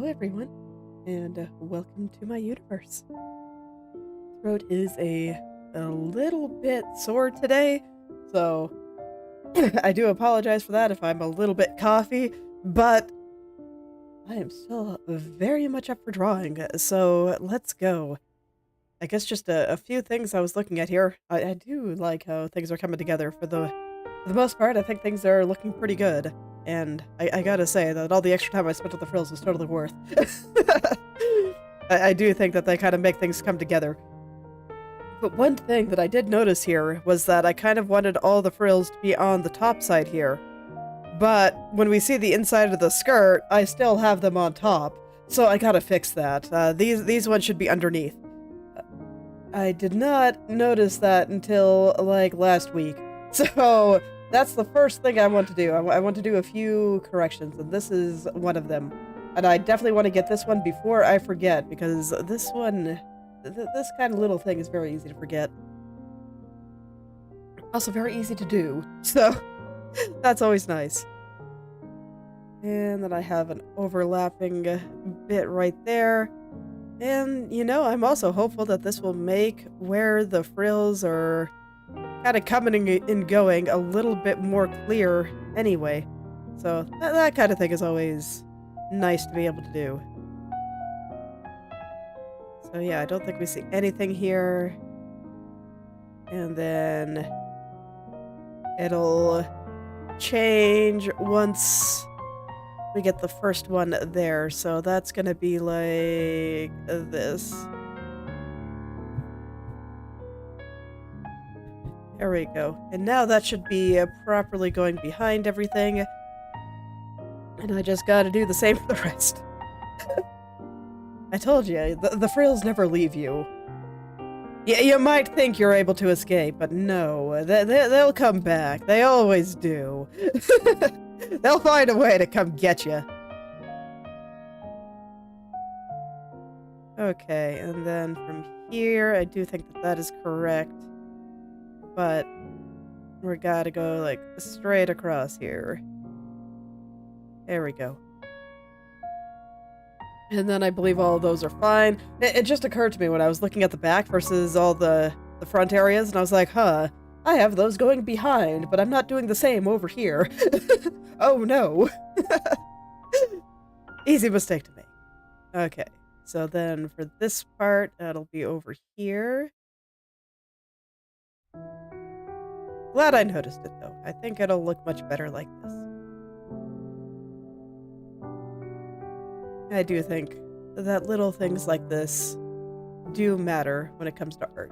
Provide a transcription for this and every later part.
everyone, and welcome to my universe. Throat is a little bit sore today, so I do apologize for that if I'm a little bit coughy, but I am still very much up for drawing, so let's go. I guess just a few things I was looking at here. I do like how things are coming together for the most part. I think things are looking pretty good. And I gotta say that all the extra time I spent on the frills was totally worth. I do think that they kind of make things come together. But one thing that I did notice here was that I kind of wanted all the frills to be on the top side here. But when we see the inside of the skirt, I still have them on top. So I gotta fix that. These ones should be underneath. I did not notice that until, like, last week. So that's the first thing I want to do. I want to do a few corrections, and this is one of them. And I definitely want to get this one before I forget, because this one, this kind of little thing is very easy to forget. Also very easy to do, so that's always nice. And then I have an overlapping bit right there. And, you know, I'm also hopeful that this will make where the frills are kind of coming and going a little bit more clear anyway. So that kind of thing is always nice to be able to do. So yeah, I don't think we see anything here. And then it'll change once we get the first one there. So that's gonna be like this. There we go. And now that should be properly going behind everything. And I just gotta do the same for the rest. I told you, the frills never leave you. You might think you're able to escape, but no, they'll come back. They always do. They'll find a way to come get you. Okay, and then from here, I do think that that is correct. But we gotta go, like, straight across here. There we go. And then I believe all of those are fine. It just occurred to me when I was looking at the back versus all the front areas, and I was like, huh, I have those going behind, but I'm not doing the same over here. Oh no. Easy mistake to make. Okay, so then for this part, that'll be over here. Glad I noticed it, though. I think it'll look much better like this. I do think that little things like this do matter when it comes to art.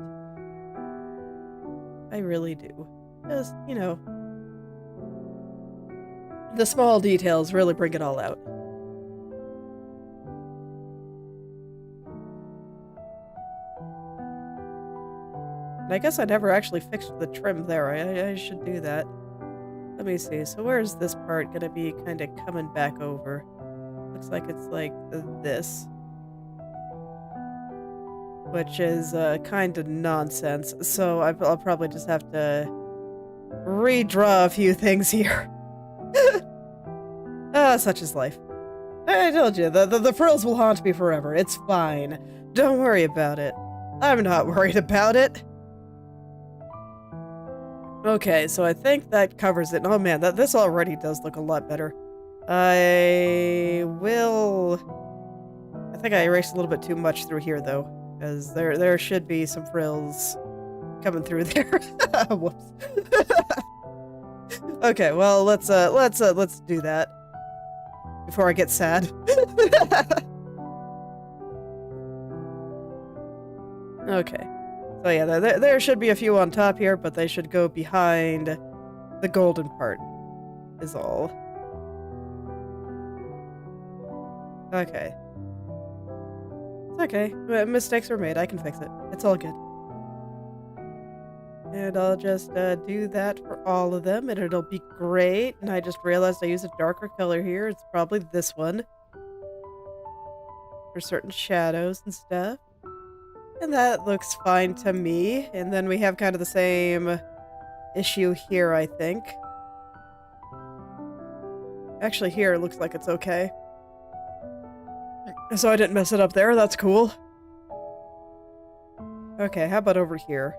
I really do. Just, you know, the small details really bring it all out. And I guess I never actually fixed the trim there. I should do that. Let me see. So where's this part gonna be kind of coming back over? Looks like it's like this. Which is kind of nonsense. So I'll probably just have to redraw a few things here. Such is life. I told you, the frills will haunt me forever. It's fine. Don't worry about it. I'm not worried about it. Okay, so I think that covers it. Oh man, this already does look a lot better. I think I erased a little bit too much through here though, because there should be some frills coming through there. Whoops. Okay, well let's do that before I get sad. Okay. So yeah, there should be a few on top here, but they should go behind the golden part, is all. Okay. It's okay. Mistakes were made. I can fix it. It's all good. And I'll just do that for all of them, and it'll be great. And I just realized I used a darker color here. It's probably this one. For certain shadows and stuff. And that looks fine to me. And then we have kind of the same issue here, I think. Actually, here it looks like it's okay. So I didn't mess it up there. That's cool. Okay, how about over here?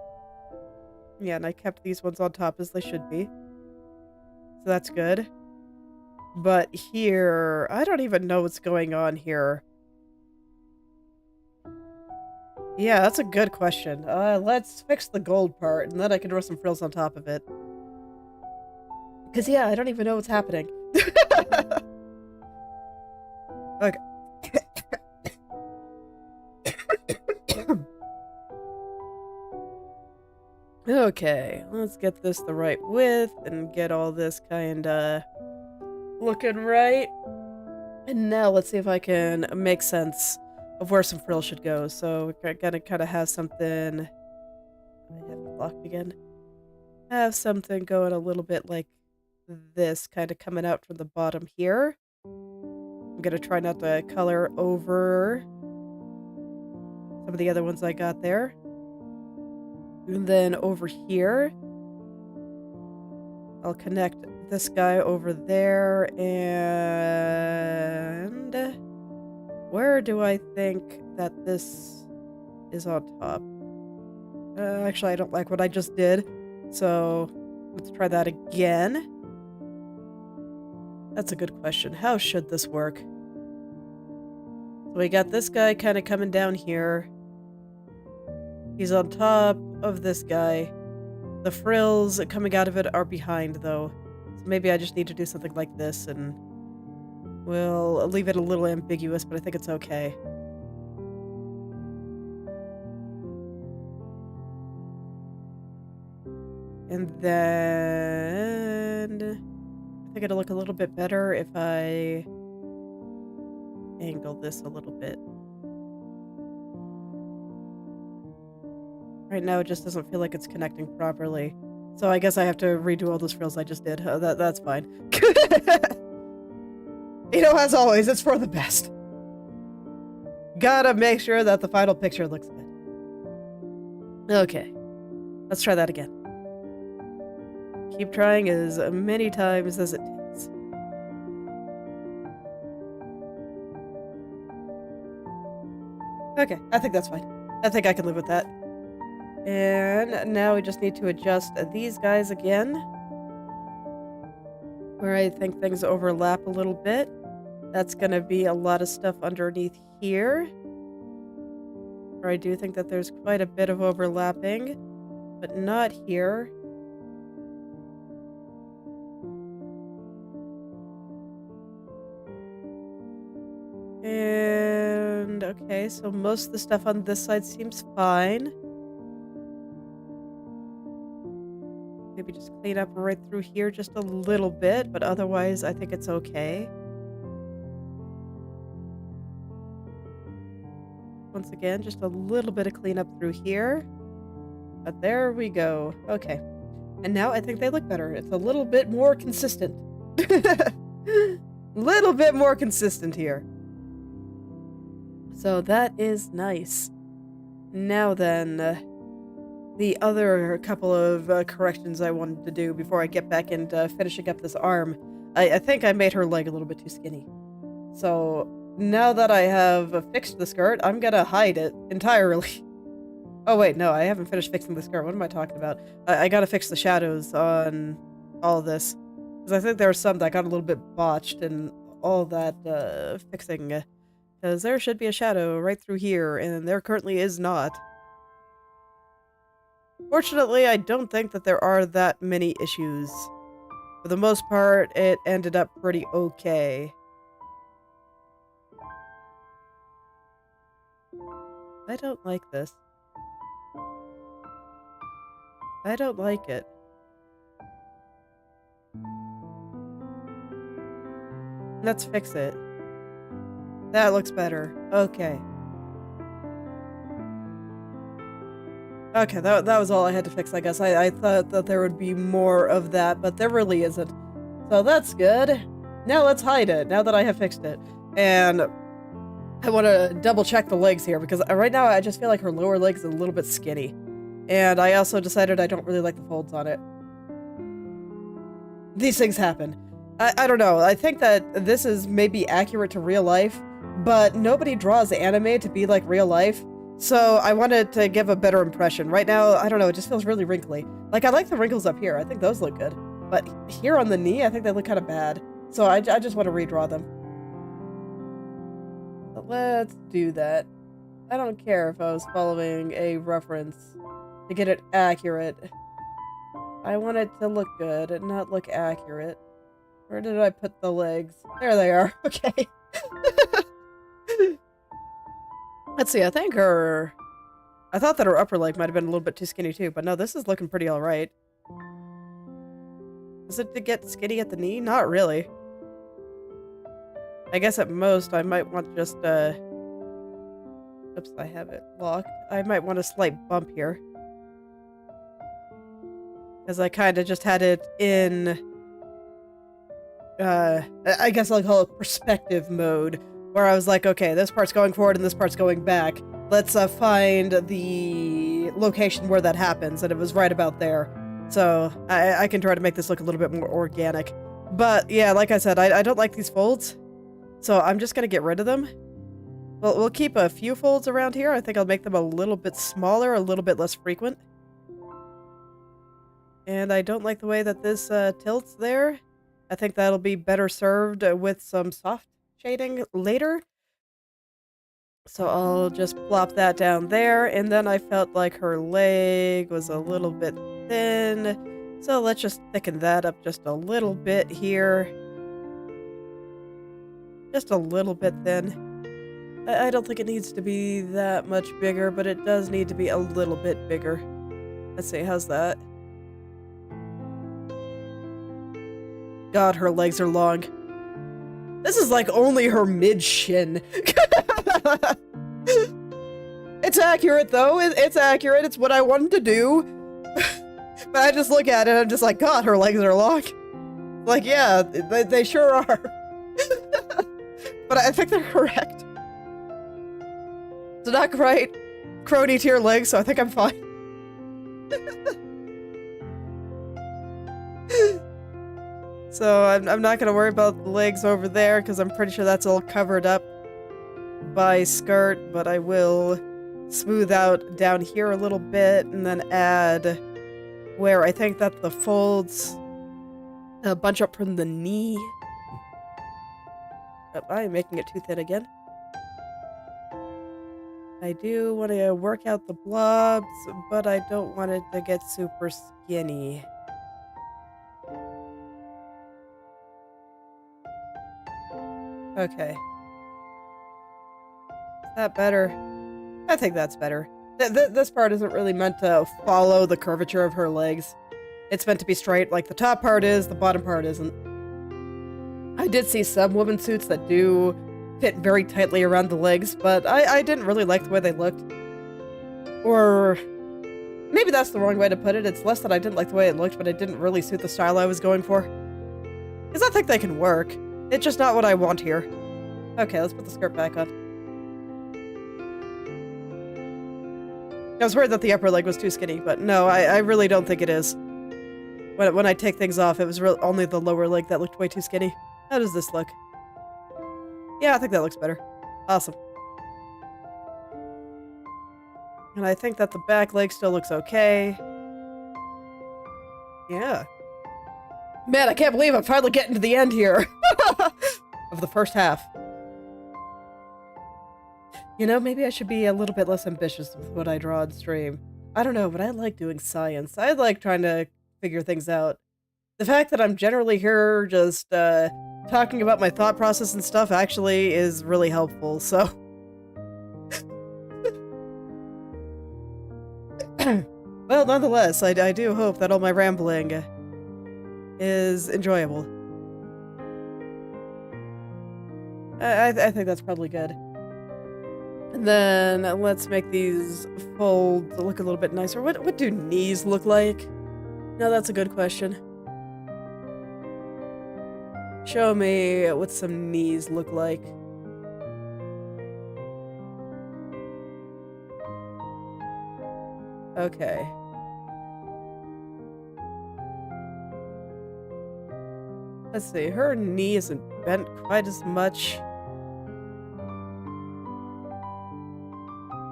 Yeah, and I kept these ones on top as they should be. So that's good. But here, I don't even know what's going on here. Yeah, that's a good question. Let's fix the gold part, and then I can draw some frills on top of it. Because, yeah, I don't even know what's happening. Okay. Okay, let's get this the right width and get all this kinda looking right. And now let's see if I can make sense of where some frills should go. So we're gonna kind of have something... I have it locked again. Have something going a little bit like this, kind of coming out from the bottom here. I'm gonna try not to color over some of the other ones I got there. And then over here, I'll connect this guy over there, and where do I think that this is on top? Actually, I don't like what I just did, so let's try that again. That's a good question. How should this work? So we got this guy kind of coming down here. He's on top of this guy. The frills coming out of it are behind, though. So maybe I just need to do something like this, and we'll leave it a little ambiguous, but I think it's okay. And then... I think it'll look a little bit better if I angle this a little bit. Right now, it just doesn't feel like it's connecting properly. So I guess I have to redo all those frills I just did. That's fine. You know, as always, it's for the best. Gotta make sure that the final picture looks good. Okay. Let's try that again. Keep trying as many times as it takes. Okay, I think that's fine. I think I can live with that. And now we just need to adjust these guys again, where I think things overlap a little bit. That's going to be a lot of stuff underneath here, where I do think that there's quite a bit of overlapping, but not here. And okay, so most of the stuff on this side seems fine. Maybe just clean up right through here just a little bit, but otherwise I think it's okay. Once again, just a little bit of cleanup through here. But there we go. Okay. And now I think they look better. It's a little bit more consistent. Little bit more consistent here. So that is nice. Now then, the other couple of corrections I wanted to do before I get back into finishing up this arm. I think I made her leg a little bit too skinny. So now that I have fixed the skirt, I'm gonna hide it entirely. Oh wait, no, I haven't finished fixing the skirt. What am I talking about? I gotta fix the shadows on all this. Because I think there are some that got a little bit botched and all that fixing. Because there should be a shadow right through here, and there currently is not. Fortunately, I don't think that there are that many issues. For the most part, it ended up pretty okay. I don't like this. I don't like it. Let's fix it. That looks better. Okay. Okay, that was all I had to fix, I guess. I thought that there would be more of that, but there really isn't. So that's good. Now let's hide it, now that I have fixed it. And I want to double check the legs here, because right now I just feel like her lower leg is a little bit skinny. And I also decided I don't really like the folds on it. These things happen. I don't know. I think that this is maybe accurate to real life, but nobody draws anime to be like real life. So I wanted to give a better impression. Right now, I don't know, it just feels really wrinkly. Like, I like the wrinkles up here. I think those look good. But here on the knee, I think they look kind of bad. So I just want to redraw them. But let's do that. I don't care if I was following a reference to get it accurate. I want it to look good and not look accurate. Where did I put the legs? There they are. Okay. Let's see, I think I thought that her upper leg might have been a little bit too skinny too, but no, this is looking pretty alright. Is it to get skinny at the knee? Not really. I guess at most I might want just oops, I have it locked. I might want a slight bump here. Because I kind of just had it in I guess I'll call it perspective mode, where I was like, okay, this part's going forward and this part's going back. Let's find the location where that happens, and it was right about there. So I can try to make this look a little bit more organic. But yeah, like I said, I don't like these folds, so I'm just gonna get rid of them. We'll keep a few folds around here. I think I'll make them a little bit smaller, a little bit less frequent. And I don't like the way that this tilts there. I think that'll be better served with some soft shading later. So I'll just plop that down there, and then I felt like her leg was a little bit thin. So let's just thicken that up just a little bit here. Just a little bit thin. I don't think it needs to be that much bigger, but it does need to be a little bit bigger. Let's see, how's that? God, her legs are long. This is like only her mid-shin. It's accurate, though. It's accurate. It's what I wanted to do. But I just look at it and I'm just like, God, her legs are long. Like, yeah, they sure are. But I think they're correct. It's not quite crony tier legs, so I think I'm fine. So I'm not gonna worry about the legs over there because I'm pretty sure that's all covered up by skirt, but I will smooth out down here a little bit and then add where I think that the folds bunch up from the knee. Oh, I'm making it too thin again. I do want to work out the blobs, but I don't want it to get super skinny. Okay. Is that better? I think that's better. This part isn't really meant to follow the curvature of her legs. It's meant to be straight, like the top part is, the bottom part isn't. I did see some women's suits that do fit very tightly around the legs, but I didn't really like the way they looked. Or maybe that's the wrong way to put it. It's less that I didn't like the way it looked, but it didn't really suit the style I was going for. Because I think they can work. It's just not what I want here. Okay, let's put the skirt back on. I was worried that the upper leg was too skinny, but no, I really don't think it is. When I take things off, it was only the lower leg that looked way too skinny. How does this look? Yeah, I think that looks better. Awesome. And I think that the back leg still looks okay. Yeah. Man, I can't believe I'm finally getting to the end here. Of the first half. You know, maybe I should be a little bit less ambitious with what I draw on stream. I don't know, but I like doing science. I like trying to figure things out. The fact that I'm generally here just talking about my thought process and stuff actually is really helpful, so... Well, nonetheless, I do hope that all my rambling is enjoyable. I think that's probably good. And then let's make these folds look a little bit nicer. What do knees look like? No, that's a good question. Show me what some knees look like. Okay. Let's see, her knee isn't bent quite as much.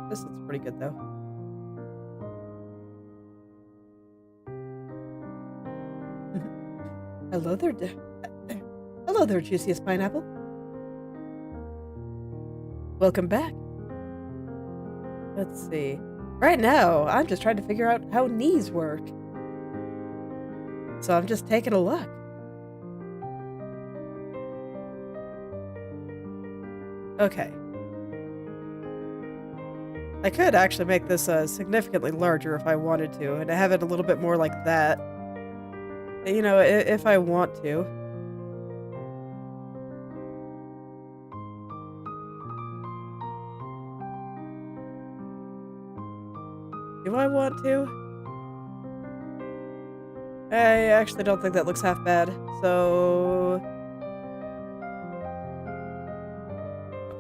This looks pretty good, though. Hello there, hello there, juiciest pineapple. Welcome back. Let's see. Right now, I'm just trying to figure out how knees work. So I'm just taking a look. Okay. I could actually make this significantly larger if I wanted to, and have it a little bit more like that. You know, if I want to. Do I want to? I actually don't think that looks half bad, so...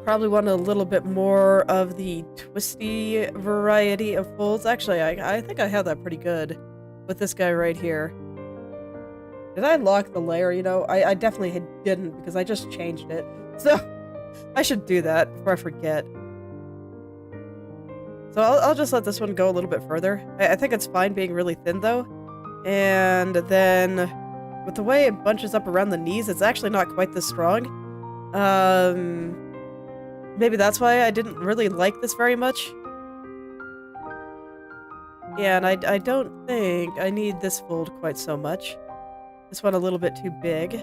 Probably want a little bit more of the twisty variety of folds. Actually, I think I have that pretty good with this guy right here. Did I lock the layer? You know, I definitely didn't because I just changed it. So, I should do that before I forget. So I'll just let this one go a little bit further. I think it's fine being really thin though. And then, with the way it bunches up around the knees, it's actually not quite this strong. Maybe that's why I didn't really like this very much. Yeah, and I don't think I need this fold quite so much. This one a little bit too big.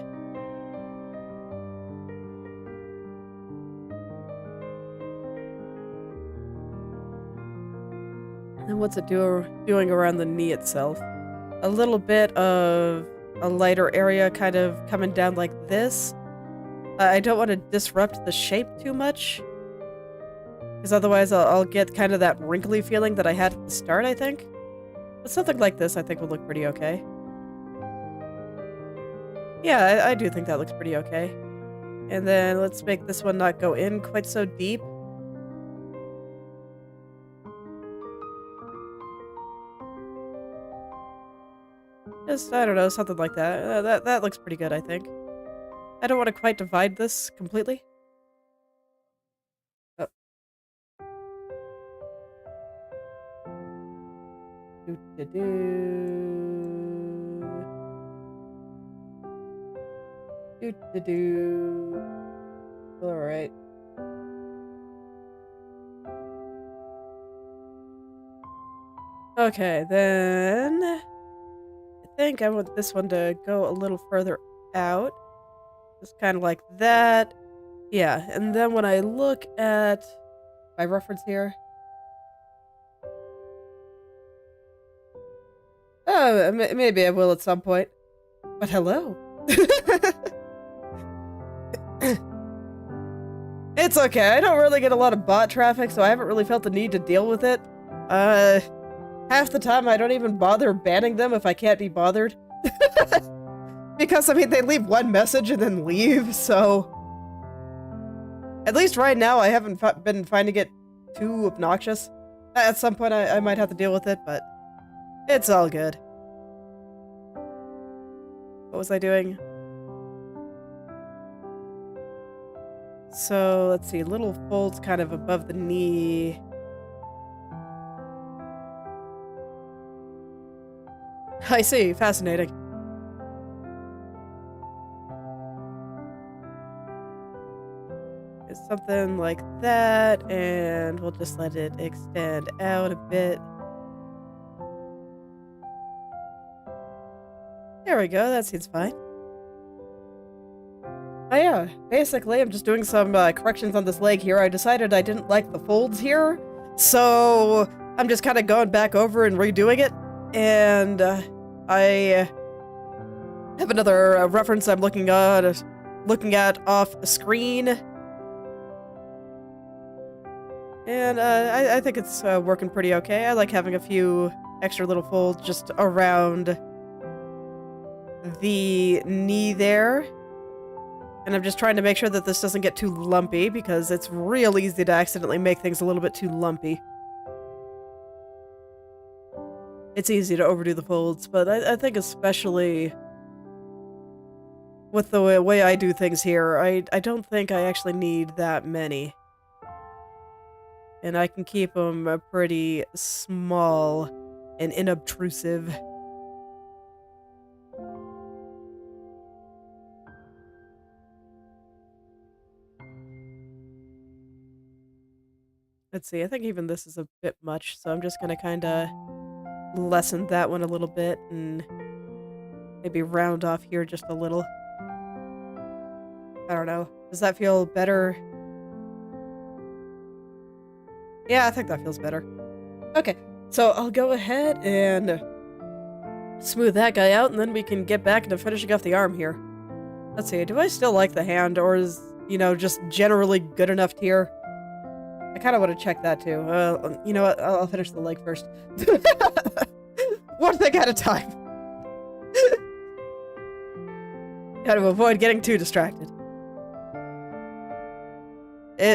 And what's it doing around the knee itself? A little bit of a lighter area kind of coming down like this. I don't want to disrupt the shape too much. Because otherwise I'll get kind of that wrinkly feeling that I had at the start, I think. But something like this I think will look pretty okay. Yeah, I do think that looks pretty okay. And then let's make this one not go in quite so deep. Just, I don't know, something like that. That looks pretty good, I think. I don't want to quite divide this completely. Oh. Alright. Okay, then... I think I want this one to go a little further out. Just kind of like that. Yeah, and then when I look at my reference here... Oh, maybe I will at some point. But hello. It's okay, I don't really get a lot of bot traffic, so I haven't really felt the need to deal with it. Half the time I don't even bother banning them if I can't be bothered. Because, I mean, they leave one message and then leave, so... At least right now I haven't been finding it too obnoxious. At some point I might have to deal with it, but... It's all good. What was I doing? So, let's see, little folds kind of above the knee. I see, fascinating. It's something like that, and we'll just let it extend out a bit. There we go, that seems fine. Oh yeah, basically I'm just doing some corrections on this leg here. I decided I didn't like the folds here, so I'm just kind of going back over and redoing it. And I have another reference I'm looking at off screen. And I think it's working pretty okay. I like having a few extra little folds just around the knee there. And I'm just trying to make sure that this doesn't get too lumpy, because it's real easy to accidentally make things a little bit too lumpy. It's easy to overdo the folds, but I think especially with the way I do things here, I don't think I actually need that many. and I can keep them pretty small and inobtrusive. Let's see, I think even this is a bit much, so I'm just gonna kinda lessen that one a little bit and maybe round off here just a little. I don't know. Does that feel better? Yeah, I think that feels better. Okay, so I'll go ahead and smooth that guy out, and then we can get back into finishing off the arm here. Let's see, do I still like the hand, or is, just generally good enough tier? I kind of want to check that too. You know what? I'll finish the leg first. One thing at a time. Gotta avoid getting too distracted.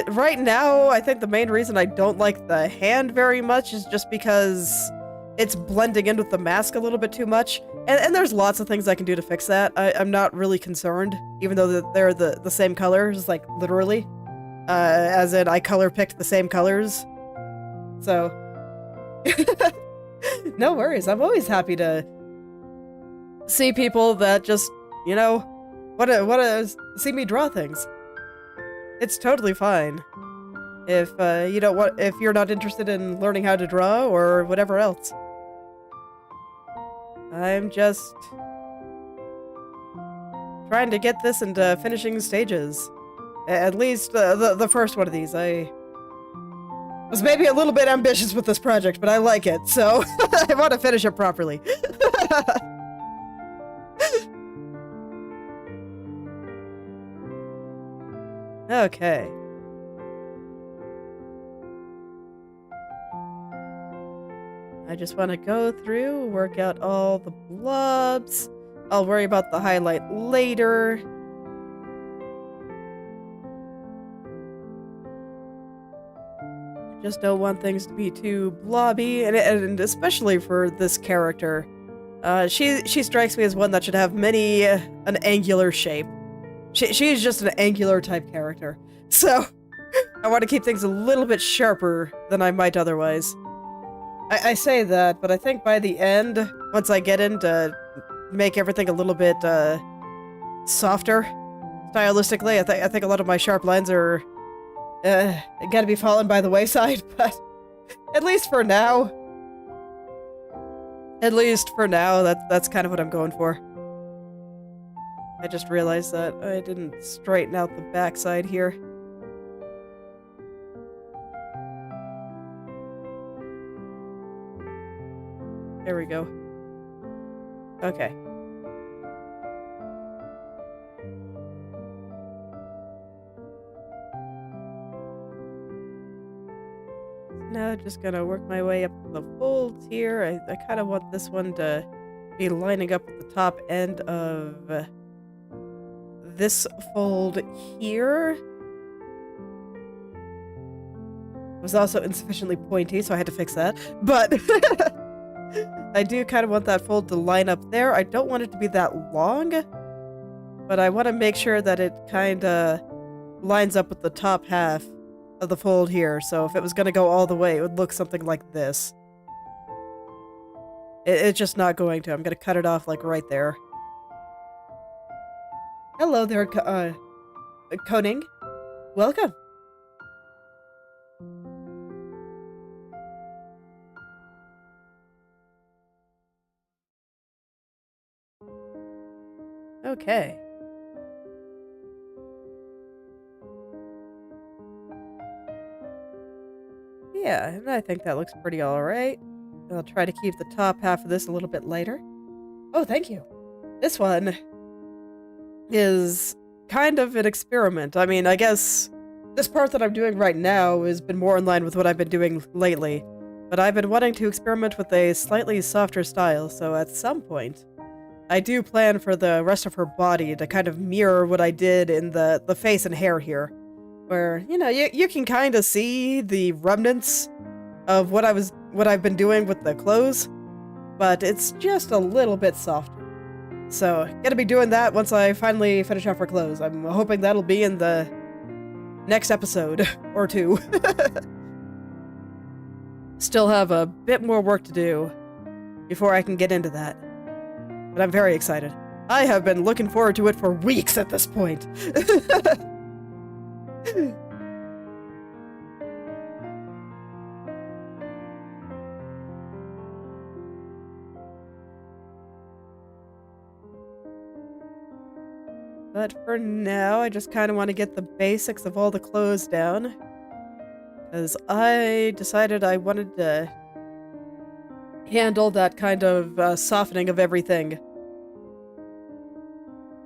Right now, I think the main reason I don't like the hand very much is just because it's blending in with the mask a little bit too much. And there's lots of things I can do to fix that. I'm not really concerned, even though they're the same colors, like, literally. As in, I color picked the same colors. So, no worries. I'm always happy to see people that just, wanna see me draw things. It's totally fine. If if you're not interested in learning how to draw or whatever else. I'm just trying to get this into finishing stages. At least the first one of these. I was maybe a little bit ambitious with this project, but I like it, so I want to finish it properly. Okay. I just want to go through, work out all the blobs. I'll worry about the highlight later. Just don't want things to be too blobby, and especially for this character. She strikes me as one that should have an angular shape. She's just an angular type character. So, I want to keep things a little bit sharper than I might otherwise. I say that, but I think by the end, once I get in to make everything a little bit softer, stylistically, I think a lot of my sharp lines are gotta be fallen by the wayside, but at least for now, that's kind of what I'm going for. I just realized that I didn't straighten out the backside here. There we go. Okay. Now just gonna work my way up the folds here. I kind of want this one to be lining up with the top end of this fold here. It was also insufficiently pointy, so I had to fix that. But I do kind of want that fold to line up there. I don't want it to be that long, but I want to make sure that it kind of lines up with the top half of the fold here. So if it was going to go all the way, it would look something like this. It's just not going to. I'm going to cut it off like right there. Hello there, Koning. Welcome. Okay. Yeah, and I think that looks pretty alright. I'll try to keep the top half of this a little bit lighter. Oh, thank you. This one is kind of an experiment. I mean, I guess this part that I'm doing right now has been more in line with what I've been doing lately, but I've been wanting to experiment with a slightly softer style, so at some point, I do plan for the rest of her body to kind of mirror what I did in the face and hair here, where, you can kind of see the remnants of what I've been doing with the clothes, but it's just a little bit softer. So, gonna be doing that once I finally finish off her clothes. I'm hoping that'll be in the next episode or two. Still have a bit more work to do before I can get into that. But I'm very excited. I have been looking forward to it for weeks at this point. But for now, I just kind of want to get the basics of all the clothes down. Because I decided I wanted to handle that kind of softening of everything.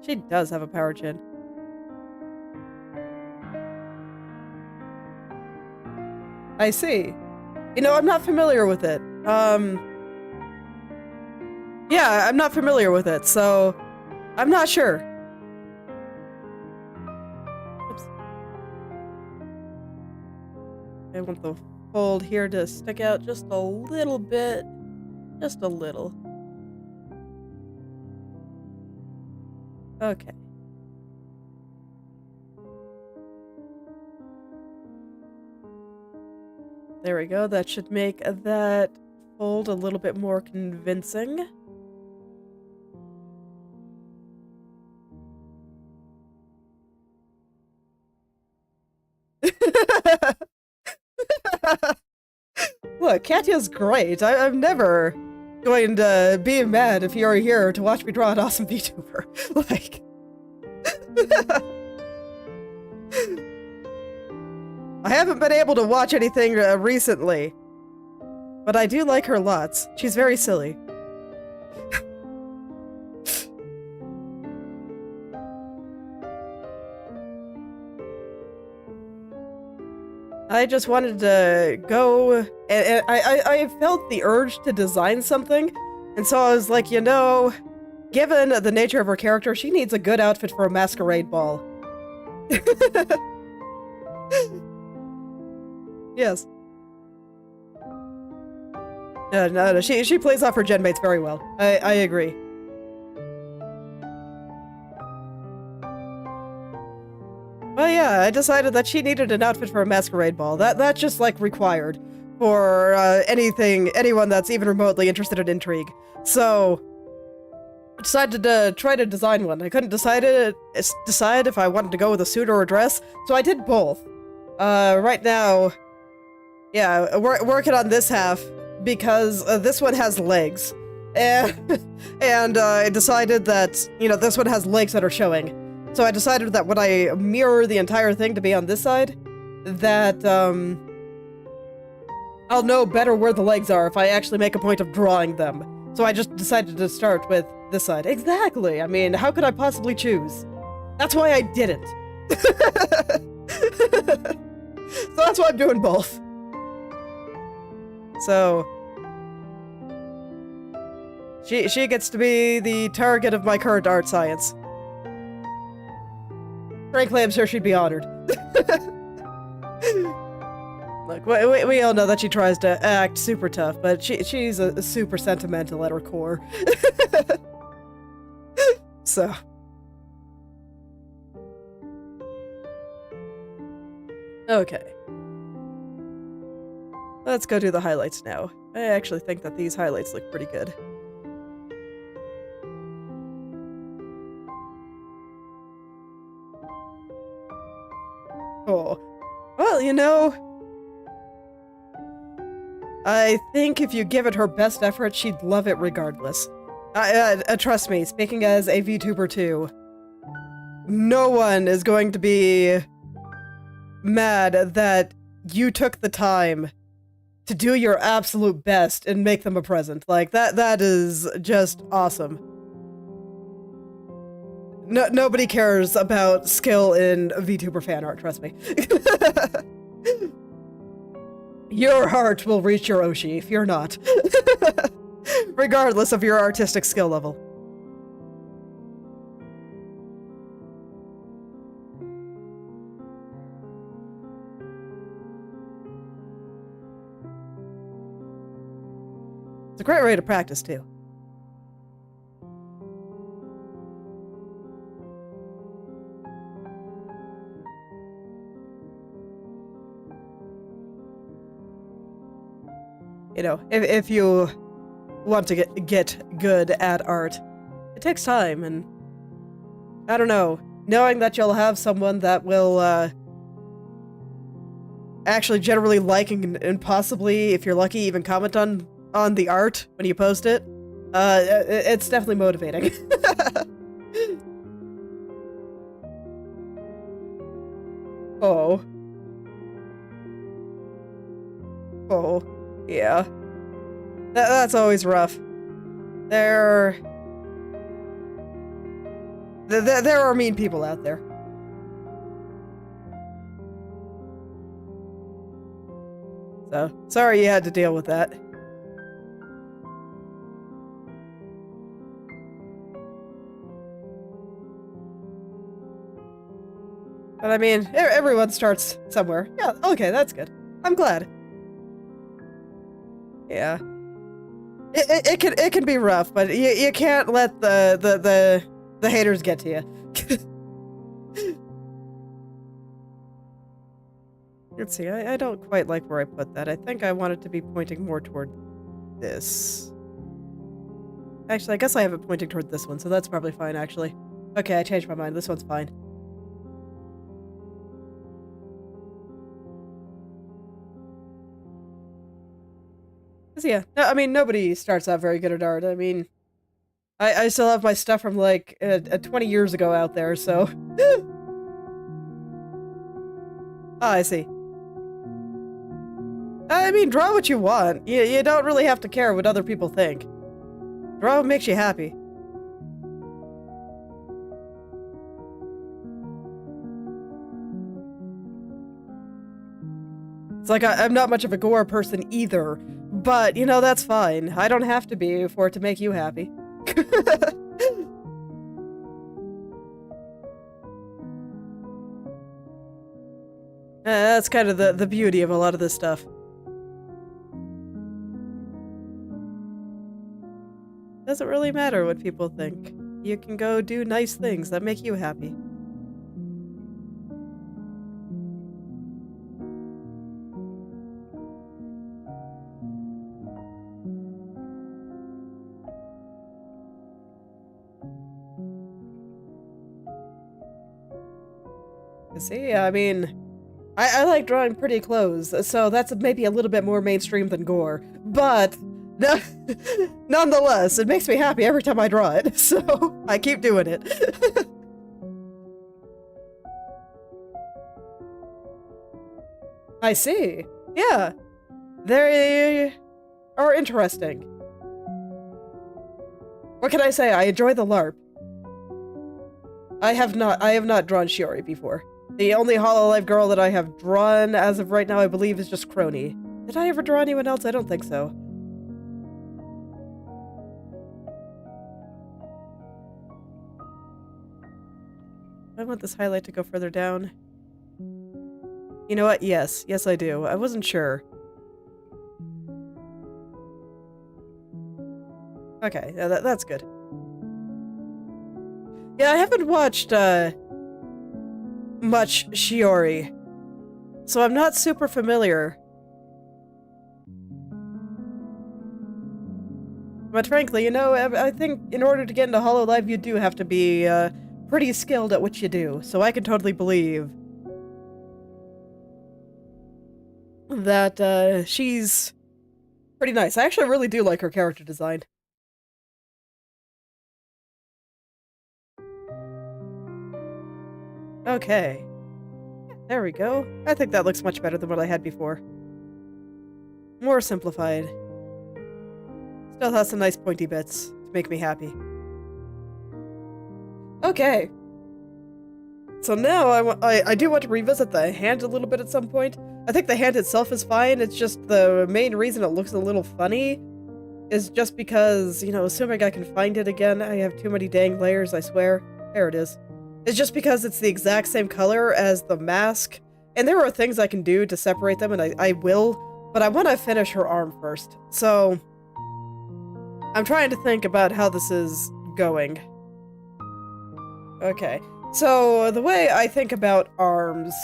She does have a power chin. I see. You know, I'm not familiar with it. Yeah, I'm not familiar with it, so I'm not sure. Oops. I want the fold here to stick out just a little bit. Just a little. Okay. There we go. That should make that fold a little bit more convincing. Look, Katya's great. I'm never going to be mad if you're here to watch me draw an awesome VTuber. Like... I haven't been able to watch anything recently, but I do like her lots. She's very silly. I just wanted to go, and I felt the urge to design something, and so I was like, you know, given the nature of her character, she needs a good outfit for a masquerade ball. Yes. No, she plays off her gen mates very well. I agree. Well, yeah, I decided that she needed an outfit for a masquerade ball. That's just, like, required for anyone that's even remotely interested in intrigue. So, I decided to try to design one. I couldn't decide if I wanted to go with a suit or a dress, so I did both. Right now, yeah, we're working on this half because this one has legs. And I decided that, you know, this one has legs that are showing. So I decided that when I mirror the entire thing to be on this side, that, I'll know better where the legs are if I actually make a point of drawing them. So I just decided to start with this side. Exactly! I mean, how could I possibly choose? That's why I didn't. So that's why I'm doing both. So... She gets to be the target of my current art science. Frankly, I'm sure she'd be honored. Look, we all know that she tries to act super tough, but she's a super sentimental at her core. So. Okay. Let's go do the highlights now. I actually think that these highlights look pretty good. Oh. Well, you know, I think if you give it her best effort, she'd love it regardless. Trust me, speaking as a VTuber too, no one is going to be mad that you took the time to do your absolute best and make them a present. Like, that is just awesome. Nobody cares about skill in VTuber fan art, trust me. Your heart will reach your Oshi, if you're not. Regardless of your artistic skill level. It's a great way to practice, too. You know, if you want to get good at art, it takes time, and I don't know, knowing that you'll have someone that will actually generally like and possibly, if you're lucky, even comment on the art when you post it, it's definitely motivating. Oh. Oh, yeah. That's always rough. There are mean people out there. So, sorry you had to deal with that. But I mean, everyone starts somewhere. Yeah, okay, that's good. I'm glad. Yeah. It can be rough, but you can't let the haters get to you. Let's see, I don't quite like where I put that. I think I want it to be pointing more toward this. Actually, I guess I have it pointing toward this one, so that's probably fine, actually. Okay, I changed my mind. This one's fine. Yeah, no, I mean, nobody starts out very good at art. I mean, I still have my stuff from, like, 20 years ago out there, so... Ah, I see. I mean, draw what you want. You don't really have to care what other people think. Draw what makes you happy. It's like, I'm not much of a gore person either, but, you know, that's fine. I don't have to be for it to make you happy. That's kind of the beauty of a lot of this stuff. Doesn't really matter what people think. You can go do nice things that make you happy. See, I mean, I like drawing pretty clothes, so that's maybe a little bit more mainstream than gore, but nonetheless, it makes me happy every time I draw it, so I keep doing it. I see. Yeah. They are interesting. What can I say? I enjoy the LARP. I have not drawn Shiori before. The only Hololive girl that I have drawn as of right now, I believe, is just Crony. Did I ever draw anyone else? I don't think so. I want this highlight to go further down. You know what? Yes. Yes, I do. I wasn't sure. Okay, yeah, that's good. Yeah, I haven't watched, much Shiori, so I'm not super familiar. But frankly, you know, I think in order to get into Hololive, you do have to be, pretty skilled at what you do, so I can totally believe that, she's pretty nice. I actually really do like her character design. Okay. There we go. I think that looks much better than what I had before. More simplified. Still has some nice pointy bits to make me happy. Okay. So now I do want to revisit the hand a little bit at some point. I think the hand itself is fine, it's just the main reason it looks a little funny is just because, you know, assuming I can find it again, I have too many dang layers, I swear. There it is. It's just because it's the exact same color as the mask, and there are things I can do to separate them, and I will, but I want to finish her arm first. So, I'm trying to think about how this is going. Okay, so the way I think about arms,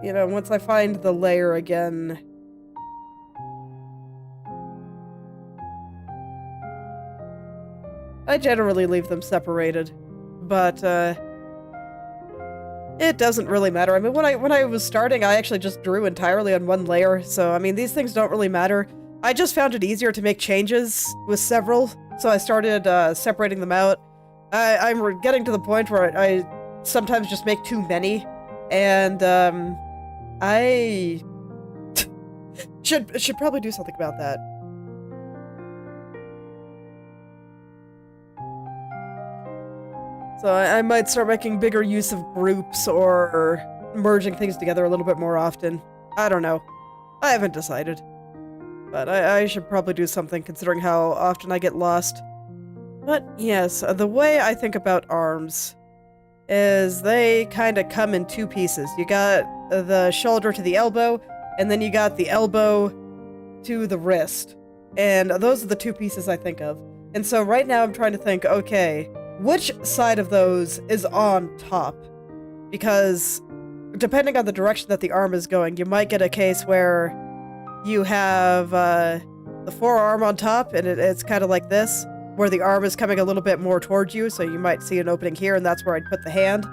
you know, once I find the layer again, I generally leave them separated, but it doesn't really matter. I mean, when I was starting, I actually just drew entirely on one layer, so I mean, these things don't really matter. I just found it easier to make changes with several, so I started separating them out. I'm getting to the point where I sometimes just make too many, and I should probably do something about that. So I might start making bigger use of groups or merging things together a little bit more often. I don't know. I haven't decided. But I should probably do something considering how often I get lost. But yes, the way I think about arms is they kind of come in two pieces. You got the shoulder to the elbow, and then you got the elbow to the wrist. And those are the two pieces I think of. And so right now I'm trying to think, okay, which side of those is on top? Because depending on the direction that the arm is going, you might get a case where you have the forearm on top, and it's kind of like this, where the arm is coming a little bit more towards you, so you might see an opening here, and that's where I'd put the hand.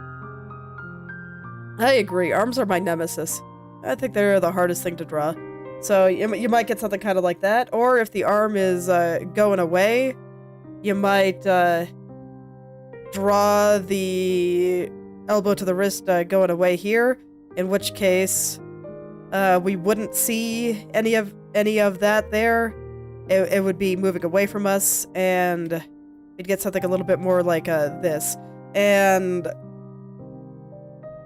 I agree, arms are my nemesis. I think they're the hardest thing to draw. So you might get something kind of like that, or if the arm is going away, you might draw the elbow to the wrist going away here, in which case we wouldn't see any of that there. It would be moving away from us, and we'd get something a little bit more like this. And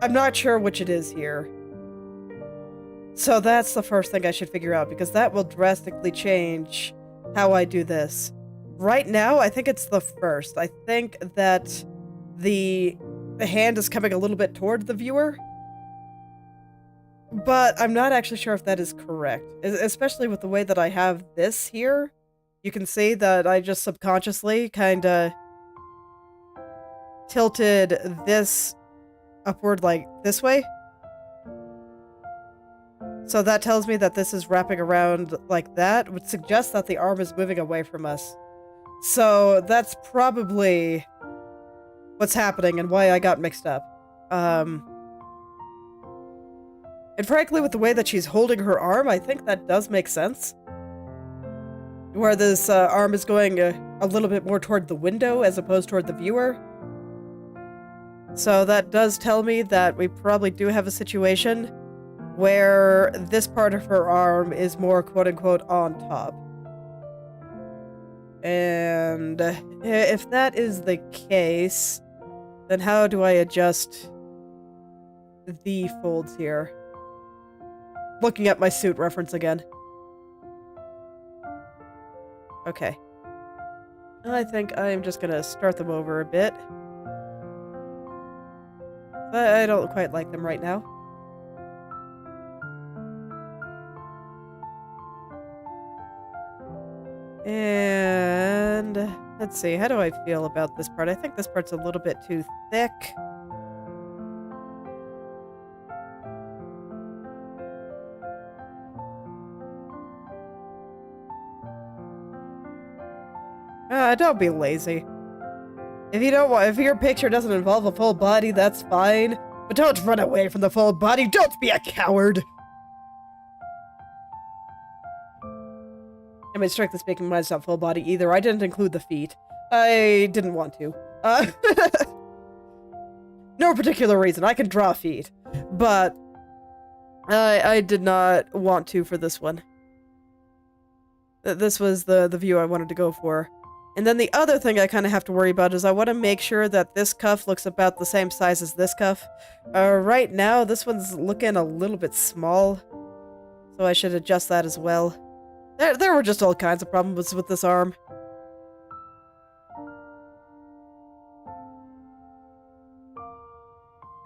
I'm not sure which it is here. So that's the first thing I should figure out, because that will drastically change how I do this. Right now, I think it's the first. I think that the hand is coming a little bit toward the viewer, but I'm not actually sure if that is correct, especially with the way that I have this here. You can see that I just subconsciously kind of tilted this upward like this way. So that tells me that this is wrapping around like that, which suggests that the arm is moving away from us. So that's probably what's happening and why I got mixed up. And frankly, with the way that she's holding her arm, I think that does make sense. Where this arm is going a little bit more toward the window as opposed toward the viewer. So that does tell me that we probably do have a situation where this part of her arm is more quote-unquote on top. And if that is the case, then how do I adjust the folds here? Looking at my suit reference again. Okay. I think I'm just gonna start them over a bit. I don't quite like them right now. And let's see, how do I feel about this part? I think this part's a little bit too thick. Don't be lazy. If you don't want, if your picture doesn't involve a full body, that's fine. But don't run away from the full body. Don't be a coward. I mean, strictly speaking, mine's not full body either. I didn't include the feet. I didn't want to. No particular reason. I can draw feet. But I did not want to for this one. This was the view I wanted to go for. And then the other thing I kind of have to worry about is I want to make sure that this cuff looks about the same size as this cuff. Right now, this one's looking a little bit small. So I should adjust that as well. There were just all kinds of problems with this arm.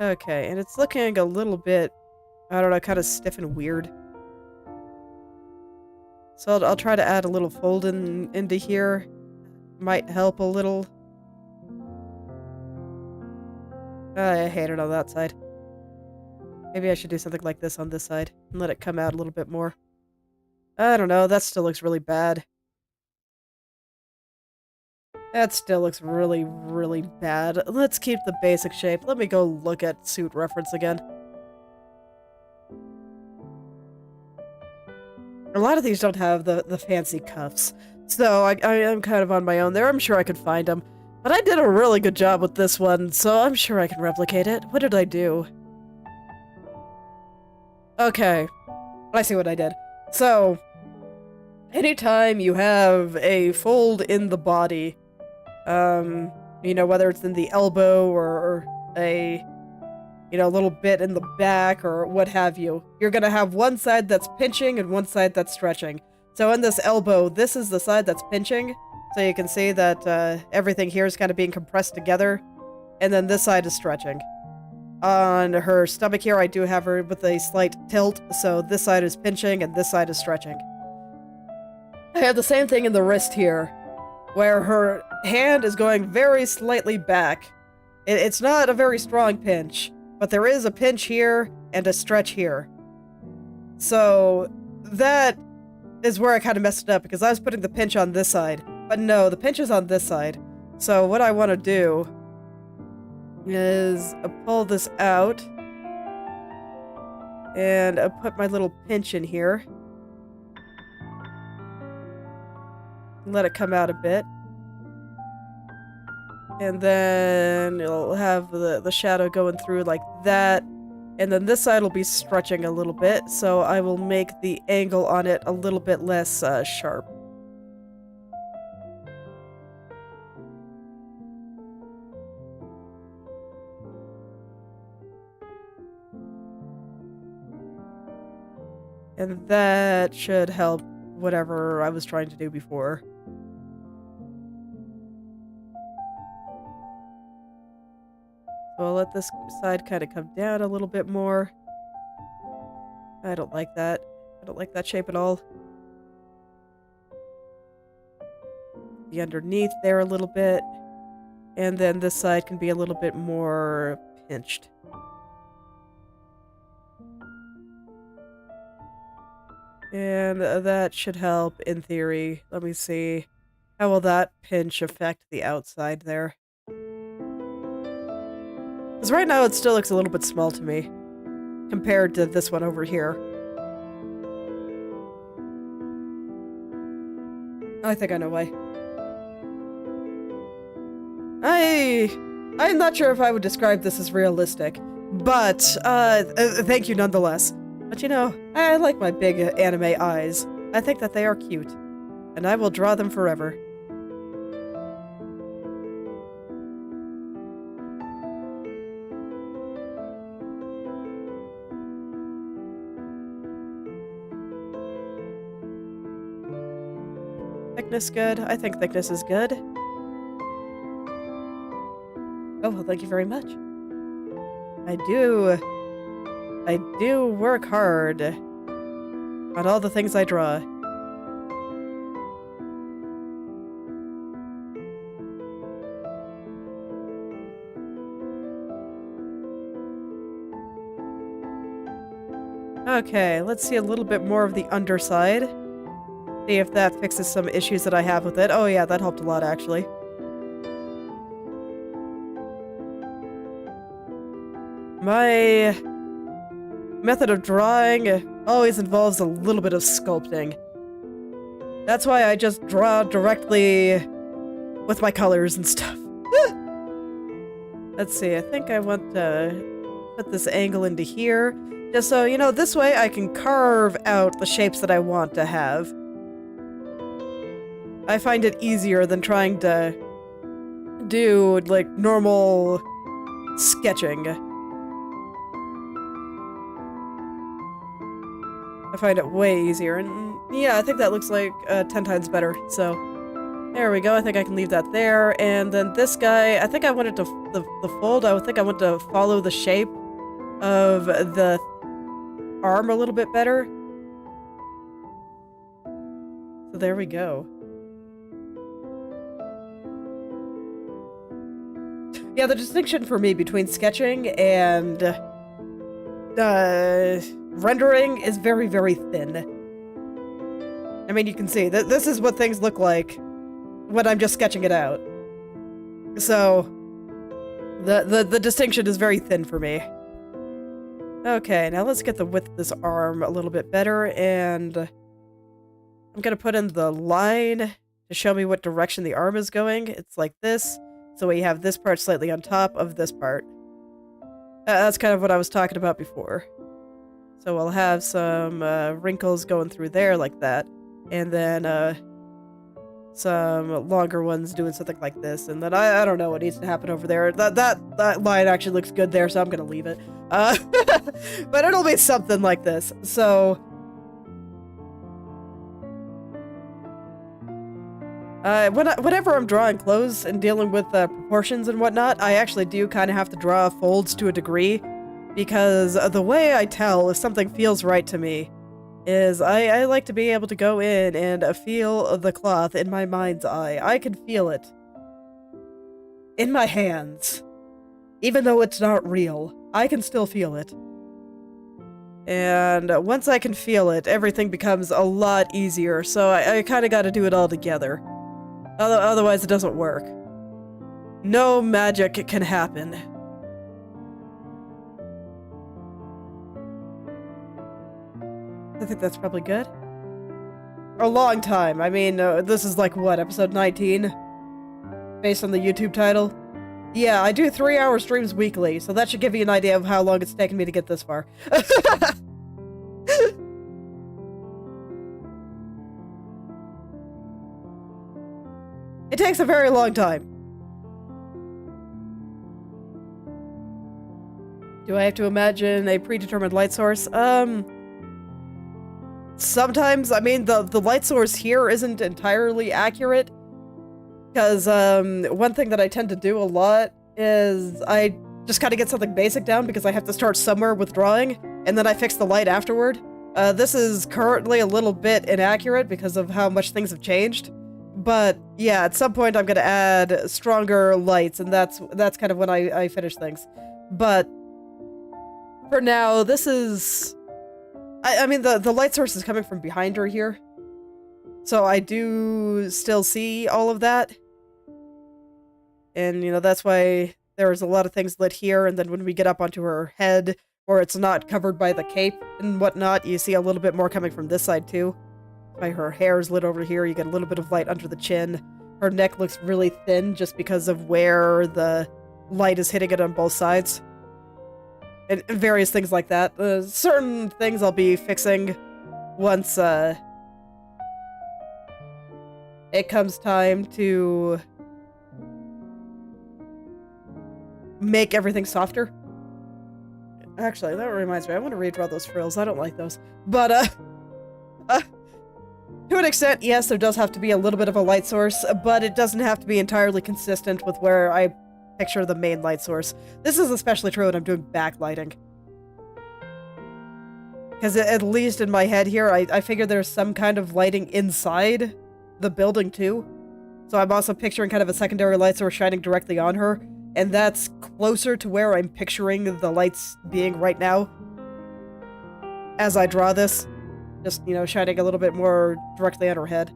Okay, and it's looking a little bit, I don't know, kind of stiff and weird. So I'll try to add a little fold into here. Might help a little. I hate it on that side. Maybe I should do something like this on this side and let it come out a little bit more. I don't know, that still looks really bad. That still looks really, really bad. Let's keep the basic shape. Let me go look at suit reference again. A lot of these don't have the fancy cuffs, so I am kind of on my own there. I'm sure I could find them. But I did a really good job with this one, so I'm sure I can replicate it. What did I do? Okay, I see what I did. So, anytime you have a fold in the body, you know, whether it's in the elbow or a, you know, little bit in the back or what have you, you're gonna have one side that's pinching and one side that's stretching. So in this elbow, this is the side that's pinching, so you can see that everything here is kind of being compressed together, and then this side is stretching. On her stomach here, I do have her with a slight tilt, so this side is pinching and this side is stretching. I have the same thing in the wrist here, where her hand is going very slightly back. It's not a very strong pinch, but there is a pinch here and a stretch here. So that is where I kind of messed it up, because I was putting the pinch on this side, but no, the pinch is on this side. So what I want to do is pull this out, and put my little pinch in here. Let it come out a bit. And then it'll have the shadow going through like that. And then this side will be stretching a little bit, so I will make the angle on it a little bit less sharp. And that should help whatever I was trying to do before. So I'll let this side kind of come down a little bit more. I don't like that. I don't like that shape at all. The underneath there a little bit. And then this side can be a little bit more pinched. And that should help in theory. Let me see. How will that pinch affect the outside there? Because right now it still looks a little bit small to me compared to this one over here. I think I know why. I'm not sure if I would describe this as realistic, but thank you nonetheless. But you know, I like my big anime eyes. I think that they are cute, and I will draw them forever. Thickness good? I think thickness is good. Oh, well, thank you very much. I do work hard on all the things I draw. Okay, let's see a little bit more of the underside. See if that fixes some issues that I have with it. Oh yeah, that helped a lot actually. My method of drawing always involves a little bit of sculpting. That's why I just draw directly with my colors and stuff. Let's see, I think I want to put this angle into here. Just so, you know, this way I can carve out the shapes that I want to have. I find it easier than trying to do, like, normal sketching. I find it way easier, and yeah, I think that looks like 10 times better, so there we go. I think I can leave that there, and then this guy, I think I wanted to, the fold, I would think I want to follow the shape of the arm a little bit better. So there we go. Yeah, the distinction for me between sketching and rendering is very, very thin. I mean, you can see that this is what things look like when I'm just sketching it out. So, the distinction is very thin for me. Okay, now let's get the width of this arm a little bit better, and I'm gonna put in the line to show me what direction the arm is going. It's like this, so we have this part slightly on top of this part. That's kind of what I was talking about before. So we'll have some wrinkles going through there like that, and then some longer ones doing something like this, and then I don't know what needs to happen over there. That line actually looks good there, so I'm gonna leave it. But it'll be something like this. So whenever I'm drawing clothes and dealing with proportions and whatnot, I actually do kind of have to draw folds to a degree, because the way I tell if something feels right to me is I like to be able to go in and feel the cloth in my mind's eye. I can feel it in my hands. Even though it's not real, I can still feel it. And once I can feel it, everything becomes a lot easier, so I kind of got to do it all together. Otherwise, it doesn't work. No magic can happen. I think that's probably good. A long time. I mean, this is like, what, episode 19? Based on the YouTube title? Yeah, I do 3-hour streams weekly, so that should give you an idea of how long it's taken me to get this far. It takes a very long time. Do I have to imagine a predetermined light source? Sometimes, I mean, the light source here isn't entirely accurate, because one thing that I tend to do a lot is I just kind of get something basic down because I have to start somewhere with drawing, and then I fix the light afterward. This is currently a little bit inaccurate because of how much things have changed, but yeah, at some point I'm gonna add stronger lights, and that's kind of when I finish things. But for now, this is... I mean, the light source is coming from behind her here, so I do still see all of that. And, you know, that's why there's a lot of things lit here, and then when we get up onto her head, or it's not covered by the cape and whatnot, you see a little bit more coming from this side too. By her hair is lit over here, you get a little bit of light under the chin. Her neck looks really thin just because of where the light is hitting it on both sides. And various things like that. Certain things I'll be fixing once it comes time to make everything softer. Actually, that reminds me, I want to redraw those frills. I don't like those. But, to an extent, yes, there does have to be a little bit of a light source, but it doesn't have to be entirely consistent with where I picture the main light source. This is especially true when I'm doing backlighting. Because at least in my head here, I figure there's some kind of lighting inside the building too. So I'm also picturing kind of a secondary light source shining directly on her, and that's closer to where I'm picturing the lights being right now. As I draw this, just, you know, shining a little bit more directly on her head.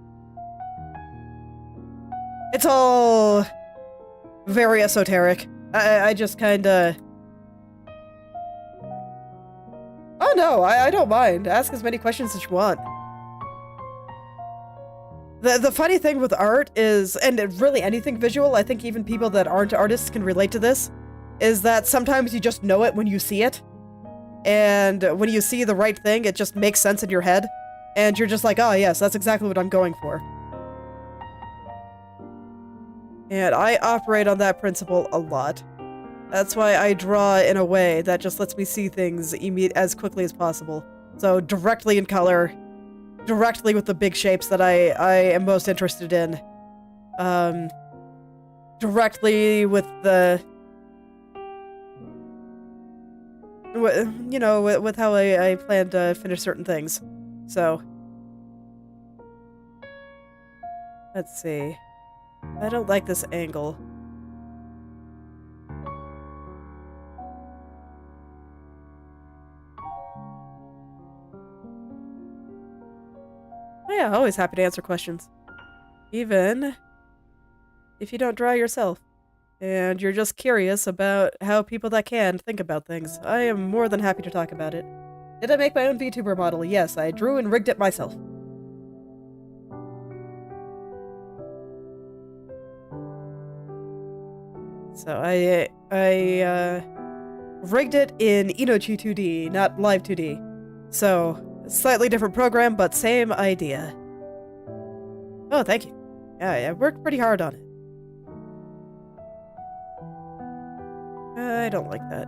It's all very esoteric. I just kinda... Oh no, I don't mind. Ask as many questions as you want. The funny thing with art is, and really anything visual, I think even people that aren't artists can relate to this, is that sometimes you just know it when you see it. And when you see the right thing, it just makes sense in your head. And you're just like, oh yes, that's exactly what I'm going for. And I operate on that principle a lot. That's why I draw in a way that just lets me see things as quickly as possible. So directly in color, directly with the big shapes that I am most interested in. Directly with the... you know, with how I plan to finish certain things. So... let's see. I don't like this angle. Oh yeah, always happy to answer questions. Even if you don't draw yourself. and you're just curious about how people that can think about things, I am more than happy to talk about it. Did I make my own VTuber model? Yes, I drew and rigged it myself. So I rigged it in Inochi 2D, not Live 2D. So, slightly different program, but same idea. Oh, thank you. Yeah, I worked pretty hard on it. I don't like that.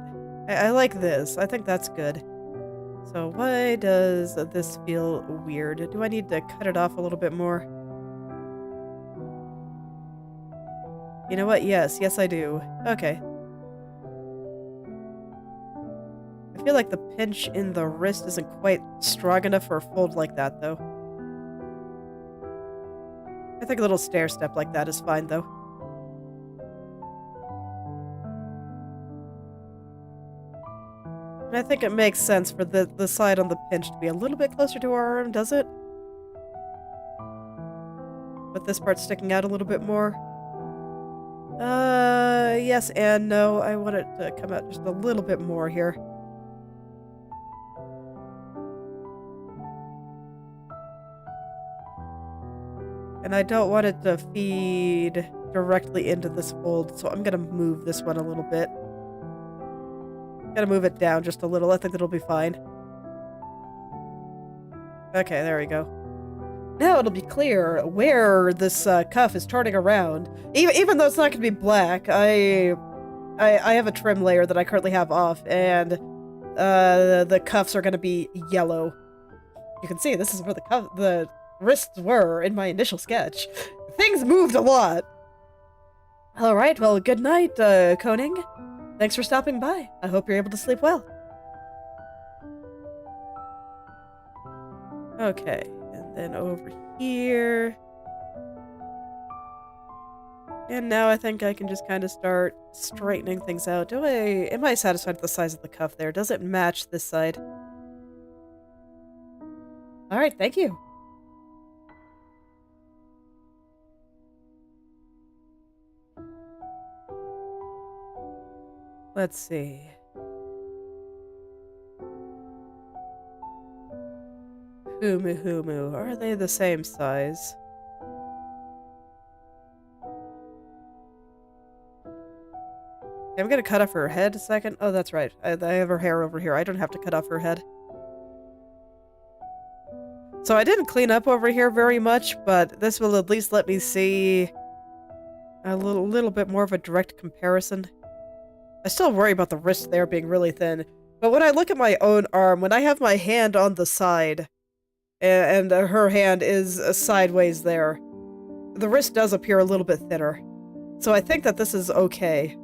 I like this. I think that's good. So why does this feel weird? Do I need to cut it off a little bit more? You know what? Yes, I do. Okay. I feel like the pinch in the wrist isn't quite strong enough for a fold like that, though. I think a little stair step like that is fine, though. And I think it makes sense for the side on the pinch to be a little bit closer to our arm, does it? With this part sticking out a little bit more. Yes and no. I want it to come out just a little bit more here. And I don't want it to feed directly into this fold, so I'm gonna move this one a little bit. Gotta move it down just a little. I think that'll be fine. Okay, there we go. Now it'll be clear where this cuff is turning around. Even though it's not gonna be black, I have a trim layer that I currently have off, and the cuffs are gonna be yellow. You can see this is where the wrists were in my initial sketch. Things moved a lot. All right, well, good night, Koning. Thanks for stopping by. I hope you're able to sleep well. Okay, and then over here. And now I think I can just kind of start straightening things out. Am I satisfied with the size of the cuff there? Does it match this side? All right, thank you. Let's see. Humu. Are they the same size? I'm gonna cut off her head a second. Oh, that's right. I have her hair over here. I don't have to cut off her head. So I didn't clean up over here very much, but this will at least let me see a little bit more of a direct comparison. I still worry about the wrist there being really thin, but when I look at my own arm, when I have my hand on the side, and her hand is sideways there, the wrist does appear a little bit thinner. So I think that this is okay.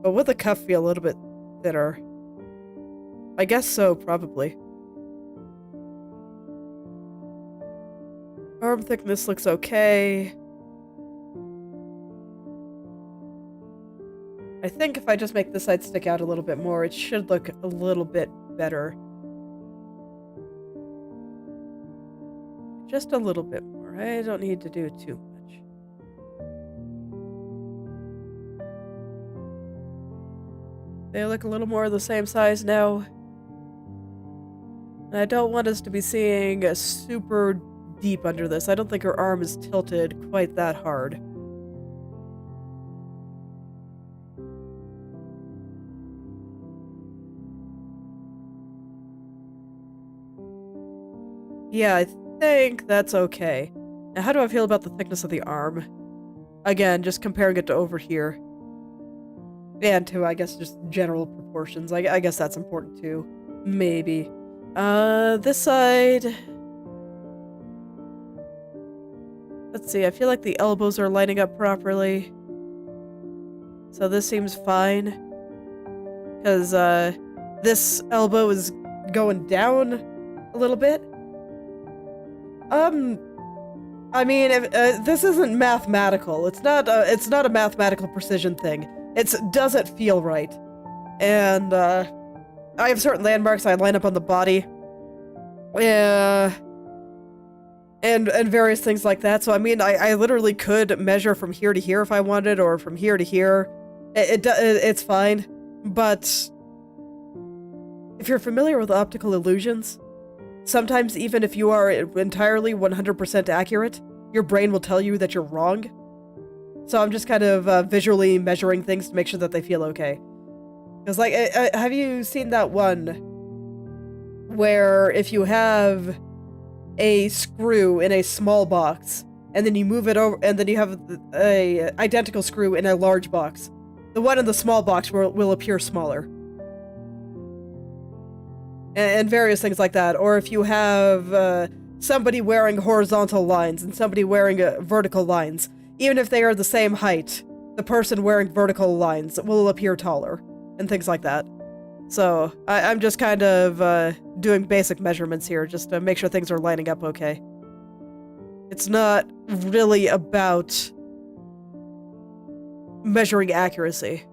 But would the cuff be a little bit thinner? I guess so, probably. Arm thickness looks okay. I think if I just make this side stick out a little bit more, it should look a little bit better. Just a little bit more. I don't need to do too much. They look a little more the same size now. And I don't want us to be seeing a super deep under this. I don't think her arm is tilted quite that hard. Yeah, I think that's okay. Now, how do I feel about the thickness of the arm? Again, just comparing it to over here. And to, I guess, just general proportions. I guess that's important too. Maybe. This side... Let's see, I feel like the elbows are lining up properly. So this seems fine. Because, this elbow is going down a little bit. I mean, this isn't mathematical. It's not a mathematical precision thing. Does it feel right? And, I have certain landmarks I line up on the body. and various things like that. So I mean, I literally could measure from here to here if I wanted, or from here to here. It's fine. But if you're familiar with optical illusions, sometimes even if you are entirely 100% accurate, your brain will tell you that you're wrong. So I'm just kind of visually measuring things to make sure that they feel okay. Because, like, have you seen that one where if you have a screw in a small box, and then you move it over, and then you have a identical screw in a large box, the one in the small box will appear smaller. And various things like that. Or if you have somebody wearing horizontal lines and somebody wearing vertical lines, even if they are the same height, the person wearing vertical lines will appear taller, and things like that. So I'm just kind of doing basic measurements here just to make sure things are lining up okay. It's not really about measuring accuracy.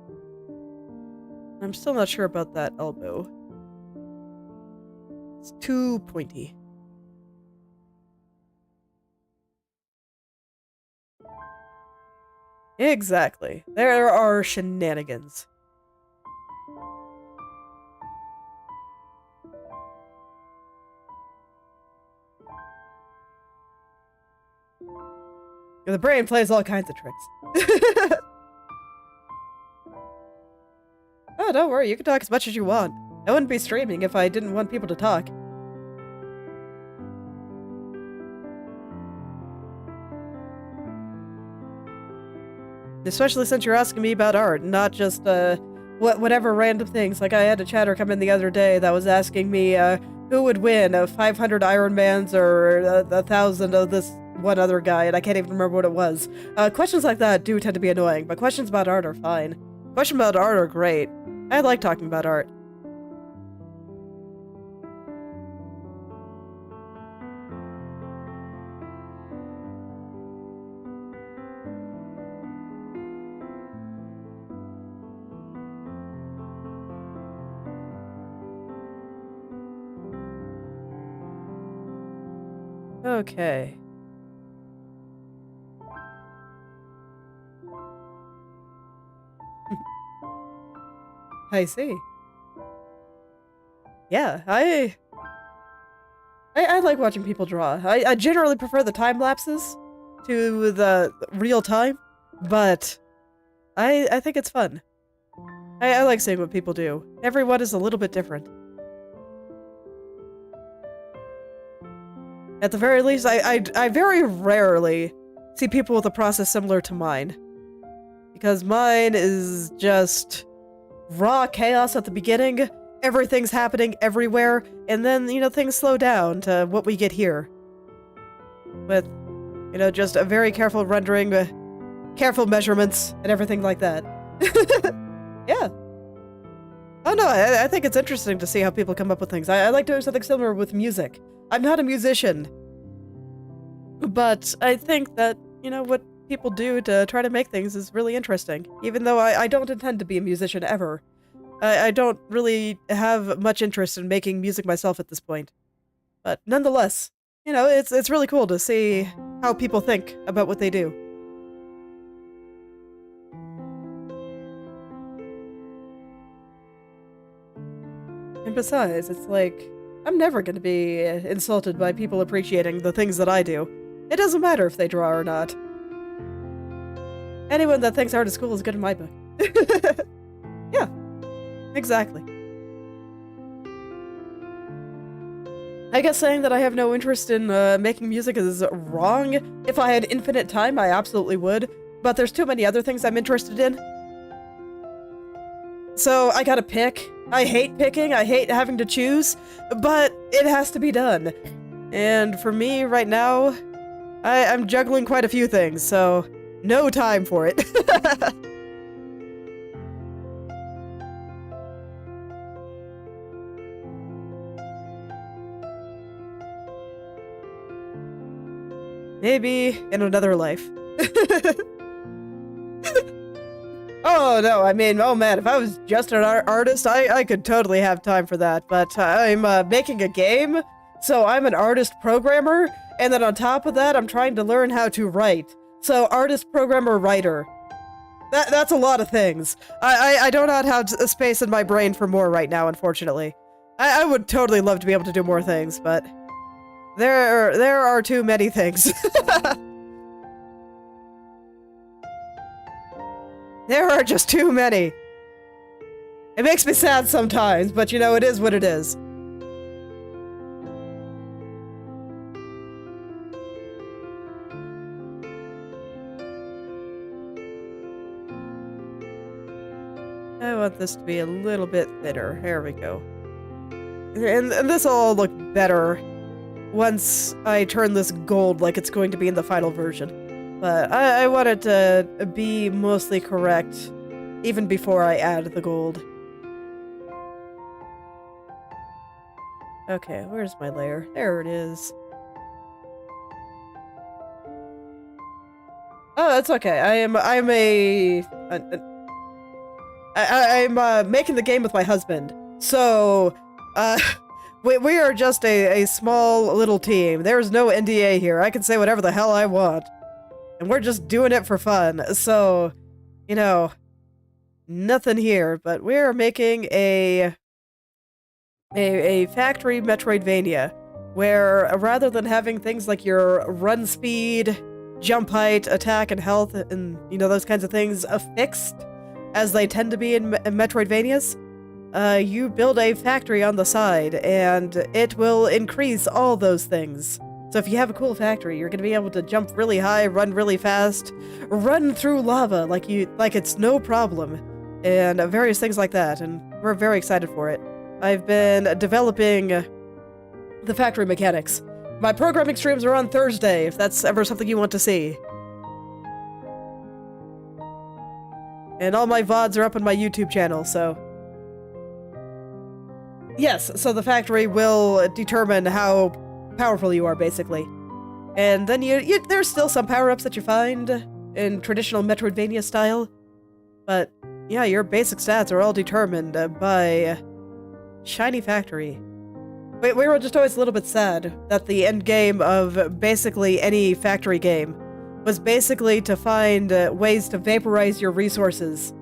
I'm still not sure about that elbow. It's too pointy. Exactly. There are shenanigans. The brain plays all kinds of tricks. Oh, don't worry, you can talk as much as you want. I wouldn't be streaming if I didn't want people to talk. Especially since you're asking me about art, not just, whatever random things. Like, I had a chatter come in the other day that was asking me, who would win, 500 Iron Mans or 1,000 of this one other guy, and I can't even remember what it was. Questions like that do tend to be annoying, but questions about art are fine. Questions about art are great. I like talking about art. Okay. I see. Yeah, I like watching people draw. I generally prefer the time lapses to the real time, but I think it's fun. I like seeing what people do. Everyone is a little bit different. At the very least, I very rarely see people with a process similar to mine. Because mine is just raw chaos at the beginning, everything's happening everywhere, and then, you know, things slow down to what we get here. With, you know, just a very careful rendering, careful measurements, and everything like that. Yeah. Oh no, I think it's interesting to see how people come up with things. I like doing something similar with music. I'm not a musician, but I think that, you know, what people do to try to make things is really interesting. Even though I don't intend to be a musician ever. I don't really have much interest in making music myself at this point. But nonetheless, you know, it's really cool to see how people think about what they do. And besides, it's like, I'm never gonna be insulted by people appreciating the things that I do. It doesn't matter if they draw or not. Anyone that thinks art is cool is good in my book. Yeah, exactly. I guess saying that I have no interest in making music is wrong. If I had infinite time, I absolutely would. But there's too many other things I'm interested in. So I gotta pick. I hate picking, I hate having to choose, but it has to be done. And for me, right now, I'm juggling quite a few things, so no time for it. Maybe in another life. Oh no, I mean, oh man, if I was just an artist, I could totally have time for that, but I'm making a game, so I'm an artist programmer, And then on top of that, I'm trying to learn how to write. So artist, programmer, writer. That's a lot of things. I do not have a space in my brain for more right now, unfortunately. I would totally love to be able to do more things, but there are too many things. There are just too many. It makes me sad sometimes, but you know, it is what it is. I want this to be a little bit thinner. There we go. And this will all look better once I turn this gold like it's going to be in the final version. But I want it to be mostly correct even before I add the gold. Okay, where's my layer? There it is. Oh, that's okay. I'm making the game with my husband. So, we are just a small little team. There's no NDA here. I can say whatever the hell I want. And we're just doing it for fun. So, you know, nothing here, but we're making a factory Metroidvania where rather than having things like your run speed, jump height, attack, and health, and, you know, those kinds of things affixed, as they tend to be in Metroidvanias, you build a factory on the side, and it will increase all those things. So if you have a cool factory, you're going to be able to jump really high, run really fast, run through lava like it's no problem, and various things like that, and we're very excited for it. I've been developing the factory mechanics. My programming streams are on Thursday, if that's ever something you want to see. And all my VODs are up on my YouTube channel, so... Yes, so the factory will determine how powerful you are, basically. And then there's still some power-ups that you find in traditional Metroidvania style. But, yeah, your basic stats are all determined by Shiny Factory. We were just always a little bit sad that the end game of basically any factory game was basically to find ways to vaporize your resources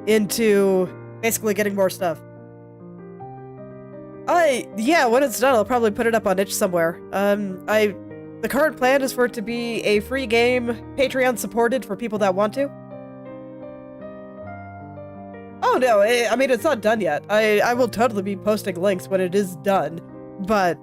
into basically getting more stuff. Yeah, when it's done, I'll probably put it up on itch somewhere. The current plan is for it to be a free game, Patreon supported for people that want to. Oh no, I mean, it's not done yet. I will totally be posting links when it is done, but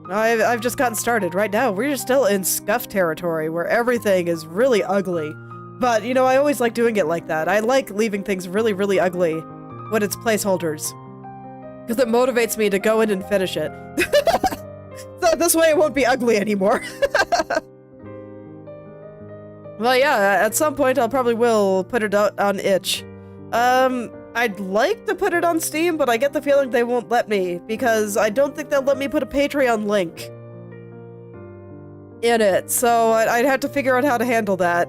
I've just gotten started. Right now, we're still in scuff territory where everything is really ugly. But, you know, I always like doing it like that. I like leaving things really, really ugly when it's placeholders. Because it motivates me to go in and finish it. So this way it won't be ugly anymore. Well, yeah, at some point I probably will put it out on itch. I'd like to put it on Steam, but I get the feeling they won't let me, because I don't think they'll let me put a Patreon link in it, so I'd have to figure out how to handle that.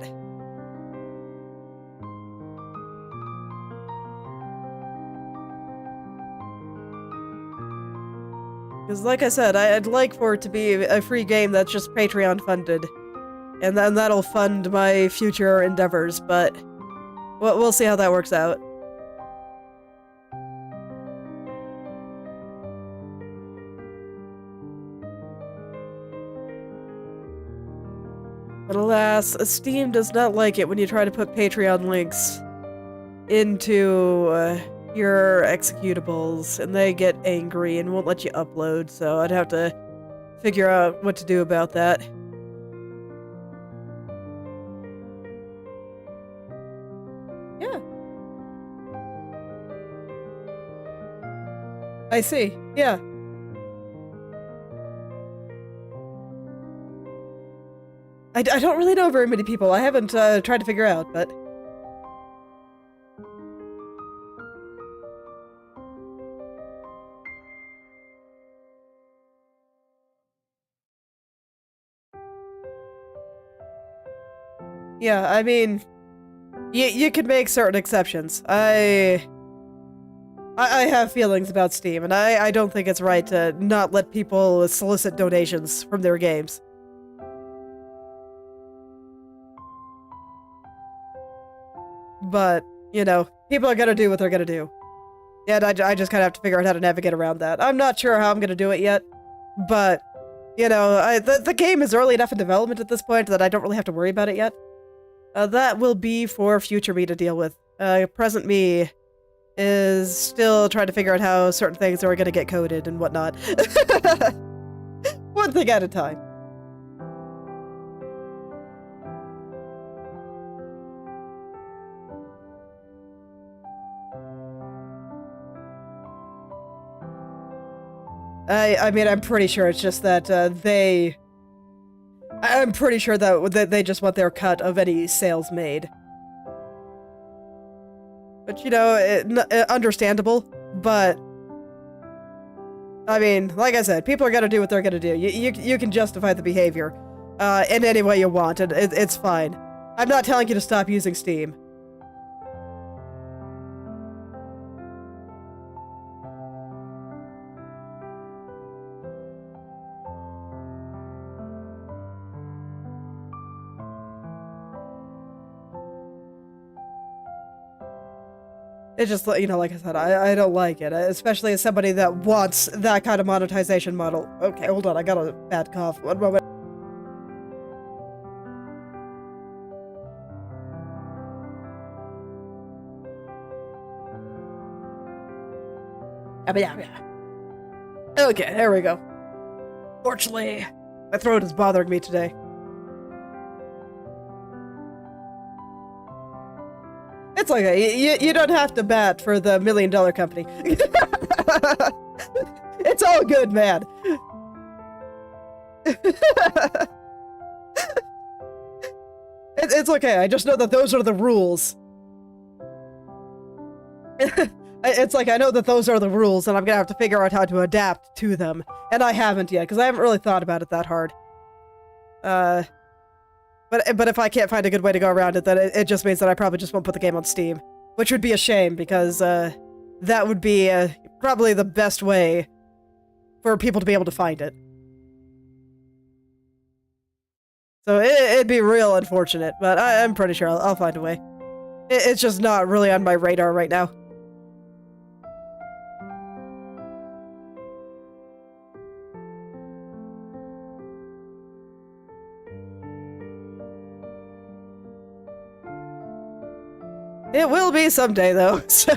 Because like I said, I'd like for it to be a free game that's just Patreon funded, and then that'll fund my future endeavors, but we'll see how that works out. But alas, Steam does not like it when you try to put Patreon links into your executables, and they get angry and won't let you upload, so I'd have to figure out what to do about that. Yeah. I see. Yeah. I don't really know very many people. I haven't tried to figure out, but... Yeah, I mean, you could make certain exceptions. I I have feelings about Steam, and I don't think it's right to not let people solicit donations from their games. But, you know, people are gonna do what they're gonna do. And I just kind of have to figure out how to navigate around that. I'm not sure how I'm gonna do it yet, but, you know, the game is early enough in development at this point that I don't really have to worry about it yet. That will be for future me to deal with. Present me is still trying to figure out how certain things are gonna get coded and whatnot. One thing at a time. I mean, I'm pretty sure it's just that I'm pretty sure that they just want their cut of any sales made. But, you know, understandable, but... I mean, like I said, people are gonna do what they're gonna do. You can justify the behavior in any way you want, and it's fine. I'm not telling you to stop using Steam. It's just, you know, like I said, I don't like it, especially as somebody that wants that kind of monetization model. Okay, hold on, I got a bad cough. One moment. Yeah. Okay, there we go. Fortunately, my throat is bothering me today. It's okay. You don't have to bat for the $1 million company. It's all good, man. It's okay. I just know that those are the rules. It's like I know that those are the rules, and I'm gonna have to figure out how to adapt to them. And I haven't yet, because I haven't really thought about it that hard. But if I can't find a good way to go around it, then it just means that I probably just won't put the game on Steam. Which would be a shame, because that would be probably the best way for people to be able to find it. So it'd be real unfortunate, but I'm pretty sure I'll find a way. It's just not really on my radar right now. It will be someday, though, so...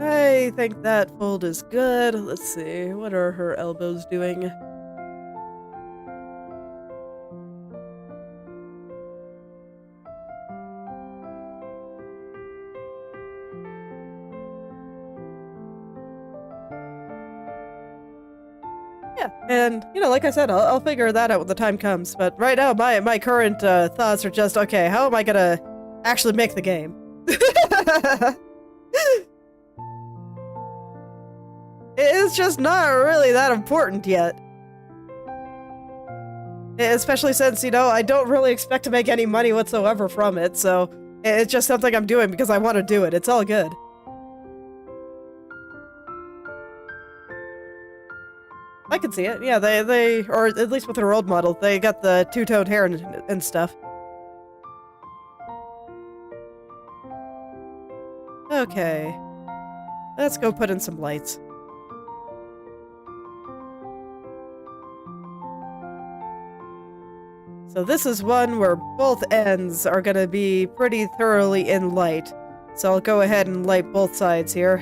I think that fold is good. Let's see, what are her elbows doing? Yeah, and, you know, like I said, I'll figure that out when the time comes, but right now, my current thoughts are just, okay, how am I gonna actually make the game? It's just not really that important yet. Especially since, you know, I don't really expect to make any money whatsoever from it, so it's just something I'm doing because I want to do it. It's all good. I can see it. Yeah, they or at least with her old model, they got the two-toned hair and stuff. Okay. Let's go put in some lights. So this is one where both ends are gonna be pretty thoroughly in light. So I'll go ahead and light both sides here.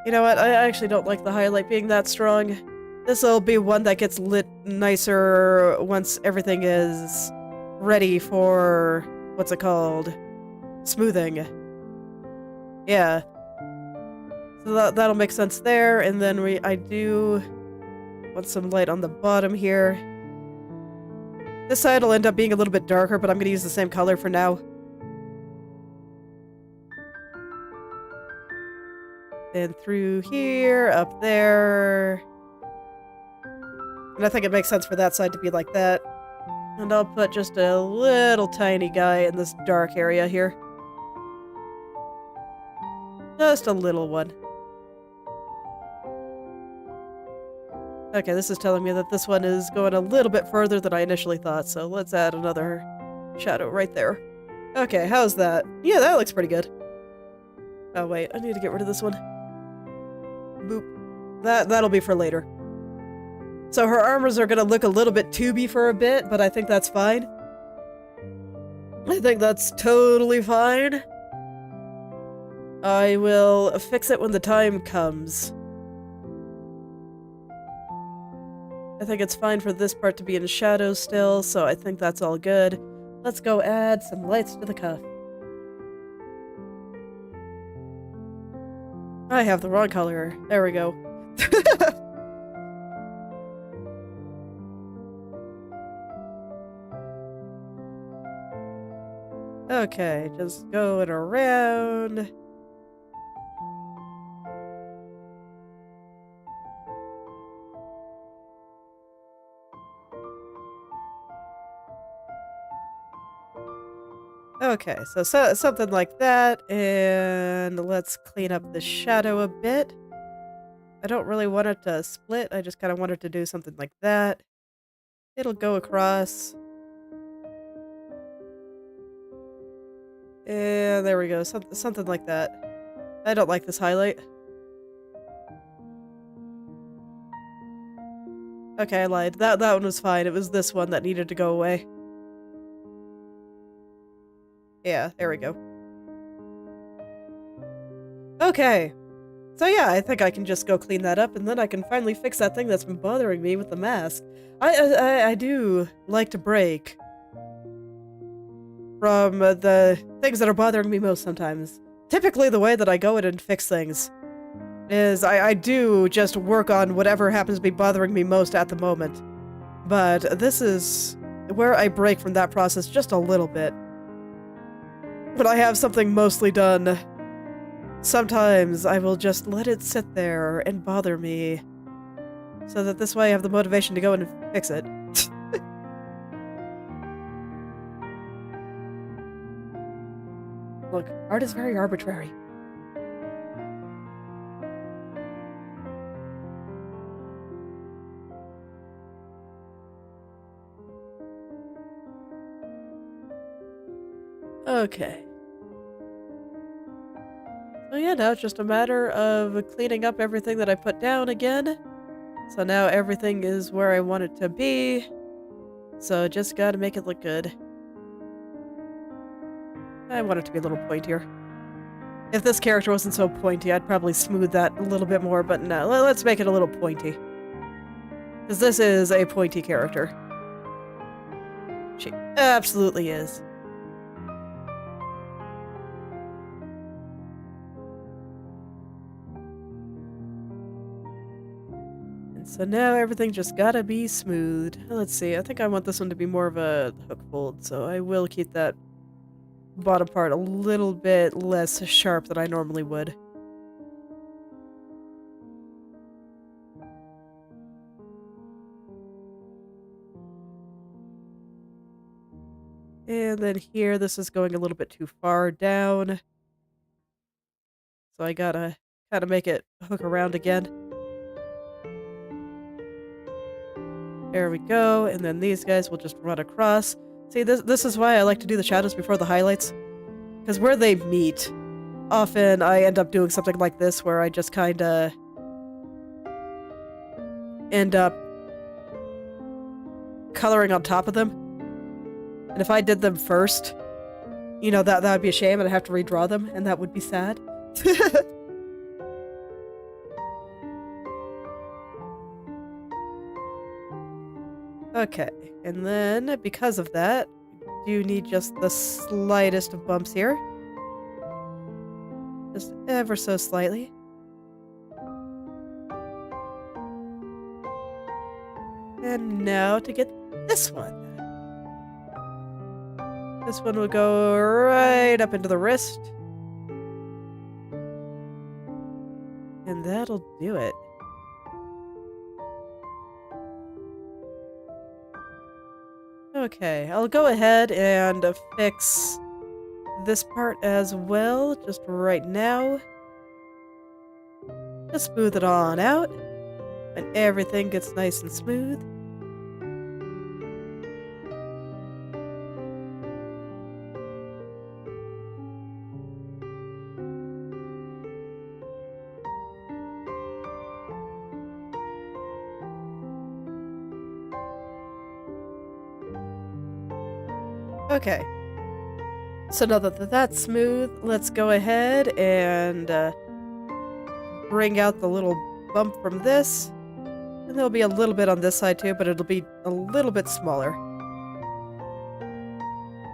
You know what, I actually don't like the highlight being that strong. This'll be one that gets lit nicer once everything is ready for, what's it called? Smoothing. Yeah. So that'll make sense there, and then I do want some light on the bottom here. This side will end up being a little bit darker, but I'm gonna use the same color for now. Then through here, up there. And I think it makes sense for that side to be like that. And I'll put just a little tiny guy in this dark area here. Just a little one. Okay, this is telling me that this one is going a little bit further than I initially thought, so let's add another shadow right there. Okay, how's that? Yeah, that looks pretty good. Oh wait, I need to get rid of this one. Boop. That'll be for later. So her armors are gonna look a little bit tubey for a bit, but I think that's fine. I think that's totally fine. I will fix it when the time comes. I think it's fine for this part to be in shadow still, so I think that's all good. Let's go add some lights to the cuff. I have the wrong color. There we go. Okay, just going around. Okay, so something like that, and let's clean up the shadow a bit. I don't really want it to split, I just kind of want it to do something like that. It'll go across. And there we go, something like that. I don't like this highlight. Okay, I lied. That one was fine. It was this one that needed to go away. Yeah, there we go. Okay. So yeah, I think I can just go clean that up, and then I can finally fix that thing that's been bothering me with the mask. I do like to break from the things that are bothering me most sometimes. Typically, the way that I go in and fix things is I do just work on whatever happens to be bothering me most at the moment. But this is where I break from that process just a little bit. When I have something mostly done, sometimes I will just let it sit there and bother me, so that this way I have the motivation to go in and fix it. Look, art is very arbitrary. Okay. So yeah, now it's just a matter of cleaning up everything that I put down again. So now everything is where I want it to be. So just gotta make it look good. I want it to be a little pointier. If this character wasn't so pointy, I'd probably smooth that a little bit more, but no, let's make it a little pointy. Because this is a pointy character. She absolutely is. And so now everything just gotta be smooth. Let's see, I think I want this one to be more of a hook fold, so I will keep that bottom part a little bit less sharp than I normally would. And then here, this is going a little bit too far down. So I gotta kind of make it hook around again. There we go, and then these guys will just run across. See, this is why I like to do the shadows before the highlights. Because where they meet, often I end up doing something like this, where I just kinda end up coloring on top of them. And if I did them first, you know, that would be a shame, and I'd have to redraw them, and that would be sad. Okay, and then, because of that, you need just the slightest of bumps here. Just ever so slightly. And now to get this one. This one will go right up into the wrist. And that'll do it. Okay, I'll go ahead and fix this part as well, just right now. Just smooth it on out, and everything gets nice and smooth. Okay. So now that that's smooth, let's go ahead and bring out the little bump from this. And there'll be a little bit on this side too, but it'll be a little bit smaller.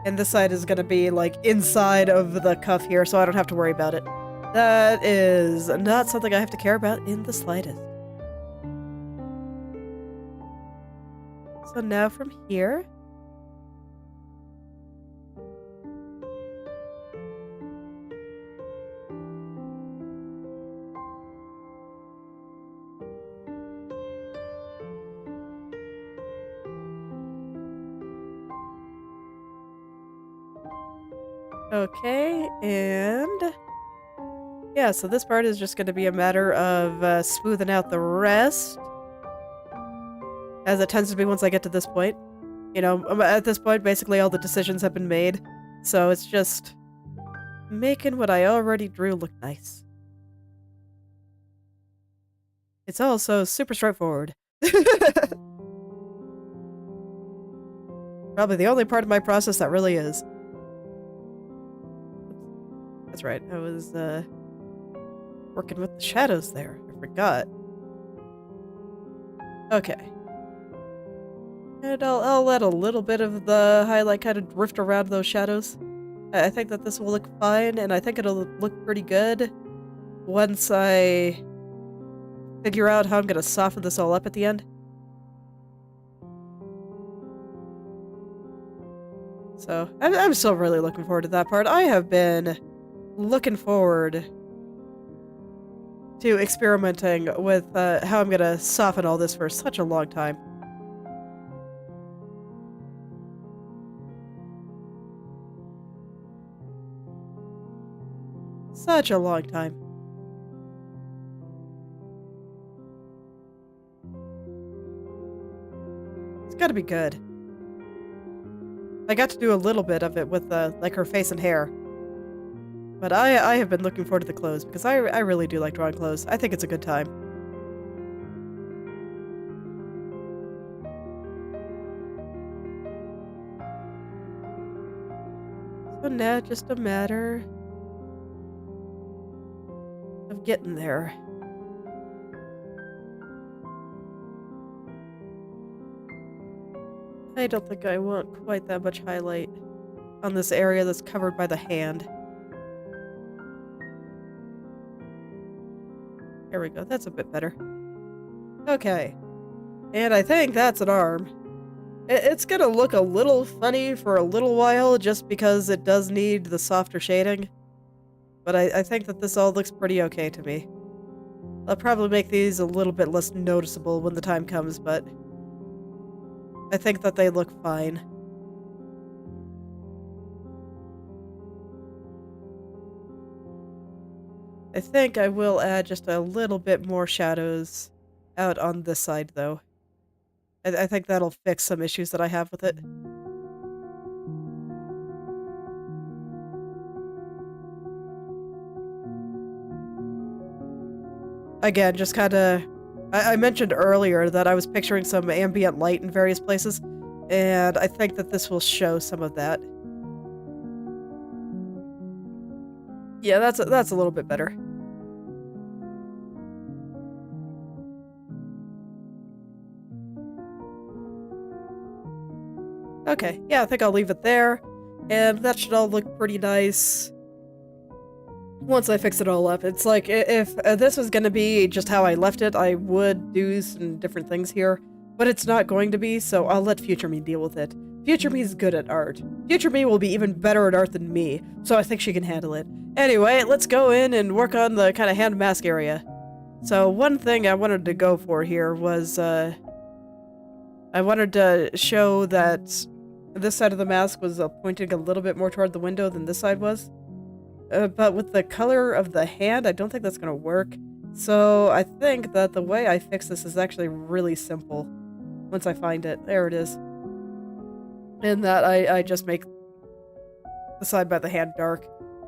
And this side is going to be like inside of the cuff here, so I don't have to worry about it. That is not something I have to care about in the slightest. So now from here... Okay, and... yeah, so this part is just going to be a matter of smoothing out the rest. As it tends to be once I get to this point. You know, at this point, basically all the decisions have been made. So it's just making what I already drew look nice. It's also super straightforward. Probably the only part of my process that really is. That's right, I was working with the shadows there. I forgot. Okay. And I'll let a little bit of the highlight kind of drift around those shadows. I think that this will look fine, and I think it'll look pretty good once I figure out how I'm gonna soften this all up at the end. So, I'm still really looking forward to that part. I have been looking forward to experimenting with how I'm gonna soften all this for such a long time. Such a long time. It's gotta be good. I got to do a little bit of it with like her face and hair. But I have been looking forward to the clothes because I really do like drawing clothes. I think it's a good time. So now just a matter of getting there. I don't think I want quite that much highlight on this area that's covered by the hand. There we go, that's a bit better. Okay. And I think that's an arm. It's gonna look a little funny for a little while just because it does need the softer shading. But I think that this all looks pretty okay to me. I'll probably make these a little bit less noticeable when the time comes, but I think that they look fine. I think I will add just a little bit more shadows out on this side, though. I think that'll fix some issues that I have with it. Again, just kinda... I mentioned earlier that I was picturing some ambient light in various places, and I think that this will show some of that. Yeah, that's a little bit better. Okay, yeah, I think I'll leave it there, and that should all look pretty nice once I fix it all up. It's like, if this was gonna be just how I left it, I would do some different things here, but it's not going to be, so I'll let future me deal with it. Future me is good at art. Future me will be even better at art than me, so I think she can handle it. Anyway, let's go in and work on the kind of hand mask area. So one thing I wanted to go for here was, I wanted to show that this side of the mask was pointing a little bit more toward the window than this side was. But with the color of the hand, I don't think that's gonna work. So I think that the way I fix this is actually really simple. Once I find it. There it is. And that I just make the side by the hand dark.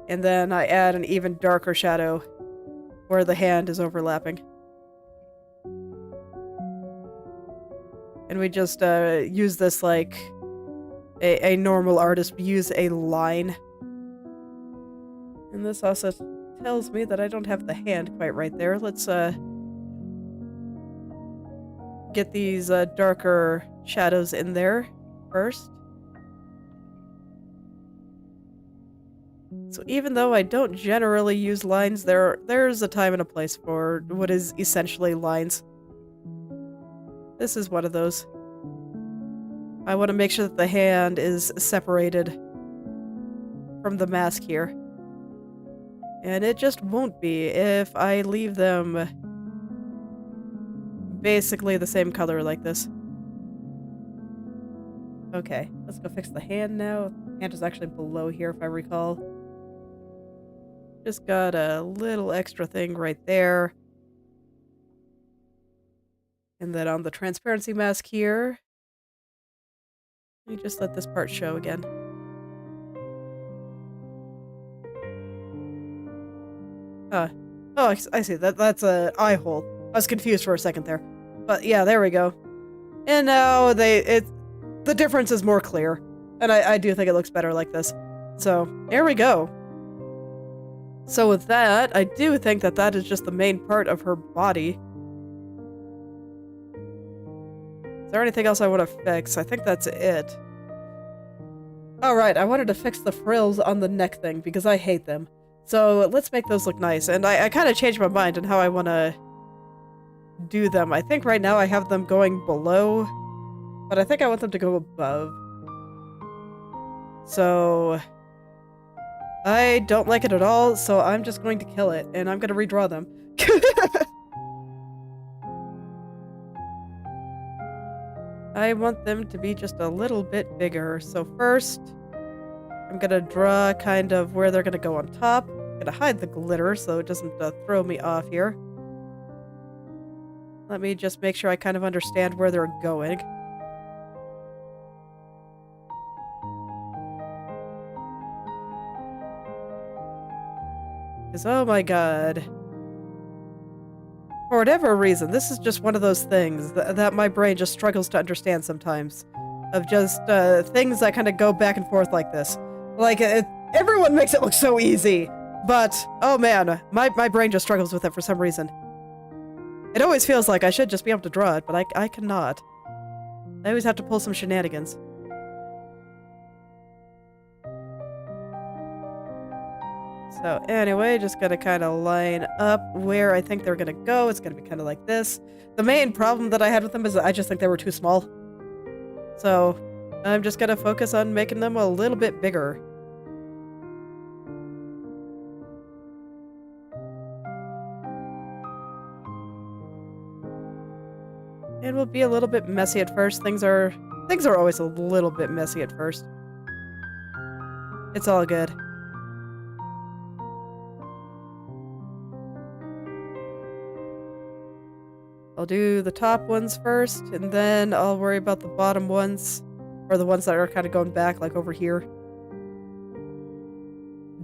And then I add an even darker shadow where the hand is overlapping. And we just use this like a normal artist would use a line. And this also tells me that I don't have the hand quite right there. Let's get these darker shadows in there first. So even though I don't generally use lines, there's a time and a place for what is essentially lines. This is one of those. I want to make sure that the hand is separated from the mask here. And it just won't be if I leave them basically the same color like this. Okay, let's go fix the hand now. The hand is actually below here if I recall. Just got a little extra thing right there. And then on the transparency mask here, let me just let this part show again. Oh, I see. That's a eye hole. I was confused for a second there. But yeah, there we go. And now the difference is more clear. And I do think it looks better like this. So, there we go. So with that, I do think that that is just the main part of her body. Is there anything else I want to fix? I think that's it. Alright, I wanted to fix the frills on the neck thing because I hate them. So let's make those look nice. And I kind of changed my mind on how I want to do them. I think right now I have them going below, but I think I want them to go above. So I don't like it at all, so I'm just going to kill it, and I'm going to redraw them. I want them to be just a little bit bigger. So first, I'm going to draw kind of where they're going to go on top. I'm going to hide the glitter so it doesn't throw me off here. Let me just make sure I kind of understand where they're going. Because, oh my god. For whatever reason, this is just one of those things that my brain just struggles to understand sometimes. Of just things that kind of go back and forth like this. Like, everyone makes it look so easy. But, oh man, my brain just struggles with it for some reason. It always feels like I should just be able to draw it, but I cannot. I always have to pull some shenanigans. So anyway, just gonna kind of line up where I think they're gonna go. It's gonna be kind of like this. The main problem that I had with them is that I just think they were too small. So I'm just gonna focus on making them a little bit bigger. It will be a little bit messy at first. Things are always a little bit messy at first. It's all good. I'll do the top ones first, and then I'll worry about the bottom ones, or the ones that are kind of going back, like over here.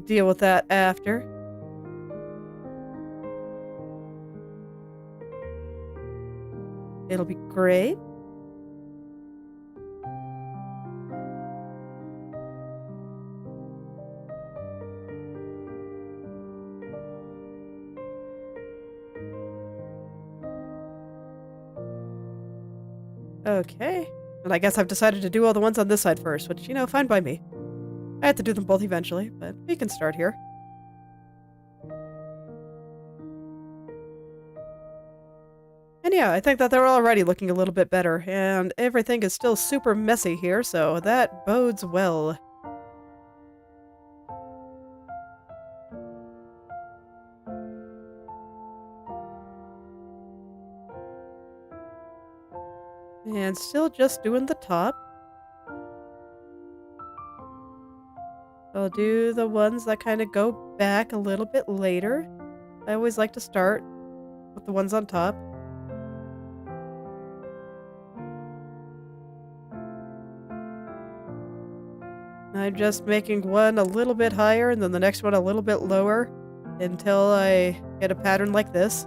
Deal with that after. It'll be great. Okay. And I guess I've decided to do all the ones on this side first, which, you know, fine by me. I have to do them both eventually, but we can start here. And yeah, I think that they're already looking a little bit better, and everything is still super messy here, so that bodes well. And still just doing the top. I'll do the ones that kind of go back a little bit later. I always like to start with the ones on top. I'm just making one a little bit higher and then the next one a little bit lower until I get a pattern like this.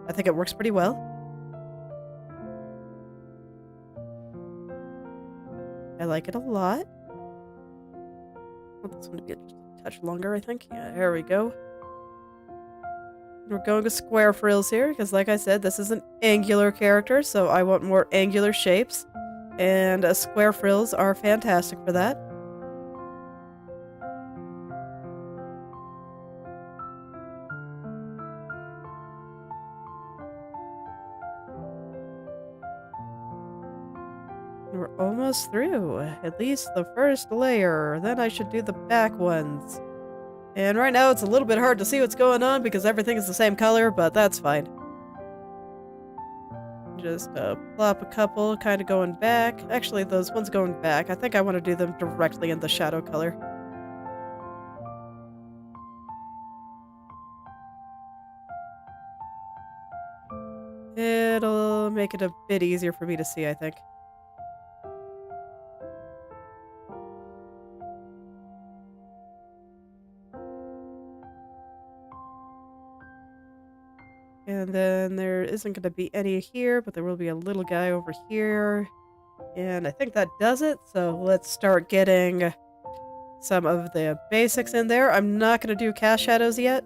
I think it works pretty well. I like it a lot. I want this one to be just a touch longer, I think. Yeah, there we go. We're going with square frills here, because like I said, this is an angular character, so I want more angular shapes. And square frills are fantastic for that. We're almost through. At least the first layer. Then I should do the back ones. And right now it's a little bit hard to see what's going on because everything is the same color, but that's fine. Just plop a couple kind of going back. Actually, those ones going back, I think I want to do them directly in the shadow color. It'll make it a bit easier for me to see, I think. And then there isn't going to be any here, but there will be a little guy over here. And I think that does it, so let's start getting some of the basics in there. I'm not going to do cast shadows yet.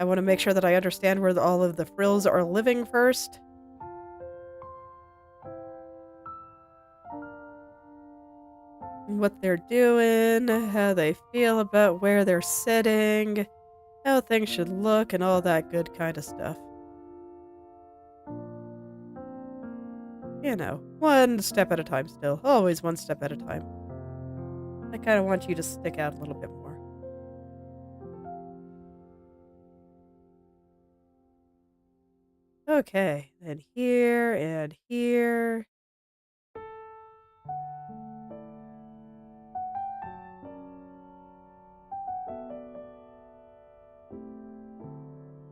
I want to make sure that I understand where all of the frills are living first. What they're doing, how they feel about where they're sitting, how things should look, and all that good kind of stuff. You know, one step at a time still. Always one step at a time. I kind of want you to stick out a little bit more. Okay, then here and here.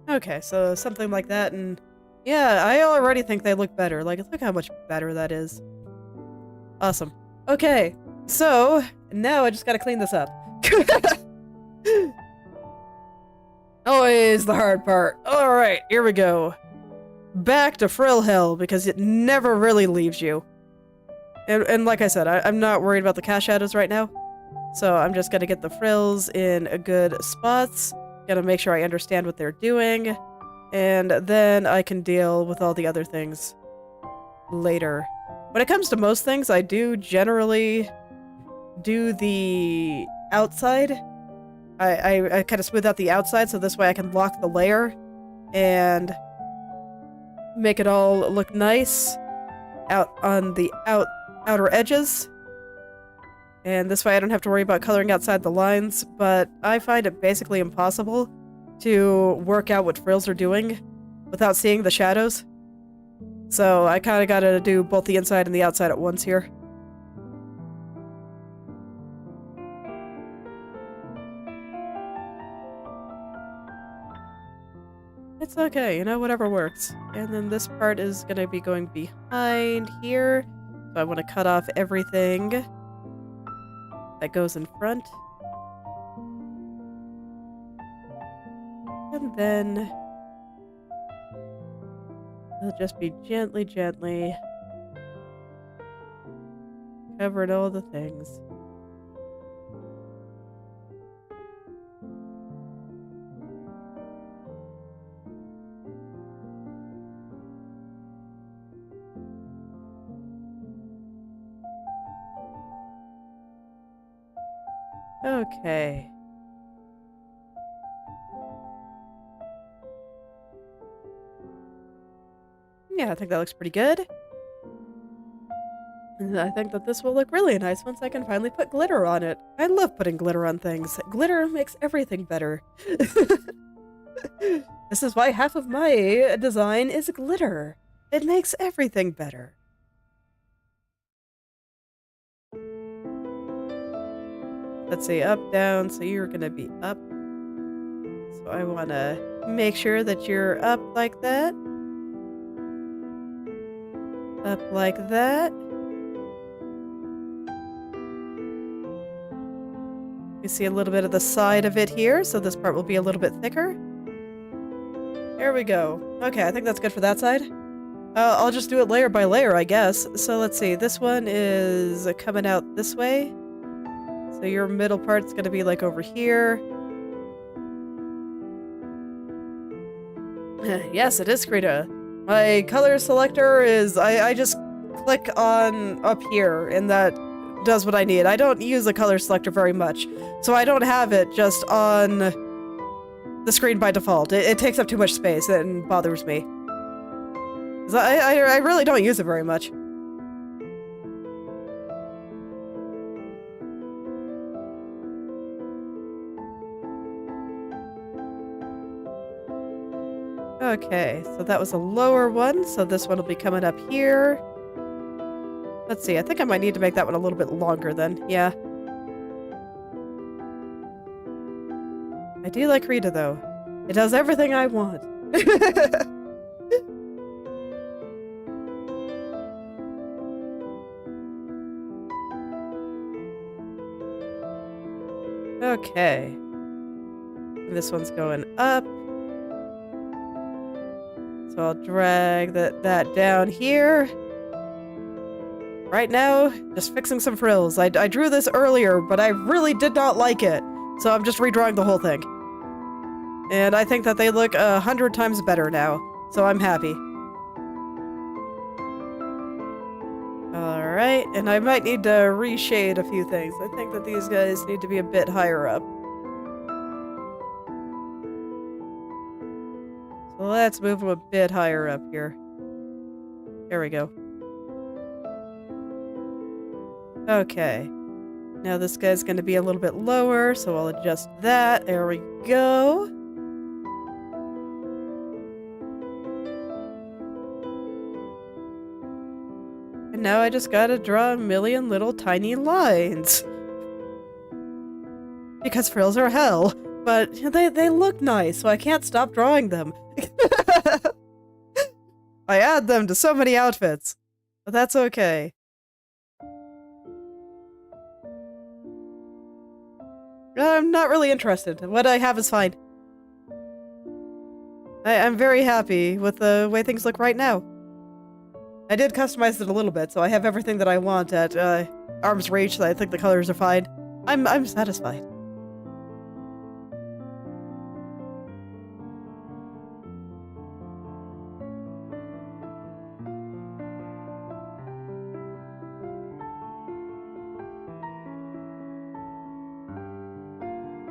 Okay, so something like that, and yeah, I already think they look better. Like, look how much better that is. Awesome. Okay, so now I just gotta clean this up. Always the hard part. Alright, here we go. Back to frill hell, because it never really leaves you. And like I said, I'm not worried about the cast shadows right now. So I'm just gonna get the frills in good spots. Gotta make sure I understand what they're doing. And then I can deal with all the other things later. When it comes to most things, I do generally do the outside. I kind of smooth out the outside, so this way I can lock the layer and make it all look nice out on the outer edges. And this way I don't have to worry about coloring outside the lines, but I find it basically impossible to work out what frills are doing without seeing the shadows. So I kind of gotta do both the inside and the outside at once here. It's okay, you know, whatever works. And then this part is gonna be going behind here. So I want to cut off everything that goes in front. And then it'll just be gently covering all the things. Okay. Yeah, I think that looks pretty good. And I think that this will look really nice once I can finally put glitter on it. I love putting glitter on things. Glitter makes everything better. This is why half of my design is glitter. It makes everything better. let's see, up, down, so you're gonna be up. So I wanna make sure that you're up like that. Up like that. You see a little bit of the side of it here, so this part will be a little bit thicker. There we go. Okay, I think that's good for that side. I'll just do it layer by layer, I guess. So let's see, this one is coming out this way. So your middle part's gonna be like over here. Yes, it is Krita. My color selector is, I just click on up here and that does what I need. I don't use a color selector very much, so I don't have it just on the screen by default. It takes up too much space and bothers me. I really don't use it very much. Okay, so that was a lower one, so this one will be coming up here. Let's see, I think I might need to make that one a little bit longer then, yeah. I do like Krita though. It does everything I want. Okay. This one's going up. So I'll drag that down here. Right now, just fixing some frills. I drew this earlier, but I really did not like it. So I'm just redrawing the whole thing. And I think that they look 100 times better now. So I'm happy. Alright, and I might need to reshade a few things. I think that these guys need to be a bit higher up. So let's move them a bit higher up here. There we go. Okay. Now this guy's going to be a little bit lower, so I'll adjust that. There we go. And now I just gotta draw a million little tiny lines. Because frills are hell. But they look nice, so I can't stop drawing them. I add them to so many outfits. But that's okay. I'm not really interested. What I have is fine. I'm very happy with the way things look right now. I did customize it a little bit, so I have everything that I want at arm's reach, so I think the colors are fine. I'm satisfied.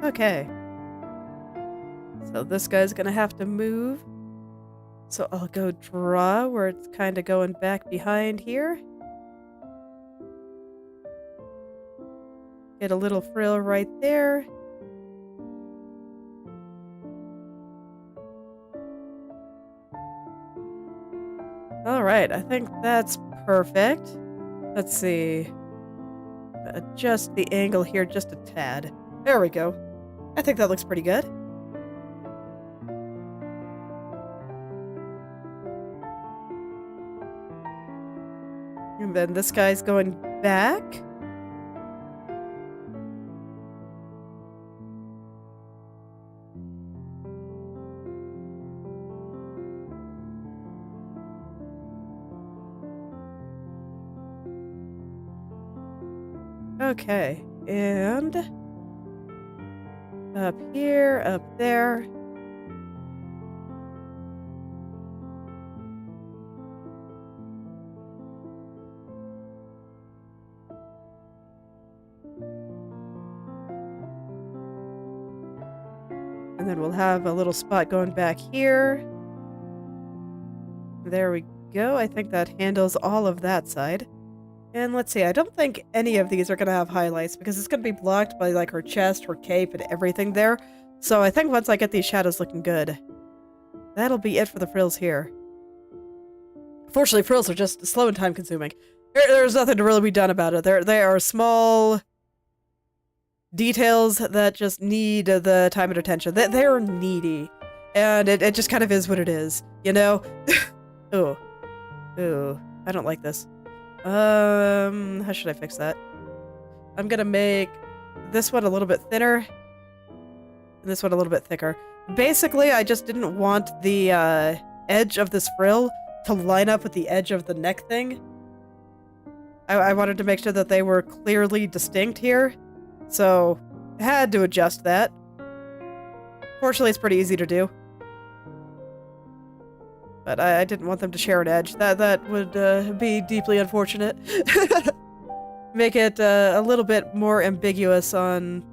Okay. So this guy's gonna have to move. So I'll go draw where it's kind of going back behind here. Get a little frill right there. Alright, I think that's perfect. Let's see. Adjust the angle here just a tad. There we go. I think that looks pretty good. And then this guy's going back. Okay, and up here, up there. And then we'll have a little spot going back here. There we go. I think that handles all of that side. And let's see, I don't think any of these are going to have highlights because it's going to be blocked by like her chest, her cape, and everything there. So I think once I get these shadows looking good, that'll be it for the frills here. Fortunately, frills are just slow and time consuming. There's nothing to really be done about it. They are small details that just need the time and attention. They're needy. And it just kind of is what it is, you know? Ooh. Ooh. I don't like this. How should I fix that? I'm gonna make this one a little bit thinner, and this one a little bit thicker. Basically, I just didn't want the edge of this frill to line up with the edge of the neck thing. I wanted to make sure that they were clearly distinct here, so I had to adjust that. Fortunately, it's pretty easy to do. But I didn't want them to share an edge. That would be deeply unfortunate. Make it a little bit more ambiguous on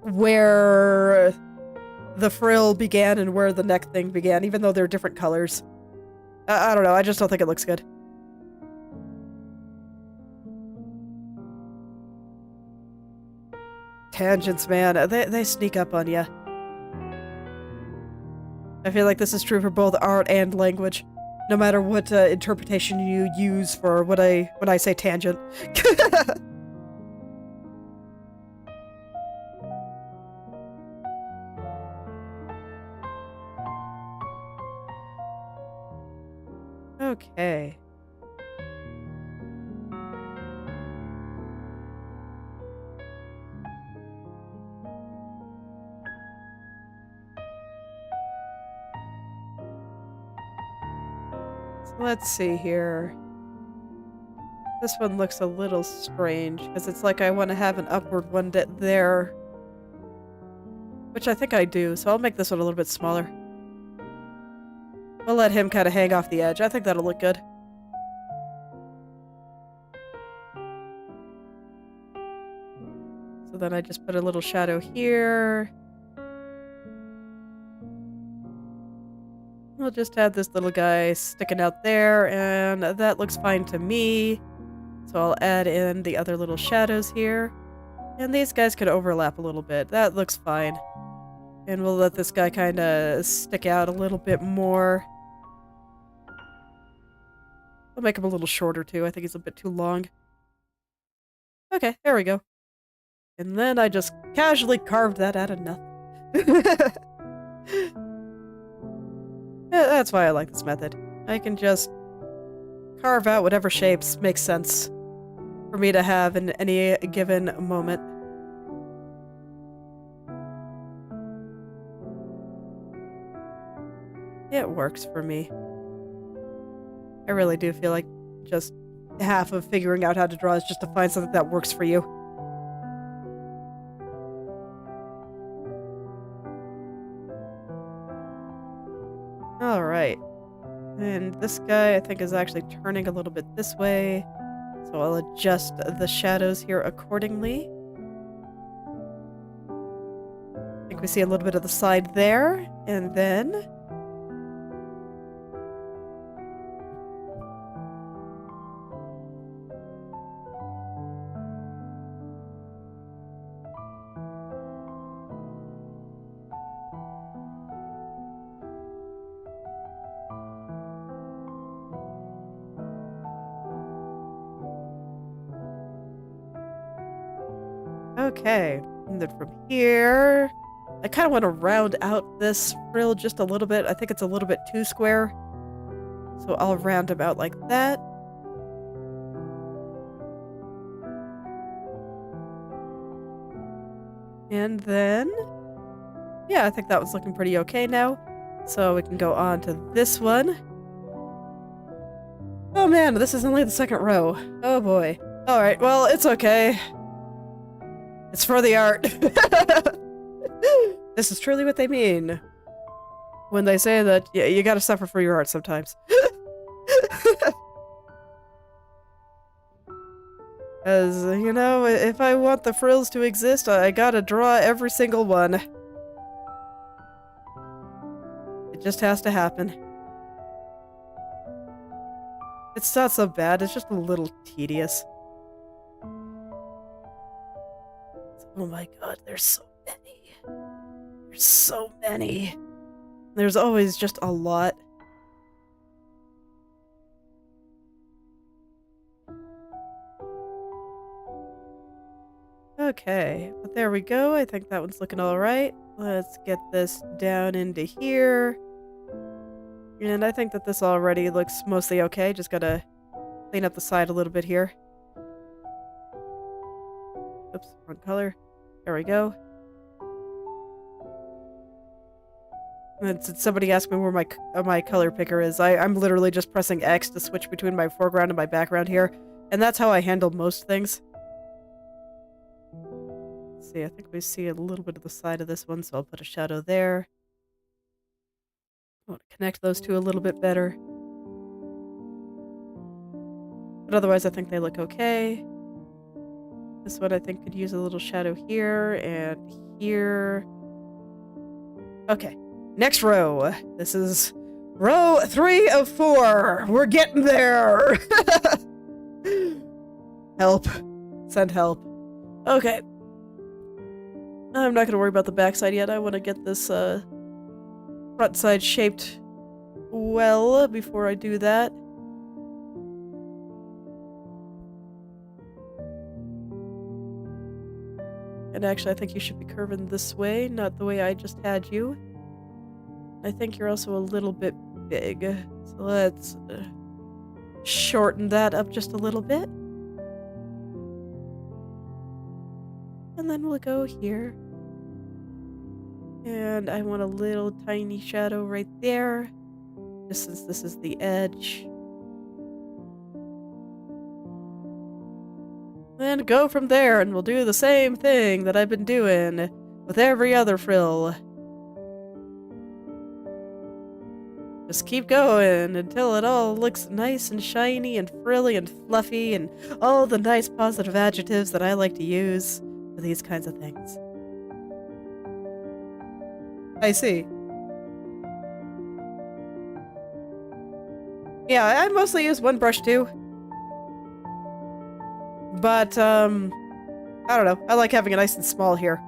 where the frill began and where the neck thing began, even though they're different colors. I don't know, I just don't think it looks good. Tangents, man, they sneak up on you. I feel like this is true for both art and language, no matter what interpretation you use for when I say tangent. Okay. So let's see here. This one looks a little strange, because it's like I want to have an upward one there. Which I think I do, so I'll make this one a little bit smaller. We'll let him kind of hang off the edge. I think that'll look good. So then I just put a little shadow here. We'll just have this little guy sticking out there, and that looks fine to me. So I'll add in the other little shadows here. And these guys could overlap a little bit. That looks fine. And we'll let this guy kind of stick out a little bit more. I'll make him a little shorter too. I think he's a bit too long. Okay, there we go. And then I just casually carved that out of nothing. Yeah, that's why I like this method. I can just carve out whatever shapes make sense for me to have in any given moment. It works for me. I really do feel like just half of figuring out how to draw is just to find something that works for you. Alright. And this guy I think is actually turning a little bit this way. So I'll adjust the shadows here accordingly. I think we see a little bit of the side there. And then okay, and then from here, I kind of want to round out this frill just a little bit. I think it's a little bit too square. So I'll round him out like that. And then, yeah, I think that was looking pretty okay now. So we can go on to this one. Oh man, this is only the second row. Oh boy. Alright, well, it's okay. It's for the art. This is truly what they mean when they say that you gotta suffer for your art sometimes. As, you know, if I want the frills to exist, I gotta draw every single one. It just has to happen. It's not so bad, it's just a little tedious. Oh my god, there's so many. There's so many. There's always just a lot. Okay, but there we go. I think that one's looking alright. Let's get this down into here. And I think that this already looks mostly okay. Just gotta clean up the side a little bit here. Oops, wrong color. There we go. And since somebody asked me where my color picker is, I'm literally just pressing X to switch between my foreground and my background here. And that's how I handle most things. Let's see, I think we see a little bit of the side of this one, so I'll put a shadow there. I want to connect those two a little bit better. But otherwise, I think they look okay. This one I think could use a little shadow here and here. Okay, next row. This is row 3 of 4. We're getting there. Help. Send help. Okay. I'm not going to worry about the backside yet. I want to get this front side shaped well before I do that. And actually, I think you should be curving this way, not the way I just had you. I think you're also a little bit big. So let's shorten that up just a little bit. And then we'll go here. And I want a little tiny shadow right there, just since this is the edge. And go from there, and we'll do the same thing that I've been doing with every other frill. Just keep going until it all looks nice and shiny and frilly and fluffy and all the nice positive adjectives that I like to use for these kinds of things. I see. Yeah, I mostly use one brush too. But, I don't know. I like having it nice and small here.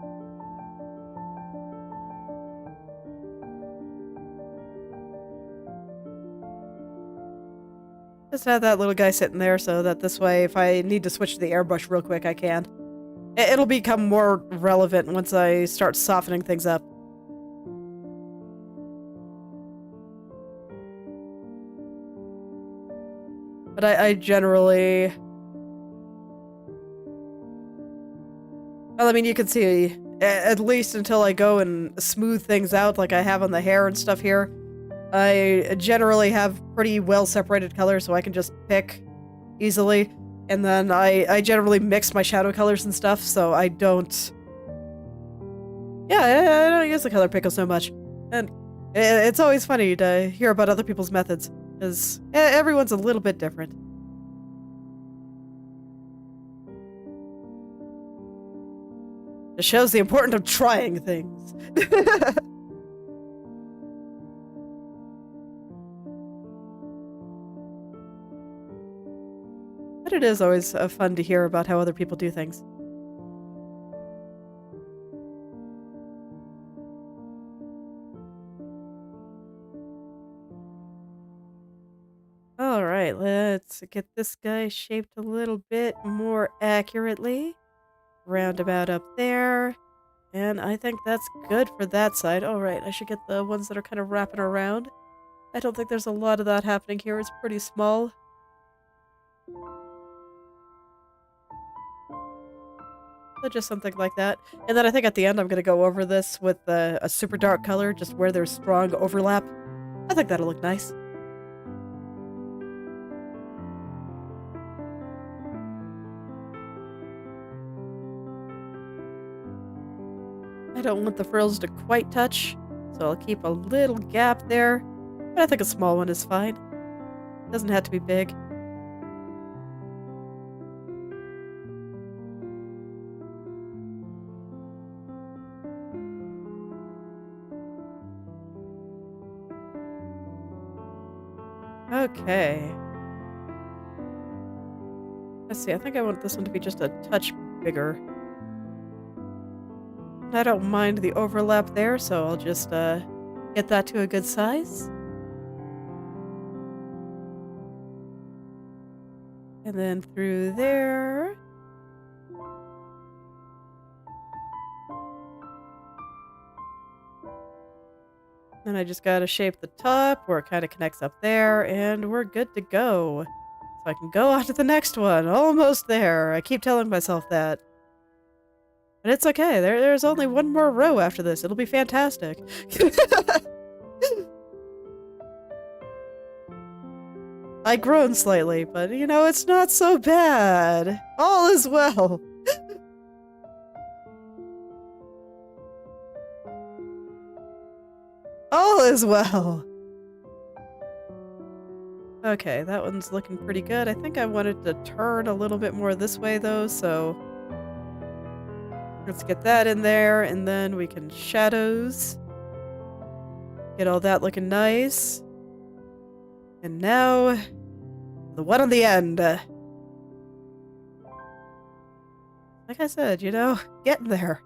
Just have that little guy sitting there so that this way, if I need to switch to the airbrush real quick, I can. It'll become more relevant once I start softening things up. But I generally... Well, I mean, you can see, at least until I go and smooth things out like I have on the hair and stuff here, I generally have pretty well separated colors, so I can just pick easily. And then I generally mix my shadow colors and stuff, so I don't... Yeah, I don't use the color pickle so much. And it's always funny to hear about other people's methods, because everyone's a little bit different. It shows the importance of trying things. But it is always fun to hear about how other people do things. Alright, let's get this guy shaped a little bit more accurately. Roundabout up there. And I think that's good for that side. Alright, I should get the ones that are kind of wrapping around. I don't think there's a lot of that happening here. It's pretty small. So just something like that. And then I think at the end I'm going to go over this with a super dark color, just where there's strong overlap. I think that'll look nice. I don't want the frills to quite touch, so I'll keep a little gap there. But I think a small one is fine. Doesn't have to be big. Okay. Let's see, I think I want this one to be just a touch bigger. I don't mind the overlap there, so I'll just get that to a good size. And then through there. Then I just gotta shape the top where it kind of connects up there, and we're good to go. So I can go on to the next one. Almost there. I keep telling myself that. But it's okay. There's only one more row after this. It'll be fantastic. I groaned slightly, but you know, it's not so bad. All is well. All is well. Okay, that one's looking pretty good. I think I wanted to turn a little bit more this way though, so let's get that in there, and then we can shadows. Get all that looking nice. And now, the one on the end. Like I said, you know, getting there.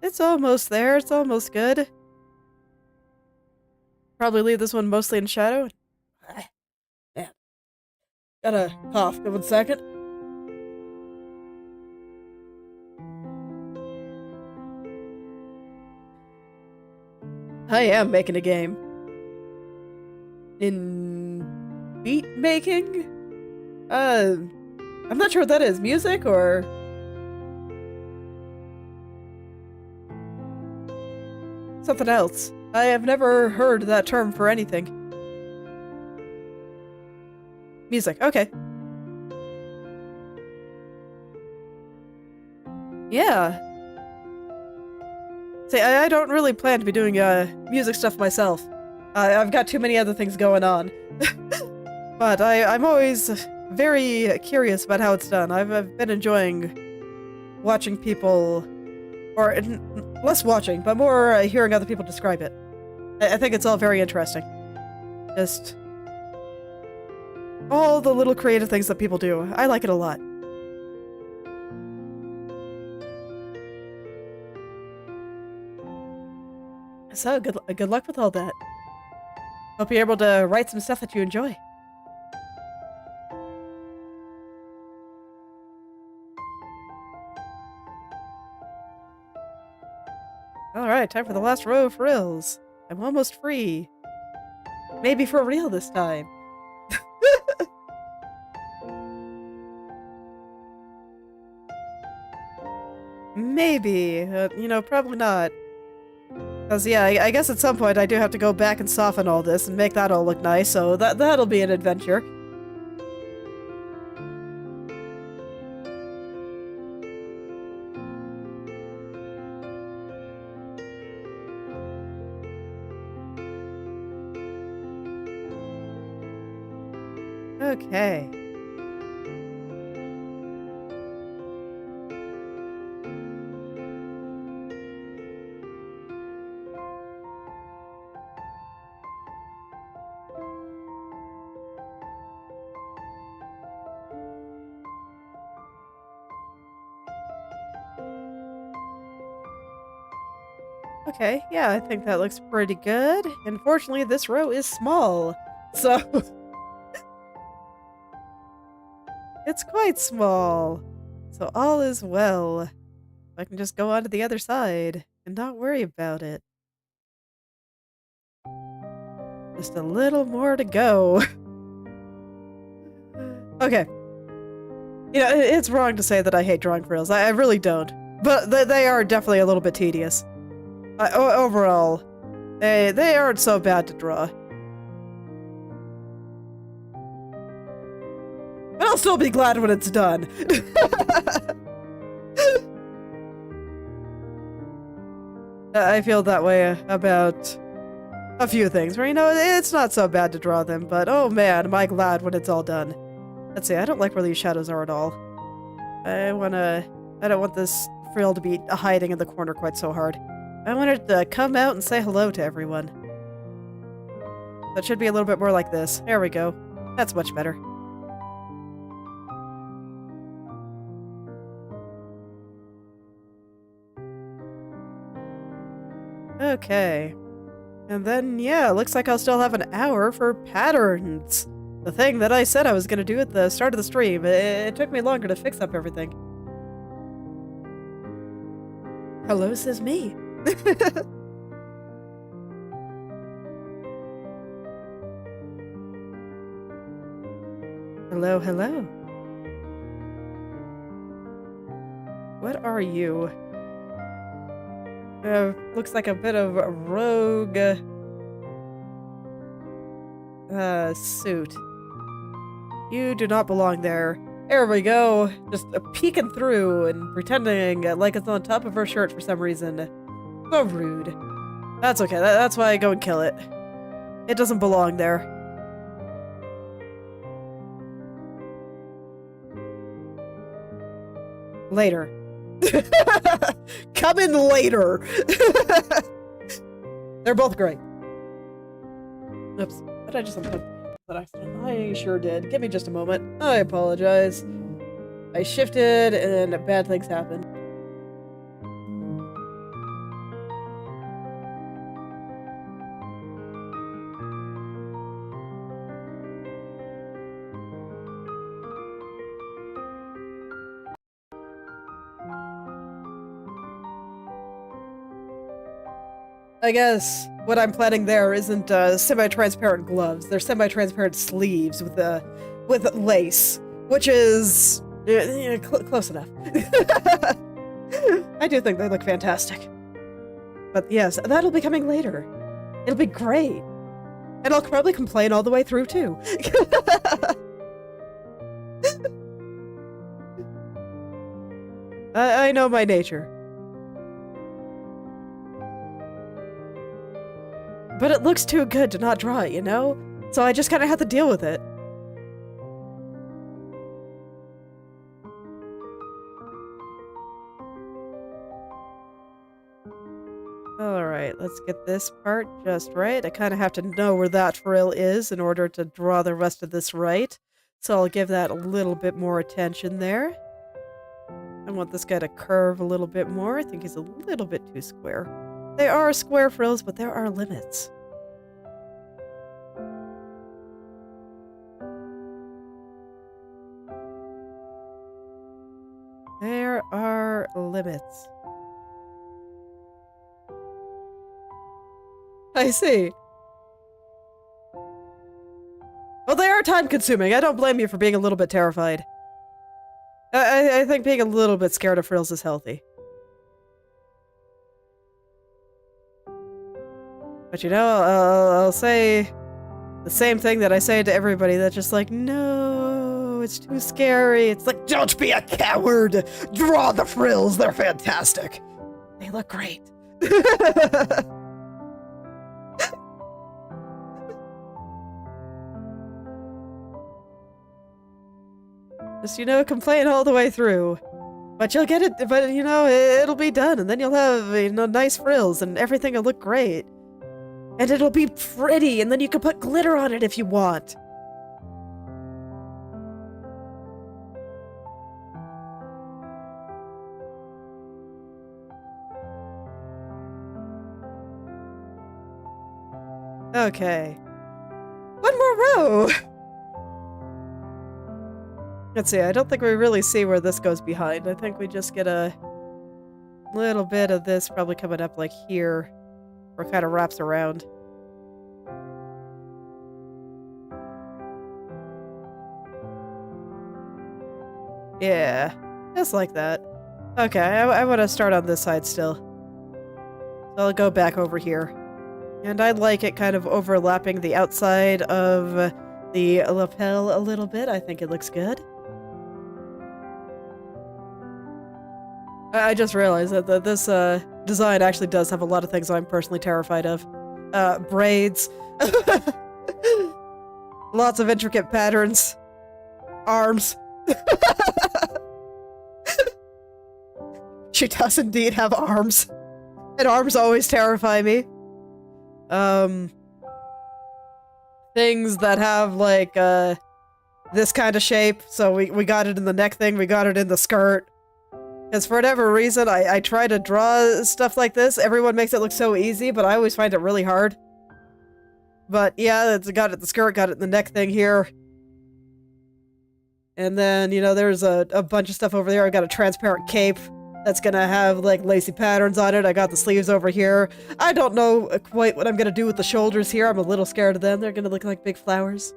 It's almost there. It's almost good. Probably leave this one mostly in shadow. Man. Gotta cough. Give 1 second. I am making a game. In beat making? I'm not sure what that is. Music or something else? I have never heard that term for anything. Music, okay. Yeah. See, I don't really plan to be doing music stuff myself. I've got too many other things going on. But I'm always very curious about how it's done. I've been enjoying watching people, or less watching, but more hearing other people describe it. I think it's all very interesting. Just all the little creative things that people do. I like it a lot. So, good luck with all that. Hope you're able to write some stuff that you enjoy. Alright, time for the last row of frills. I'm almost free. Maybe for real this time. Maybe. You know, probably not. Because, yeah, I guess at some point I do have to go back and soften all this and make that all look nice, so that'll be an adventure. Okay. Okay, yeah, I think that looks pretty good. Unfortunately, this row is small, so it's quite small. So all is well. I can just go on to the other side and not worry about it. Just a little more to go. Okay. You know, it's wrong to say that I hate drawing frills. I really don't. But they are definitely a little bit tedious. Overall, they aren't so bad to draw. But I'll still be glad when it's done. I feel that way about a few things, where, you know, it's not so bad to draw them, but oh man, am I glad when it's all done. Let's see, I don't like where these shadows are at all. I don't want this frill to be hiding in the corner quite so hard. I want it to come out and say hello to everyone. That should be a little bit more like this. There we go. That's much better. Okay. And then, yeah, looks like I'll still have an hour for patterns. The thing that I said I was going to do at the start of the stream. It took me longer to fix up everything. Hello, says me. Hello, hello. What are you? Looks like a bit of a rogue suit. You do not belong there. There we go. Just peeking through and pretending like it's on top of her shirt for some reason. So rude. That's okay. That's why I go and kill it. It doesn't belong there. Later. Come in later. They're both great. Oops. Did I just unplug that accident? I sure did. Give me just a moment. I apologize. I shifted and bad things happened. I guess what I'm planning there isn't semi-transparent gloves. They're semi-transparent sleeves with lace, which is close enough. I do think they look fantastic. But yes, that'll be coming later. It'll be great. And I'll probably complain all the way through, too. I know my nature. But it looks too good to not draw it, you know? So I just kind of have to deal with it. Alright, let's get this part just right. I kind of have to know where that frill is in order to draw the rest of this right. So I'll give that a little bit more attention there. I want this guy to curve a little bit more. I think he's a little bit too square. They are square frills, but there are limits. There are limits. I see. Well, they are time-consuming. I don't blame you for being a little bit terrified. I think being a little bit scared of frills is healthy. But you know, I'll say the same thing that I say to everybody that's just like, no, it's too scary. It's like, don't be a coward. Draw the frills. They're fantastic. They look great. Just, you know, complain all the way through. But you'll get it, but you know, it'll be done. And then you'll have, you know, nice frills and everything will look great. And it'll be pretty, and then you can put glitter on it if you want. Okay. One more row! Let's see, I don't think we really see where this goes behind. I think we just get a little bit of this probably coming up like here. Or kind of wraps around. Yeah, just like that. Okay, I want to start on this side still. So I'll go back over here. And I like it kind of overlapping the outside of the lapel a little bit. I think it looks good. I just realized that this design actually does have a lot of things I'm personally terrified of. Braids. Lots of intricate patterns. Arms. She does indeed have arms. And arms always terrify me. Things that have, like, this kind of shape. So we got it in the neck thing, we got it in the skirt. Because for whatever reason, I try to draw stuff like this. Everyone makes it look so easy, but I always find it really hard. But yeah, it's got it in the skirt, got it in the neck thing here. And then, you know, there's a bunch of stuff over there. I got a transparent cape that's gonna have, like, lacy patterns on it. I got the sleeves over here. I don't know quite what I'm gonna do with the shoulders here. I'm a little scared of them. They're gonna look like big flowers.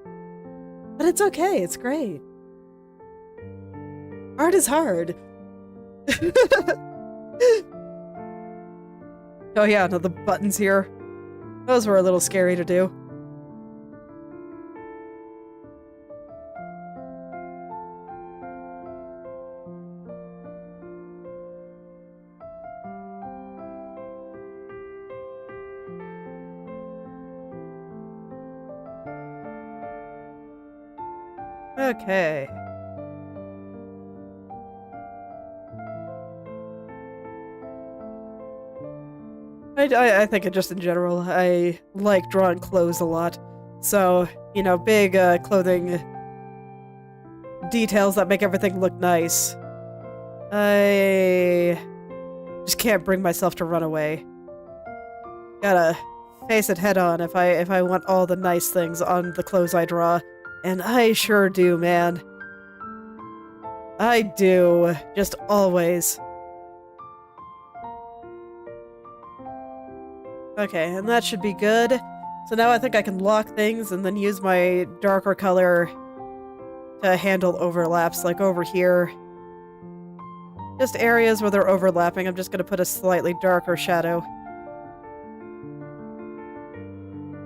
But it's okay. It's great. Art is hard. Oh yeah, no, the buttons here. Those were a little scary to do. Okay. I think it just in general, I like drawing clothes a lot. So, you know, big clothing details that make everything look nice. I just can't bring myself to run away. Gotta face it head on if I want all the nice things on the clothes I draw. And I sure do, man. I do. Just always. Okay, and that should be good. So now I think I can lock things and then use my darker color to handle overlaps, like over here. Just areas where they're overlapping, I'm just going to put a slightly darker shadow.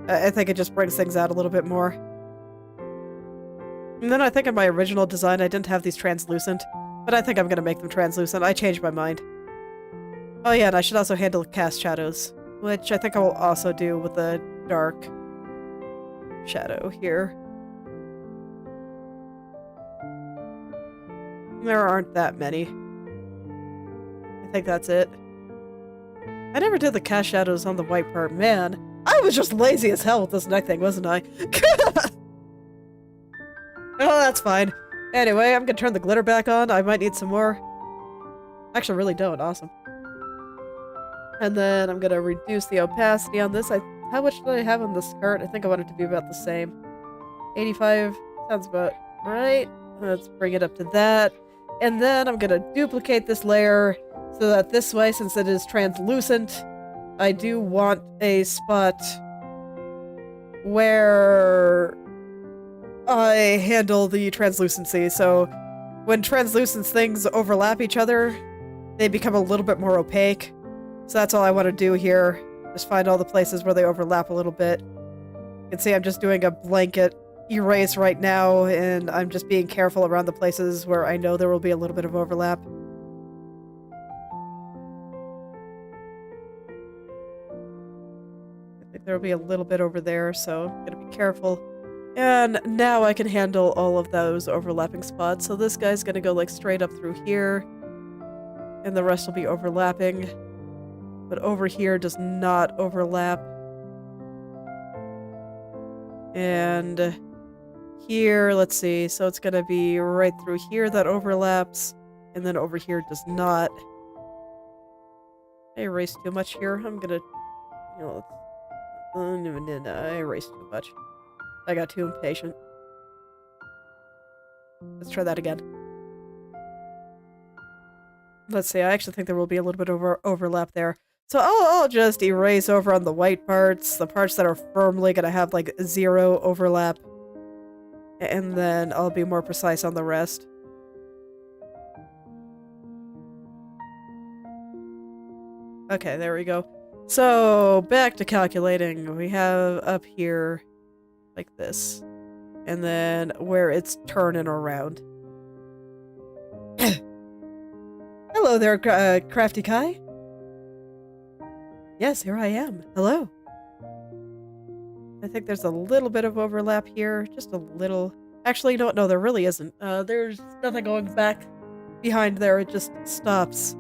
I think it just brings things out a little bit more. And then I think in my original design I didn't have these translucent, but I think I'm going to make them translucent. I changed my mind. Oh yeah, and I should also handle cast shadows, which I think I will also do with the dark shadow here. There aren't that many. I think that's it. I never did the cast shadows on the white part. Man, I was just lazy as hell with this neck thing, wasn't I? Oh, that's fine. Anyway, I'm gonna turn the glitter back on. I might need some more. Actually, really don't. Awesome. And then I'm gonna reduce the opacity on this. How much did I have on the skirt? I think I want it to be about the same. 85 sounds about right. Let's bring it up to that. And then I'm gonna duplicate this layer so that this way, since it is translucent, I do want a spot where I handle the translucency. So when translucent things overlap each other, they become a little bit more opaque. So that's all I want to do here. Just find all the places where they overlap a little bit. You can see I'm just doing a blanket erase right now, and I'm just being careful around the places where I know there will be a little bit of overlap. I think there will be a little bit over there, so I'm going to be careful. And now I can handle all of those overlapping spots. So this guy's going to go like straight up through here, and the rest will be overlapping. But over here does not overlap. And here, let's see, so it's gonna be right through here that overlaps, and then over here does not. I erased too much here. I'm gonna, you know, no, I erased too much. I got too impatient. Let's try that again. Let's see, I actually think there will be a little bit of overlap there. So I'll just erase over on the white parts, the parts that are firmly gonna have like 0 overlap. And then I'll be more precise on the rest. Okay, there we go. So, back to calculating. We have up here, like this. And then where it's turning around. Hello there, Crafty Kai. Yes, here I am. Hello. I think there's a little bit of overlap here. Just a little. Actually, no, there really isn't. There's nothing going back behind there. It just stops.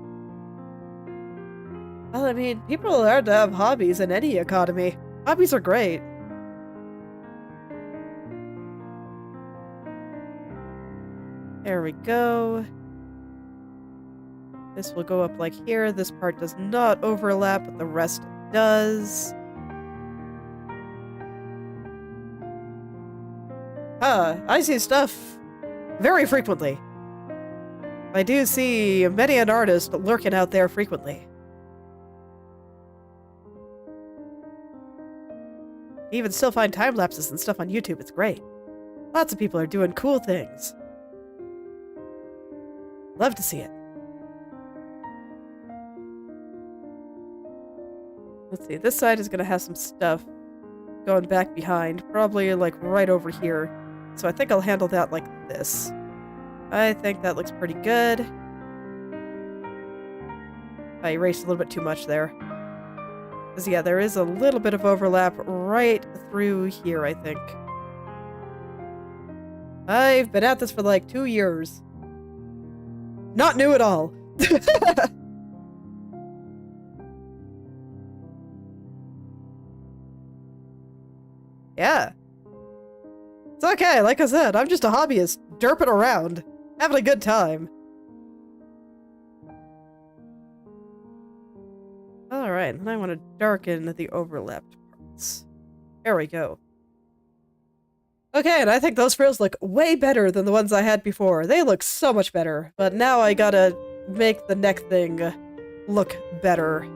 Well, I mean, people are allowed to have hobbies in any economy. Hobbies are great. There we go. This will go up like here. This part does not overlap, but the rest does. I see stuff very frequently. I do see many an artist lurking out there frequently. You even still find time lapses and stuff on YouTube. It's great. Lots of people are doing cool things. Love to see it. Let's see, this side is gonna have some stuff going back behind, probably like right over here. So I think I'll handle that like this. I think that looks pretty good. I erased a little bit too much there. Because yeah, there is a little bit of overlap right through here, I think. I've been at this for like 2 years. Not new at all. Yeah. It's okay, like I said, I'm just a hobbyist, derping around, having a good time. Alright, and I want to darken the overlapped parts. There we go. Okay, and I think those frills look way better than the ones I had before. They look so much better, but now I gotta make the neck thing look better.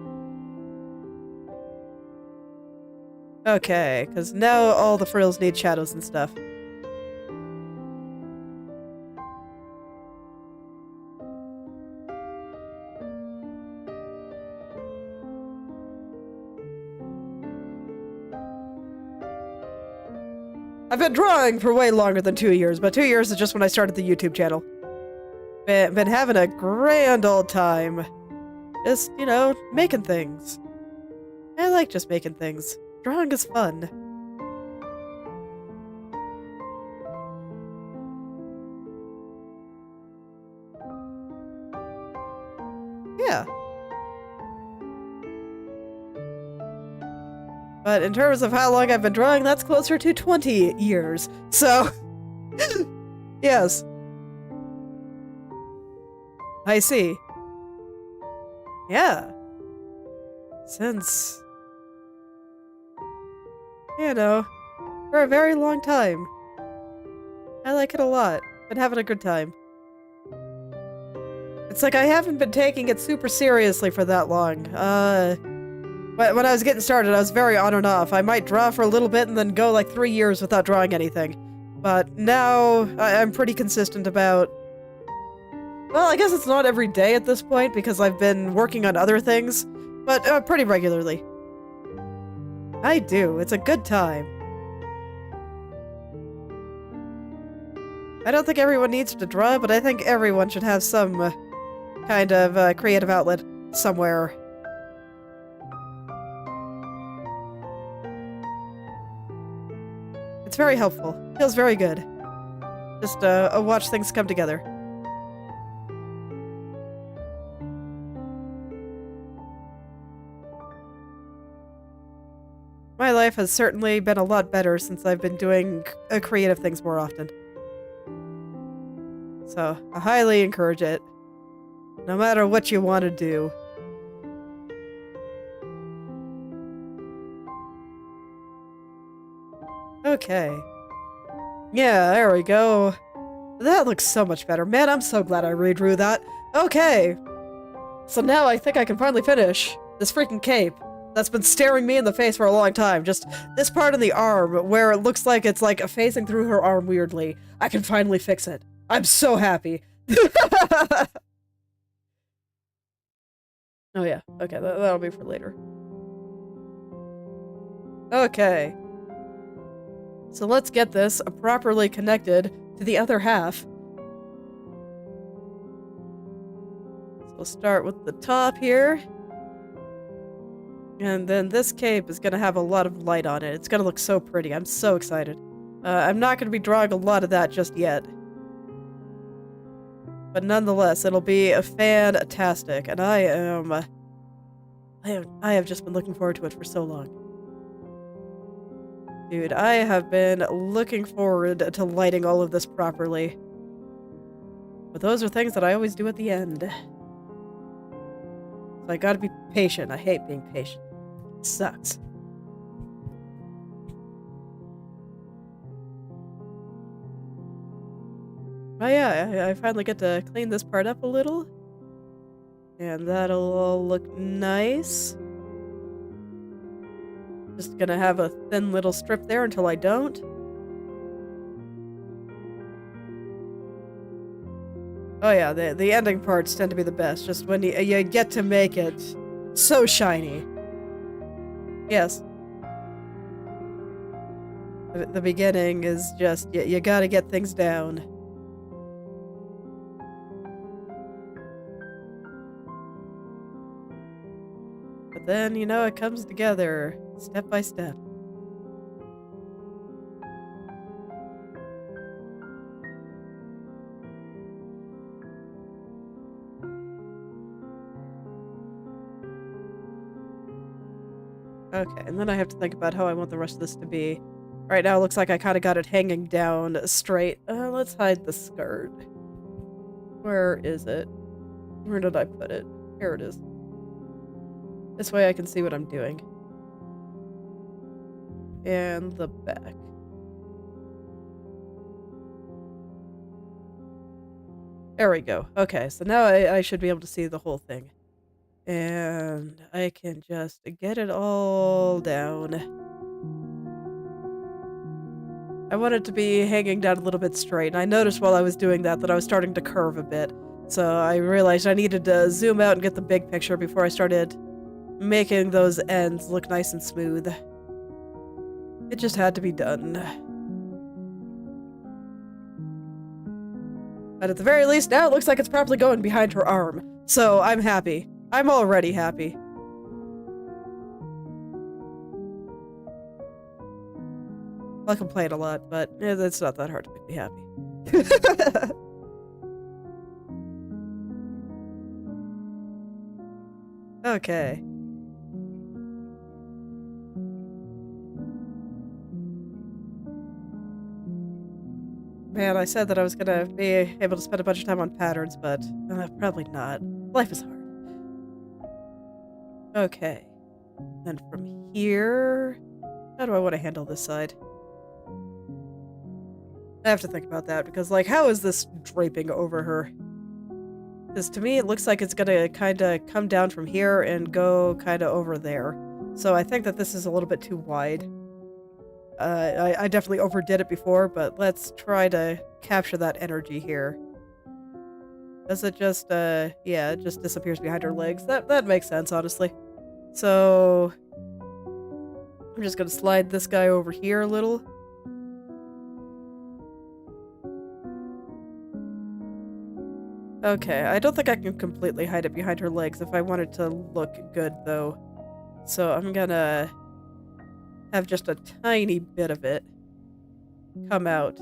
Okay, because now all the frills need shadows and stuff. I've been drawing for way longer than 2 years, but 2 years is just when I started the YouTube channel. Been having a grand old time. Just, you know, making things. I like just making things. Drawing is fun. Yeah. But in terms of how long I've been drawing, that's closer to 20 years. So, yes. I see. Yeah. Since, you know, for a very long time. I like it a lot. Been having a good time. It's like I haven't been taking it super seriously for that long. When I was getting started, I was very on and off. I might draw for a little bit and then go like 3 years without drawing anything. But now, I'm pretty consistent about... Well, I guess it's not every day at this point because I've been working on other things, but pretty regularly. I do. It's a good time. I don't think everyone needs to draw, but I think everyone should have some kind of creative outlet somewhere. It's very helpful. Feels very good. Just watch things come together. My life has certainly been a lot better since I've been doing creative things more often. So, I highly encourage it. No matter what you want to do. Okay. Yeah, there we go. That looks so much better. Man, I'm so glad I redrew that. Okay. So now I think I can finally finish this freaking cape that's been staring me in the face for a long time. Just this part of the arm where it looks like it's like phasing through her arm weirdly. I can finally fix it. I'm so happy. Oh yeah, okay, that'll be for later. Okay. So let's get this properly connected to the other half. So we'll start with the top here. And then this cape is gonna have a lot of light on it. It's gonna look so pretty. I'm so excited. I'm not gonna be drawing a lot of that just yet. But nonetheless, it'll be fantastic, and I have just been looking forward to it for so long. Dude, I have been looking forward to lighting all of this properly. But those are things that I always do at the end. So I gotta be patient. I hate being patient. It sucks. Oh yeah, I finally get to clean this part up a little. And that'll all look nice. Just gonna have a thin little strip there until I don't. Oh yeah, the ending parts tend to be the best, just when you get to make it so shiny. Yes. The beginning is just, you gotta get things down. But then, you know, it comes together, step by step. Okay, and then I have to think about how I want the rest of this to be. Right now, it looks like I kind of got it hanging down straight. Let's hide the skirt. Where is it? Where did I put it? Here it is. This way I can see what I'm doing. And the back. There we go. Okay, so now I should be able to see the whole thing. And I can just get it all down. I want it to be hanging down a little bit straight, and I noticed while I was doing that I was starting to curve a bit. So I realized I needed to zoom out and get the big picture before I started making those ends look nice and smooth. It just had to be done. But at the very least, now it looks like it's probably going behind her arm. So I'm happy. I'm already happy. I'll complain a lot, but it's not that hard to make me happy. Okay. Man, I said that I was gonna be able to spend a bunch of time on patterns, but probably not. Life is hard. Okay. Then from here... How do I want to handle this side? I have to think about that, because, like, how is this draping over her? Because to me, it looks like it's gonna kind of come down from here and go kind of over there. So I think that this is a little bit too wide. I definitely overdid it before, but let's try to capture that energy here. Does it just, yeah, it just disappears behind her legs. That makes sense, honestly. So... I'm just gonna slide this guy over here a little. Okay, I don't think I can completely hide it behind her legs if I want it to look good, though. So I'm gonna have just a tiny bit of it come out.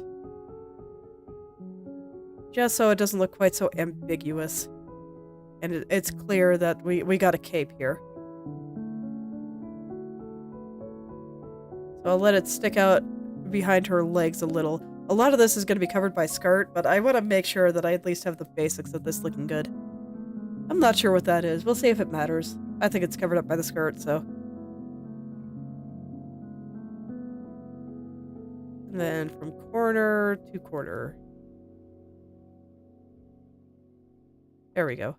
Just so it doesn't look quite so ambiguous. And it's clear that we got a cape here. So I'll let it stick out behind her legs a little. A lot of this is going to be covered by skirt, but I want to make sure that I at least have the basics of this looking good. I'm not sure what that is. We'll see if it matters. I think it's covered up by the skirt, so. And then from corner to corner. There we go.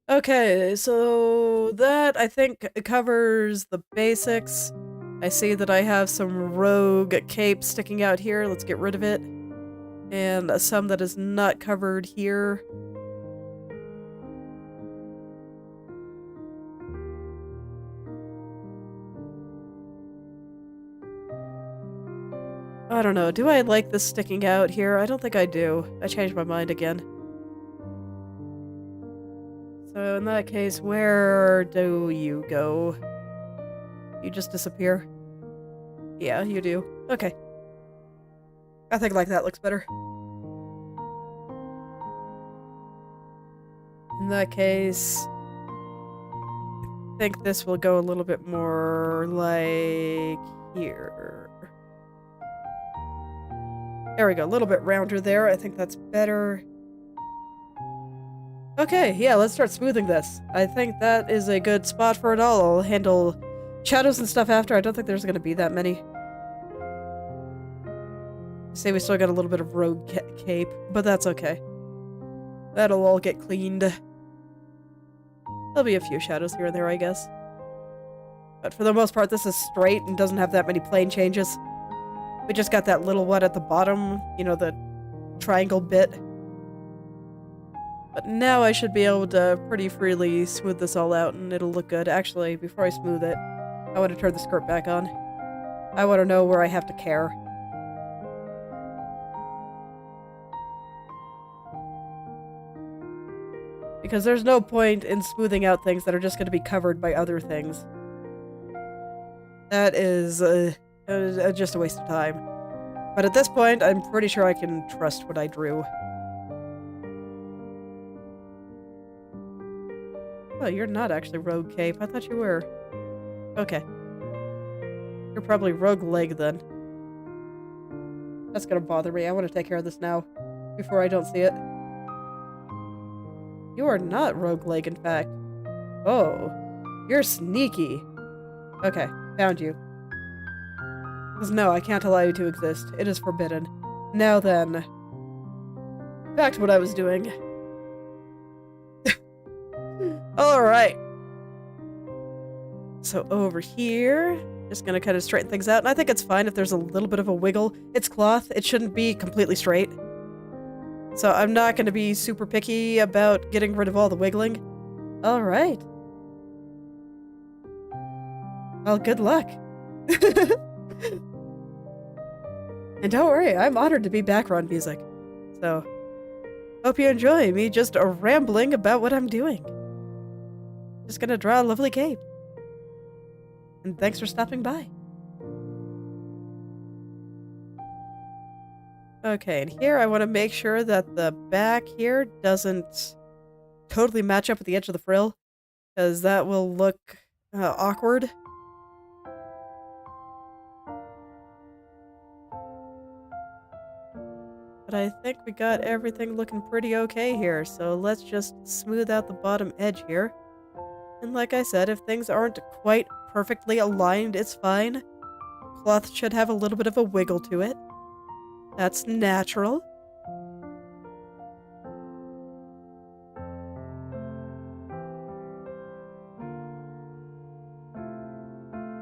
Okay, so that, I think, covers the basics. I see that I have some rogue cape sticking out here. Let's get rid of it. And some that is not covered here. I don't know. Do I like this sticking out here? I don't think I do. I changed my mind again. So in that case, where do you go? You just disappear? Yeah, you do. Okay. I think like that looks better. In that case, I think this will go a little bit more like here. There we go, a little bit rounder there. I think that's better. Okay, yeah, let's start smoothing this. I think that is a good spot for it all. I'll handle shadows and stuff after. I don't think there's going to be that many. Say we still got a little bit of rogue cape, but that's okay. That'll all get cleaned. There'll be a few shadows here and there, I guess. But for the most part, this is straight and doesn't have that many plane changes. We just got that little one at the bottom, you know, the triangle bit. But now I should be able to pretty freely smooth this all out and it'll look good. Actually, before I smooth it, I want to turn the skirt back on. I want to know where I have to care. Because there's no point in smoothing out things that are just going to be covered by other things. That is just a waste of time. But at this point, I'm pretty sure I can trust what I drew. Oh, you're not actually Rogue Cape. I thought you were. Okay. You're probably Rogue Leg then. That's gonna bother me. I want to take care of this now, before I don't see it. You are not Rogue Leg, in fact. Oh. You're sneaky. Okay, found you. Because no, I can't allow you to exist. It is forbidden. Now then. Back to what I was doing. Alright. So over here, just gonna kind of straighten things out. And I think it's fine if there's a little bit of a wiggle. It's cloth. It shouldn't be completely straight. So I'm not gonna be super picky about getting rid of all the wiggling. Alright. Well, good luck. And don't worry, I'm honored to be background music. So, hope you enjoy me just rambling about what I'm doing. Just gonna draw a lovely cape. And thanks for stopping by. Okay, and here I want to make sure that the back here doesn't totally match up with the edge of the frill, because that will look awkward. But I think we got everything looking pretty okay here, so let's just smooth out the bottom edge here. And like I said, if things aren't quite perfectly aligned, it's fine. Cloth should have a little bit of a wiggle to it. That's natural.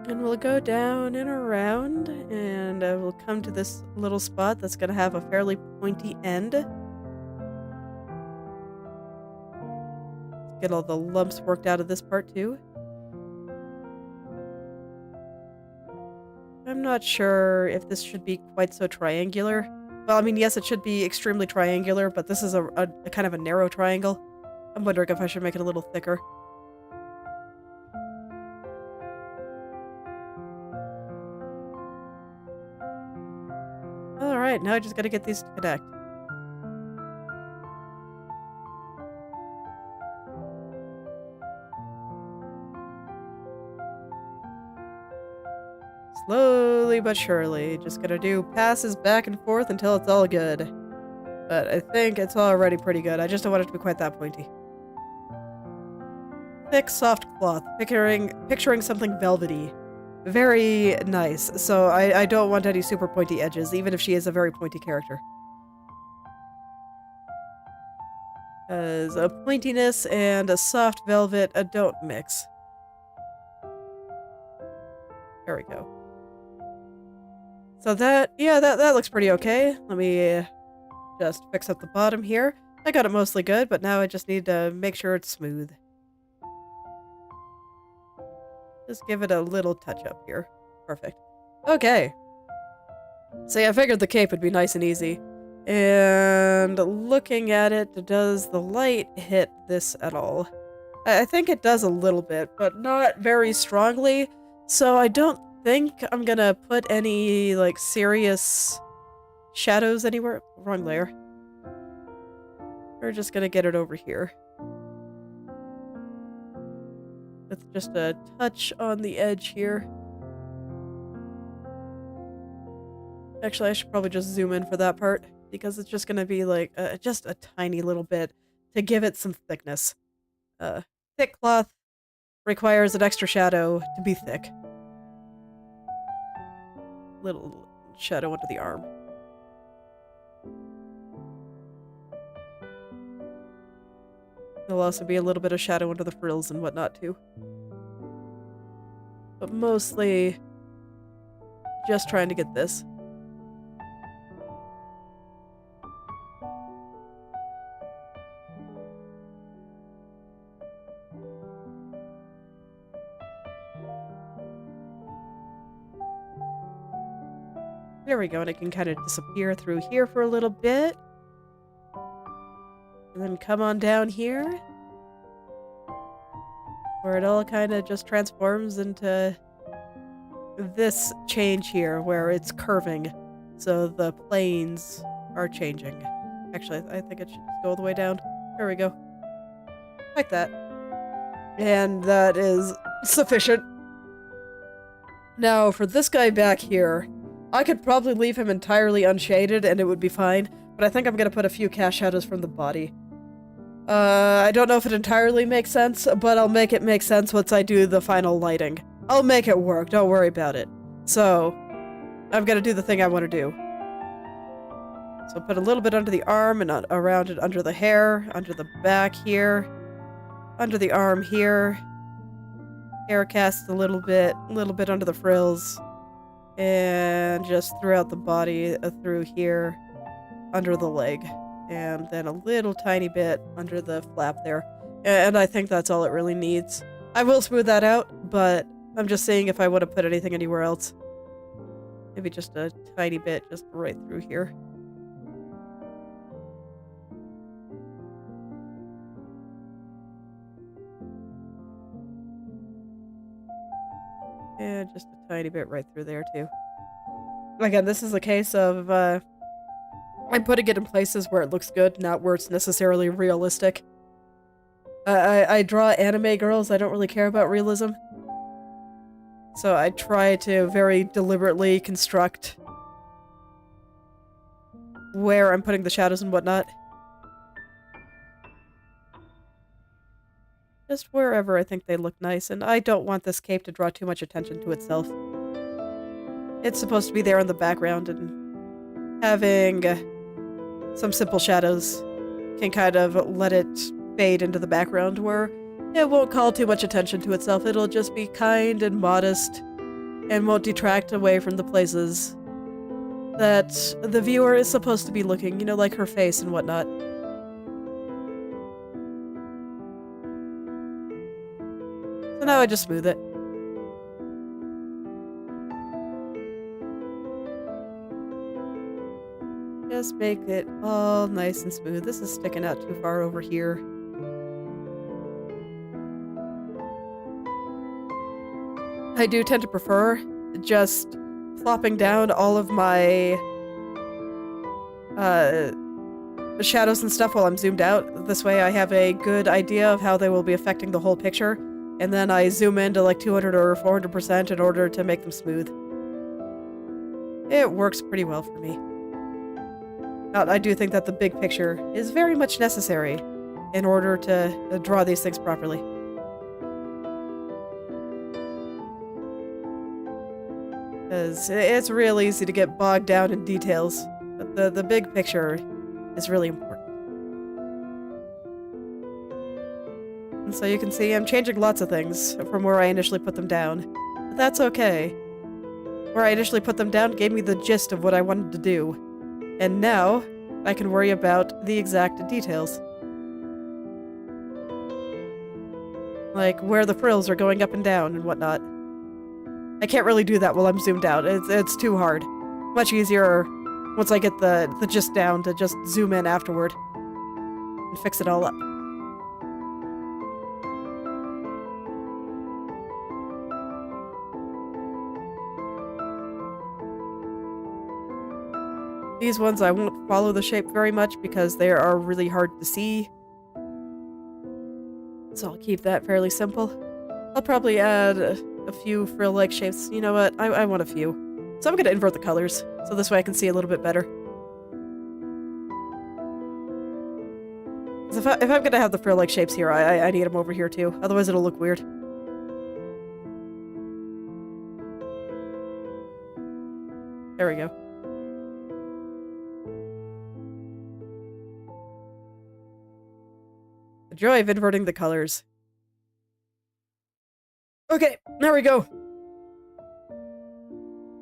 And we'll go down and around, and we'll come to this little spot that's going to have a fairly pointy end. Get all the lumps worked out of this part too. I'm not sure if this should be quite so triangular. Well, I mean, yes, it should be extremely triangular, but this is a kind of a narrow triangle. I'm wondering if I should make it a little thicker. Alright, now I just gotta get these to connect. Slowly but surely, just gonna do passes back and forth until it's all good. But I think it's already pretty good. I just don't want it to be quite that pointy. Thick, soft cloth. Picturing something velvety. Very nice. So I don't want any super pointy edges, even if she is a very pointy character. As a pointiness and a soft velvet don't mix. There we go. So that looks pretty okay. Let me just fix up the bottom here. I got it mostly good, but now I just need to make sure it's smooth. Just give it a little touch up here. Perfect. Okay. See, I figured the cape would be nice and easy. And looking at it, does the light hit this at all? I think it does a little bit, but not very strongly. So I don't think I'm gonna put any, like, serious shadows anywhere. Wrong layer. We're just gonna get it over here. With just a touch on the edge here. Actually, I should probably just zoom in for that part, because it's just gonna be, like, just a tiny little bit to give it some thickness. Thick cloth requires an extra shadow to be thick. Little shadow under the arm. There'll also be a little bit of shadow under the frills and whatnot too. But mostly just trying to get this. There we go, and it can kind of disappear through here for a little bit. And then come on down here. Where it all kind of just transforms into this change here, where it's curving. So the planes are changing. Actually, I think it should just go all the way down. There we go. Like that. And that is sufficient. Now, for this guy back here, I could probably leave him entirely unshaded and it would be fine, but I think I'm gonna put a few cast shadows from the body. I don't know if it entirely makes sense, but I'll make it make sense once I do the final lighting. I'll make it work, don't worry about it. So, I'm gonna do the thing I want to do. So put a little bit under the arm and around it under the hair, under the back here, under the arm here. Hair cast a little bit under the frills, and just throughout the body, through here, under the leg, and then a little tiny bit under the flap there. And I think that's all it really needs. I will smooth that out, but I'm just seeing if I want to put anything anywhere else. Maybe just a tiny bit, just right through here. And just a tiny bit right through there, too. Again, this is a case of, I'm putting it in places where it looks good, not where it's necessarily realistic. I draw anime girls, I don't really care about realism. So I try to very deliberately construct where I'm putting the shadows and whatnot. Just wherever I think they look nice, and I don't want this cape to draw too much attention to itself. It's supposed to be there in the background, and having some simple shadows can kind of let it fade into the background where it won't call too much attention to itself. It'll just be kind and modest and won't detract away from the places that the viewer is supposed to be looking, you know, like her face and whatnot. So now I just smooth it. Just make it all nice and smooth. This is sticking out too far over here. I do tend to prefer just plopping down all of my shadows and stuff while I'm zoomed out. This way I have a good idea of how they will be affecting the whole picture. And then I zoom in to like 200 or 400% in order to make them smooth. It works pretty well for me. I do think that the big picture is very much necessary in order to draw these things properly. Because it's real easy to get bogged down in details, but the big picture is really important. And so you can see I'm changing lots of things from where I initially put them down. But that's okay. Where I initially put them down gave me the gist of what I wanted to do. And now, I can worry about the exact details. Like where the frills are going up and down and whatnot. I can't really do that while I'm zoomed out. It's too hard. Much easier once I get the gist down to just zoom in afterward. And fix it all up. These ones I won't follow the shape very much because they are really hard to see. So I'll keep that fairly simple. I'll probably add a few frill-like shapes. You know what? I want a few. So I'm going to invert the colors, so this way I can see a little bit better. If I'm going to have the frill-like shapes here, I need them over here too. Otherwise it'll look weird. There we go. The joy of inverting the colors. Okay, there we go.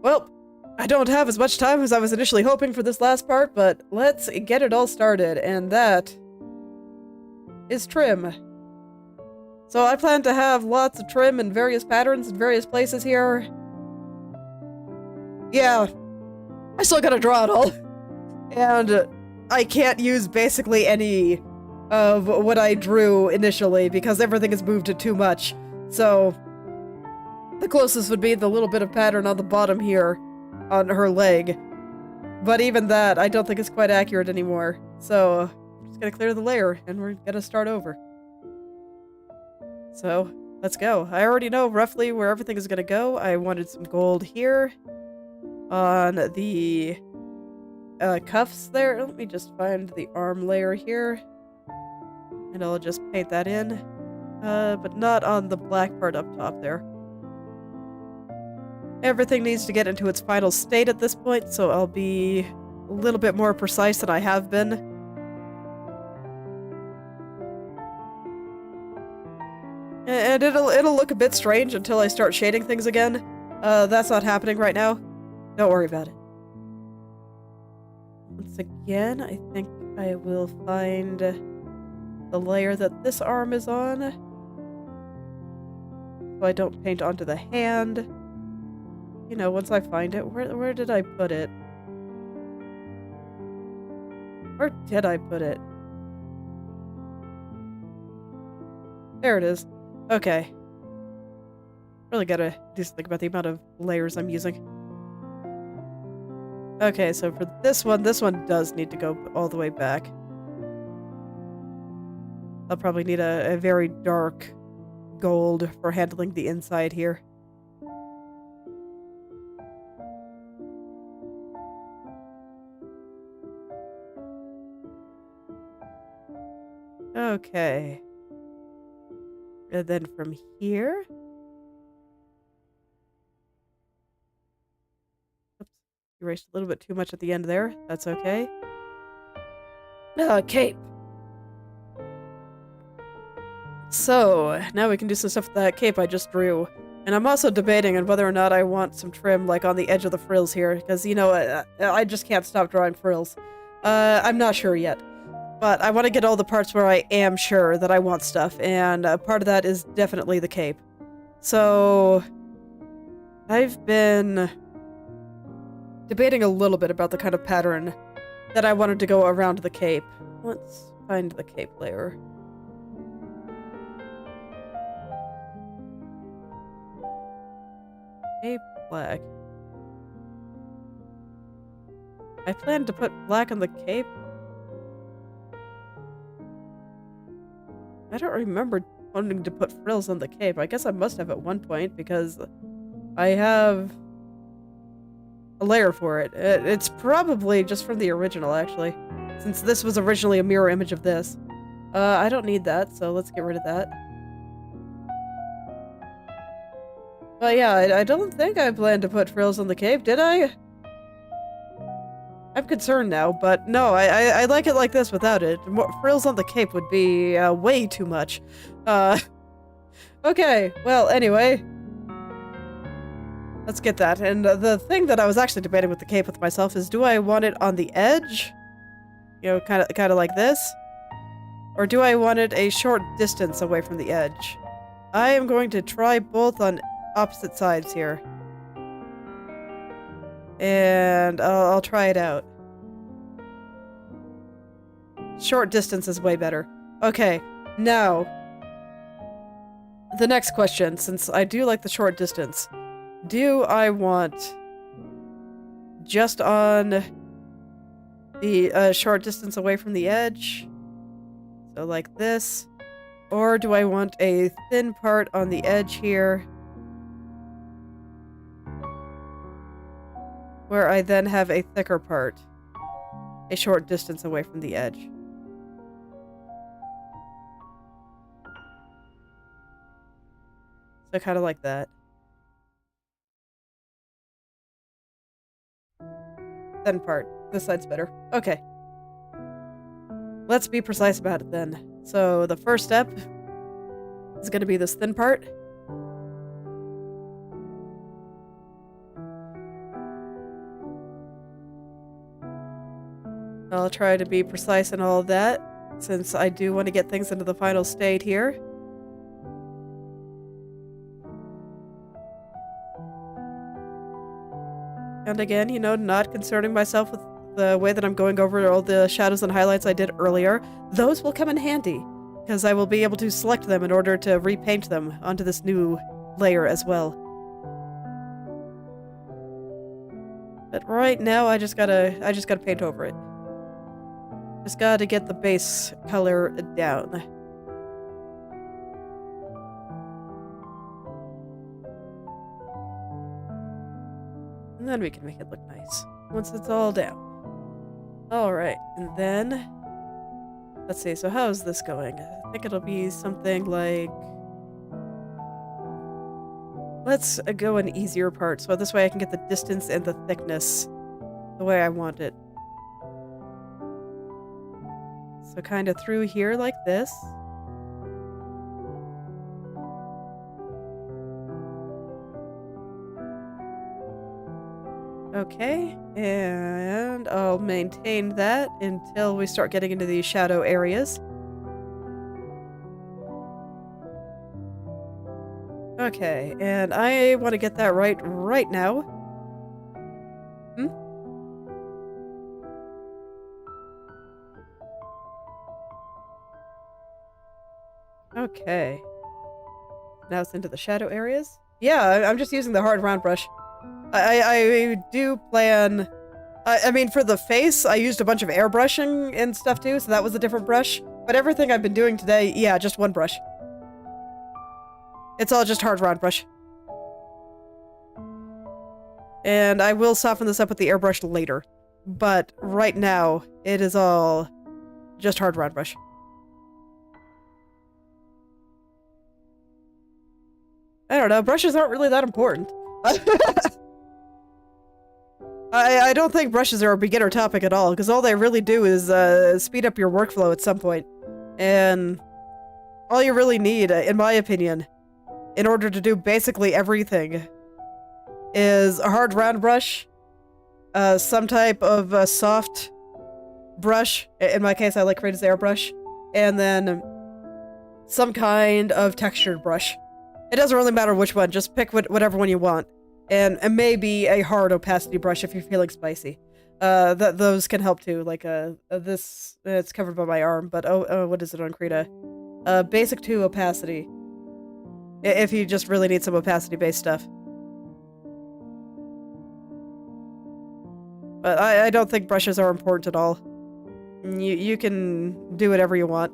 Well, I don't have as much time as I was initially hoping for this last part, but let's get it all started, and that is trim. So I plan to have lots of trim in various patterns in various places here. Yeah, I still gotta draw it all. And I can't use basically any of what I drew initially because everything is moved to too much. So the closest would be the little bit of pattern on the bottom here on her leg. But even that, I don't think is quite accurate anymore. So I'm just gonna clear the layer and we're gonna start over. So let's go. I already know roughly where everything is gonna go. I wanted some gold here on the cuffs there. Let me just find the arm layer here. And I'll just paint that in. But not on the black part up top there. Everything needs to get into its final state at this point, so I'll be a little bit more precise than I have been. And it'll look a bit strange until I start shading things again. That's not happening right now. Don't worry about it. Once again, I think I will find the layer that this arm is on. So I don't paint onto the hand. You know, once I find it, where did I put it? Where did I put it? There it is. Okay. Really gotta do something about the amount of layers I'm using. Okay, so for this one does need to go all the way back. I'll probably need a very dark gold for handling the inside here. Okay. And then from here... Oops. Erased a little bit too much at the end there. That's okay. Cape. So, now we can do some stuff with that cape I just drew. And I'm also debating on whether or not I want some trim, like, on the edge of the frills here. Because, you know, I just can't stop drawing frills. I'm not sure yet. But I want to get all the parts where I am sure that I want stuff, and part of that is definitely the cape. So, I've been debating a little bit about the kind of pattern that I wanted to go around the cape. Let's find the cape layer. Cape black. I planned to put black on the cape. I don't remember wanting to put frills on the cape. I guess I must have at one point because I have a layer for it. It's probably just from the original, actually, since this was originally a mirror image of this. I don't need that, so let's get rid of that. But yeah, I don't think I planned to put frills on the cape, did I? I'm concerned now, but no, I like it like this without it. More frills on the cape would be way too much. Okay, well, anyway. Let's get that. And the thing that I was actually debating with the cape with myself is, do I want it on the edge? You know, kind of like this? Or do I want it a short distance away from the edge? I am going to try both on opposite sides here. And I'll try it out. Short distance is way better. Okay, now, the next question, since I do like the short distance, do I want just on the short distance away from the edge? So like this. Or do I want a thin part on the edge here, where I then have a thicker part, a short distance away from the edge? So kind of like that. Thin part. This side's better. Okay. Let's be precise about it then. So the first step is going to be this thin part. I'll try to be precise in all of that, since I do want to get things into the final state here. And again, you know, not concerning myself with the way that I'm going over all the shadows and highlights I did earlier. Those will come in handy, because I will be able to select them in order to repaint them onto this new layer as well. But right now, I just gotta paint over it. Just gotta get the base color down. And then we can make it look nice, once it's all down. Alright, and then... Let's see, so how's this going? I think it'll be something like... Let's go an easier part, so this way I can get the distance and the thickness the way I want it. So kind of through here like this. Okay, and I'll maintain that until we start getting into these shadow areas. Okay, and I want to get that right now. Okay. Now it's into the shadow areas? Yeah, I'm just using the hard round brush. I do plan... I mean, for the face, I used a bunch of airbrushing and stuff too, so that was a different brush. But everything I've been doing today, yeah, just one brush. It's all just hard round brush. And I will soften this up with the airbrush later. But right now, it is all just hard round brush. I don't know, brushes aren't really that important. I don't think brushes are a beginner topic at all, because all they really do is speed up your workflow at some point. And all you really need, in my opinion, in order to do basically everything, is a hard round brush, some type of soft brush, in my case I like Krita's airbrush, and then some kind of textured brush. It doesn't really matter which one, just pick whatever one you want. And maybe a hard opacity brush if you're feeling spicy. Those can help too, like this, it's covered by my arm, but what is it on Krita? Basic 2 opacity. If you just really need some opacity-based stuff. But I don't think brushes are important at all. You can do whatever you want.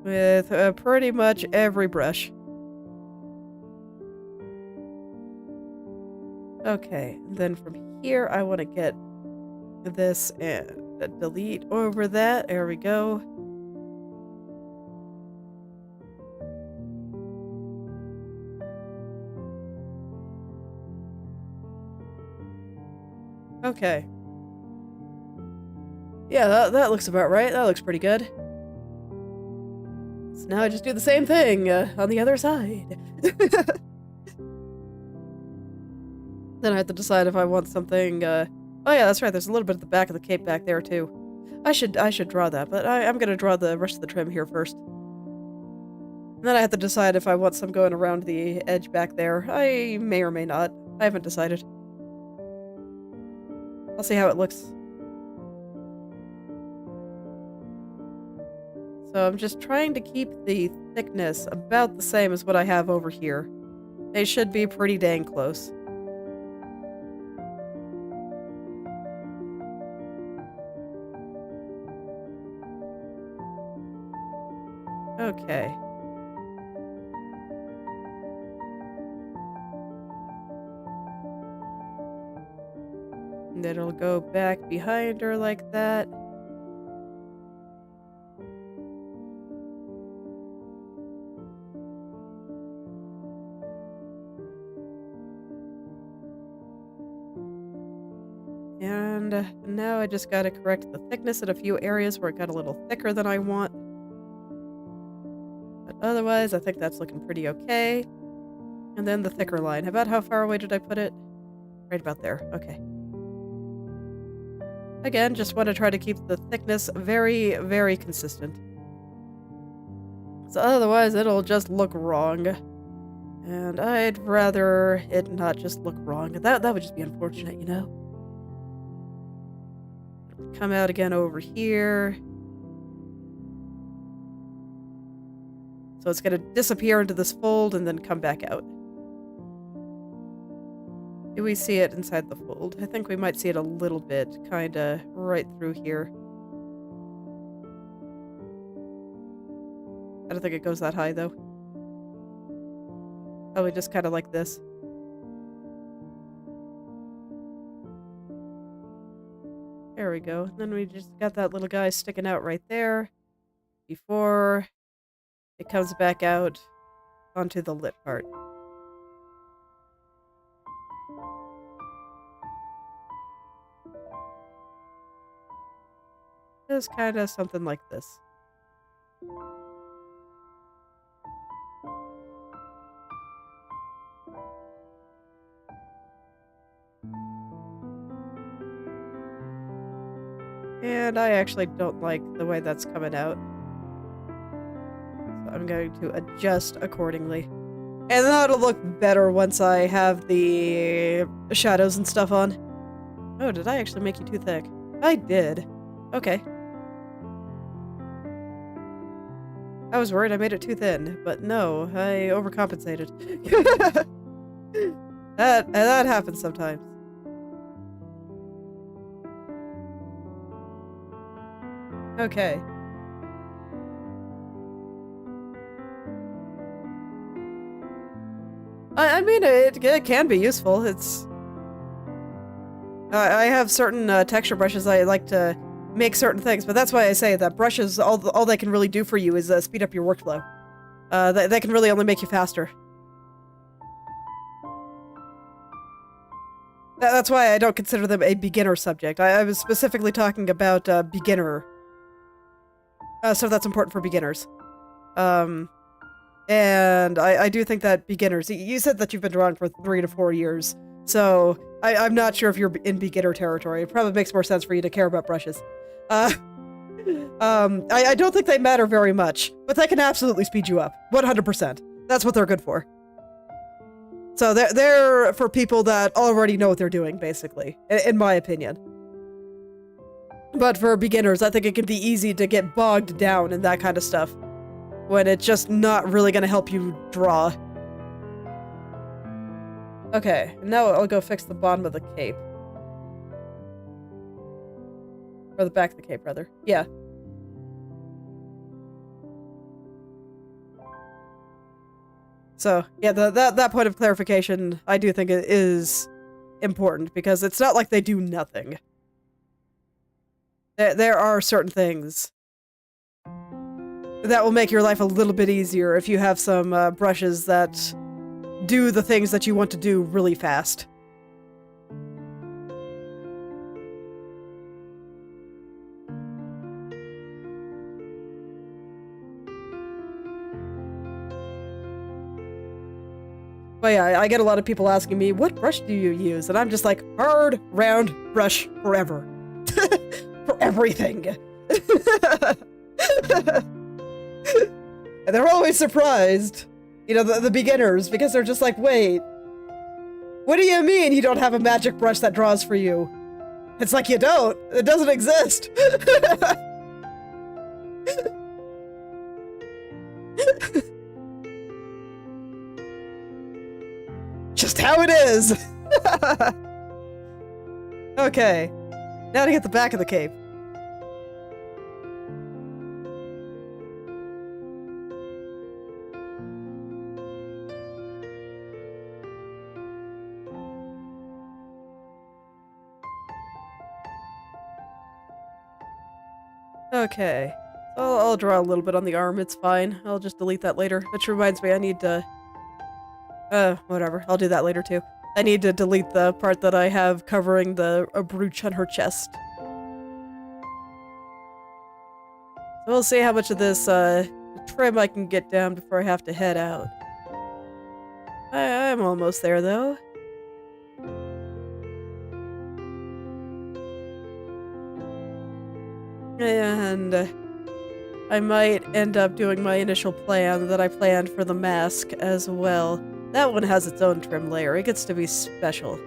With pretty much every brush. Okay, then from here I want to get this and delete over that. There we go. Okay. Yeah, that looks about right. That looks pretty good. So now I just do the same thing on the other side. Then I have to decide if I want something, oh yeah, that's right, there's a little bit at the back of the cape back there too. I should draw that, but I'm gonna draw the rest of the trim here first. And then I have to decide if I want some going around the edge back there. I may or may not. I haven't decided. I'll see how it looks. So I'm just trying to keep the thickness about the same as what I have over here. They should be pretty dang close. Okay. And then it'll go back behind her like that. And now I just gotta correct the thickness in a few areas where it got a little thicker than I want. But otherwise, I think that's looking pretty okay. And then the thicker line. About how far away did I put it? Right about there. Okay. Again, just want to try to keep the thickness very, very consistent. So otherwise, it'll just look wrong. And I'd rather it not just look wrong. That would just be unfortunate, you know? Come out again over here. So it's going to disappear into this fold and then come back out. Do we see it inside the fold? I think we might see it a little bit, kind of right through here. I don't think it goes that high, though. Probably just kind of like this. There we go. And then we just got that little guy sticking out right there before it comes back out onto the lit part. Just kind of something like this. And I actually don't like the way that's coming out. So I'm going to adjust accordingly. And that'll look better once I have the shadows and stuff on. Oh, did I actually make you too thick? I did. Okay. I was worried I made it too thin, but no, I overcompensated. That happens sometimes. Okay. I mean, it can be useful. It's... I have certain texture brushes I like to make certain things, but that's why I say that brushes, all they can really do for you is speed up your workflow. They can really only make you faster. That's why I don't consider them a beginner subject. I was specifically talking about beginner. So that's important for beginners. And I do think that beginners... You said that you've been drawing for 3 to 4 years, so I'm not sure if you're in beginner territory. It probably makes more sense for you to care about brushes. I don't think they matter very much, but they can absolutely speed you up. 100%. That's what they're good for. So they're for people that already know what they're doing, basically, in my opinion. But for beginners, I think it can be easy to get bogged down in that kind of stuff, when it's just not really going to help you draw. Okay, now I'll go fix the bottom of the cape. Or the back of the cape, rather. Yeah. So, yeah, that point of clarification, I do think it is important, because it's not like they do nothing. There are certain things that will make your life a little bit easier if you have some brushes that do the things that you want to do really fast. But yeah, I get a lot of people asking me, what brush do you use? And I'm just like, hard, round brush forever. For everything. And they're always surprised, you know, the beginners, because they're just like, wait, what do you mean you don't have a magic brush that draws for you? It's like, you don't. It doesn't exist. Just how it is. Okay, now to get the back of the cape. Okay, so I'll draw a little bit on the arm, it's fine. I'll just delete that later, which reminds me I need to... whatever, I'll do that later too. I need to delete the part that I have covering a brooch on her chest. So we'll see how much of this trim I can get down before I have to head out. I'm almost there though. And I might end up doing my initial plan that I planned for the mask as well. That one has its own trim layer. It gets to be special.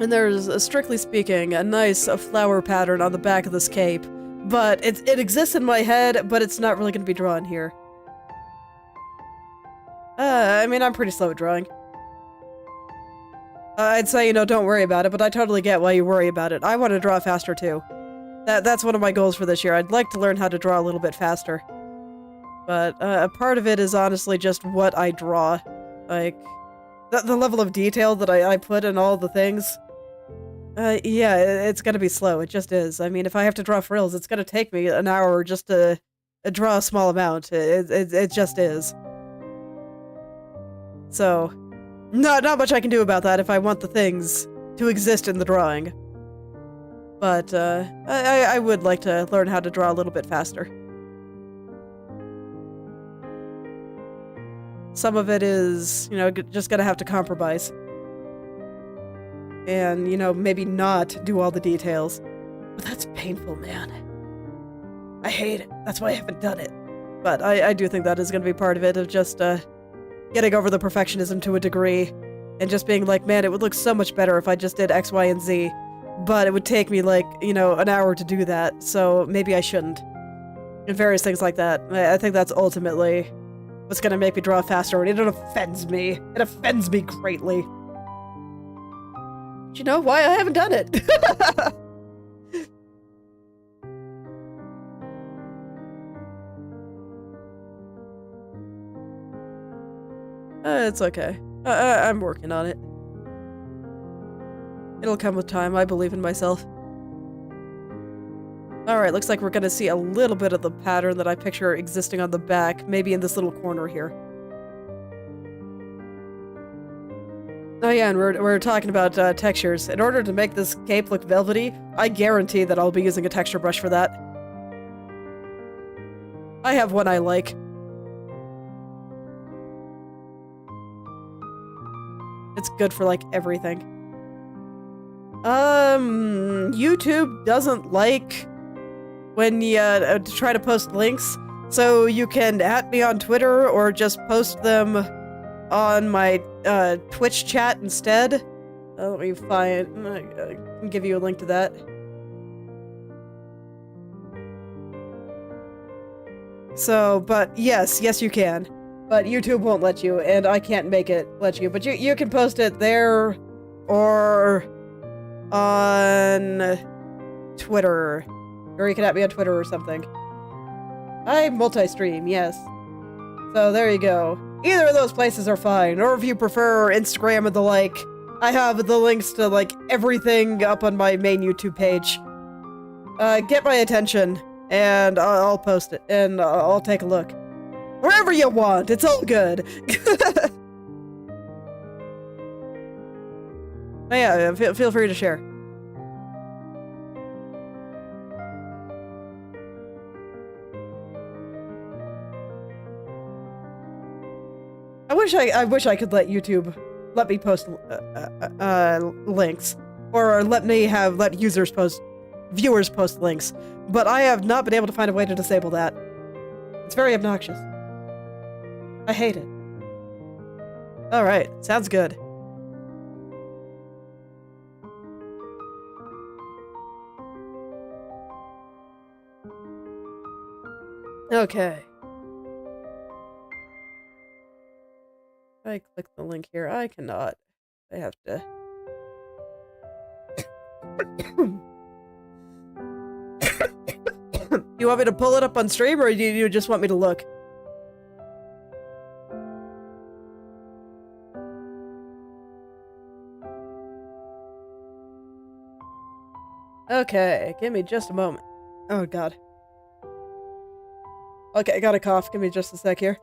And there's, strictly speaking, a nice flower pattern on the back of this cape. But it exists in my head, but it's not really going to be drawn here. I mean, I'm pretty slow at drawing. I'd say, you know, don't worry about it, but I totally get why you worry about it. I want to draw faster, too. That's one of my goals for this year. I'd like to learn how to draw a little bit faster. But a part of it is honestly just what I draw. Like, the level of detail that I put in all the things. Yeah, it's gonna be slow. It just is. I mean, if I have to draw frills, it's gonna take me an hour just to draw a small amount. It just is. So, not much I can do about that if I want the things to exist in the drawing. But, I would like to learn how to draw a little bit faster. Some of it is, you know, just gonna have to compromise. And, you know, maybe not do all the details. But that's painful, man. I hate it. That's why I haven't done it. But I do think that is gonna be part of it, of just, getting over the perfectionism to a degree. And just being like, man, it would look so much better if I just did X, Y, and Z. But it would take me, like, you know, an hour to do that, so maybe I shouldn't. And various things like that. I think that's ultimately what's gonna make me draw faster, and it offends me. It offends me greatly. Do you know why I haven't done it? It's okay. I'm working on it. It'll come with time. I believe in myself. Alright, looks like we're gonna see a little bit of the pattern that I picture existing on the back, maybe in this little corner here. Oh yeah, and we're talking about textures. In order to make this cape look velvety, I guarantee that I'll be using a texture brush for that. I have one I like. It's good for, like, everything. YouTube doesn't like when you try to post links, so you can @ me on Twitter or just post them on my Twitch chat instead. Let me find. I can give you a link to that. So, but yes, you can. But YouTube won't let you, and I can't make it let you. But you can post it there or on Twitter. Or you can @ me on Twitter or something. I multi-stream, yes. So there you go. Either of those places are fine. Or if you prefer Instagram and the like, I have the links to, like, everything up on my main YouTube page. Get my attention, and I'll post it, and I'll take a look. Wherever you want, it's all good. But yeah, feel free to share. I wish I could let YouTube let me post links, or let viewers post links, but I have not been able to find a way to disable that. It's very obnoxious. I hate it. Alright, sounds good. Okay. If I click the link here, I cannot. I have to. You want me to pull it up on stream, or do you just want me to look? Okay, give me just a moment. Oh god. Okay, I got a cough. Give me just a sec here.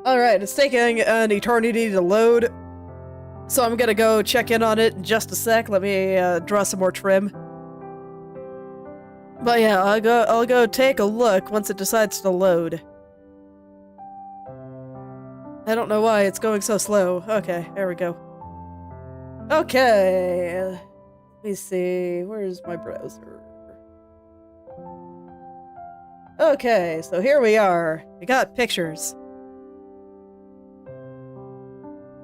Alright, it's taking an eternity to load, so I'm gonna go check in on it in just a sec. Let me draw some more trim. But yeah, I'll go take a look once it decides to load. I don't know why it's going so slow. Okay, there we go. Okay. Let me see. Where's my browser? Okay, so here we are. We got pictures.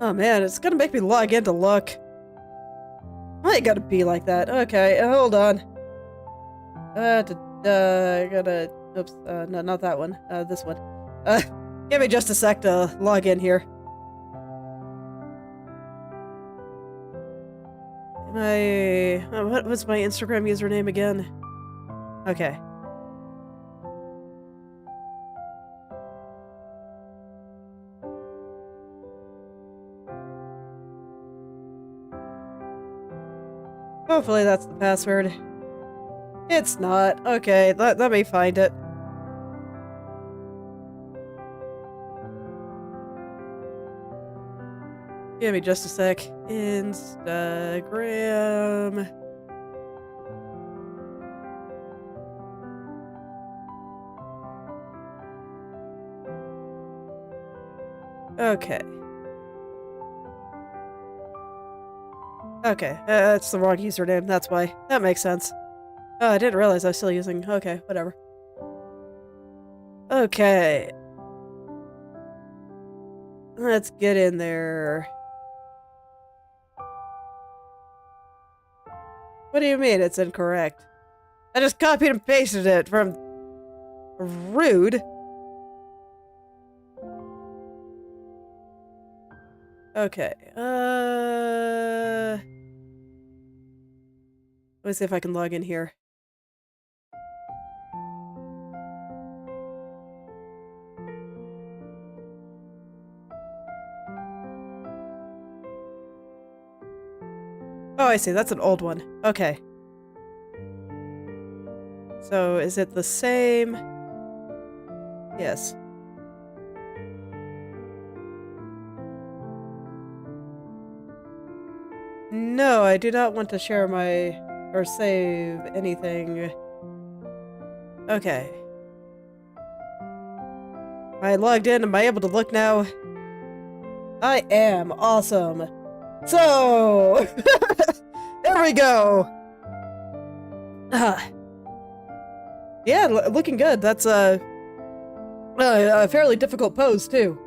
Oh man, it's gonna make me log in to look. Why it gotta be like that? Okay, hold on. I gotta... Oops, no, not that one. This one. Give me just a sec to log in here. What's my Instagram username again? Okay. Hopefully that's the password. It's not. Okay, let me find it. Give me just a sec. Instagram. Okay. Okay, that's the wrong username, that's why. That makes sense. Oh, I didn't realize I was still using... Okay, whatever. Okay. Let's get in there. What do you mean it's incorrect? I just copied and pasted it from... Rude. Okay, let me see if I can log in here. Oh, I see. That's an old one. Okay. So, is it the same? Yes. No, I do not want to share my... or save anything. Okay. Am I logged in? Am I able to look now? I am. Awesome. So... there we go! Yeah, looking good. That's a fairly difficult pose, too.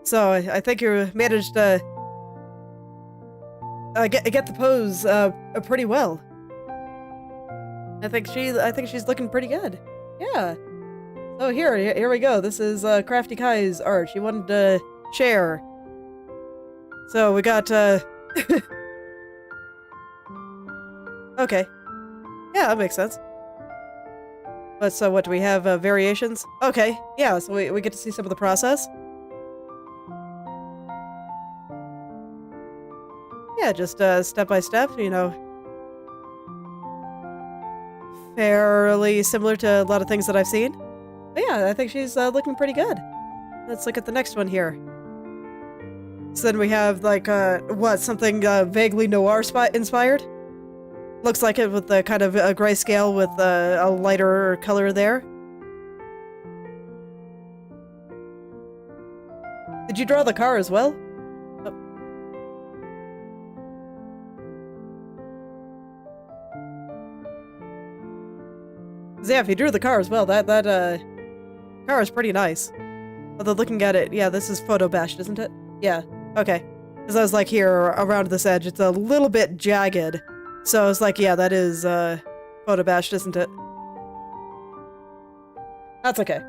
So, I think you managed to... get the pose pretty well. I think she's looking pretty good. Yeah. So here we go. This is Crafty Kai's art. She wanted to share. So we got okay. Yeah, that makes sense. But so what do we have? Variations? Okay. Yeah. So we get to see some of the process. Yeah, just step by step, you know. Fairly similar to a lot of things that I've seen. But yeah, I think she's looking pretty good. Let's look at the next one here. So then we have, like, something vaguely noir inspired? Looks like it with the kind of a grayscale with a lighter color there. Did you draw the car as well? Yeah, if you drew the car as well, that car is pretty nice. Although looking at it, yeah, this is photo bashed, isn't it? Yeah, okay. Because I was like here, around this edge, it's a little bit jagged. So I was like, yeah, that is photo bashed, isn't it? That's okay.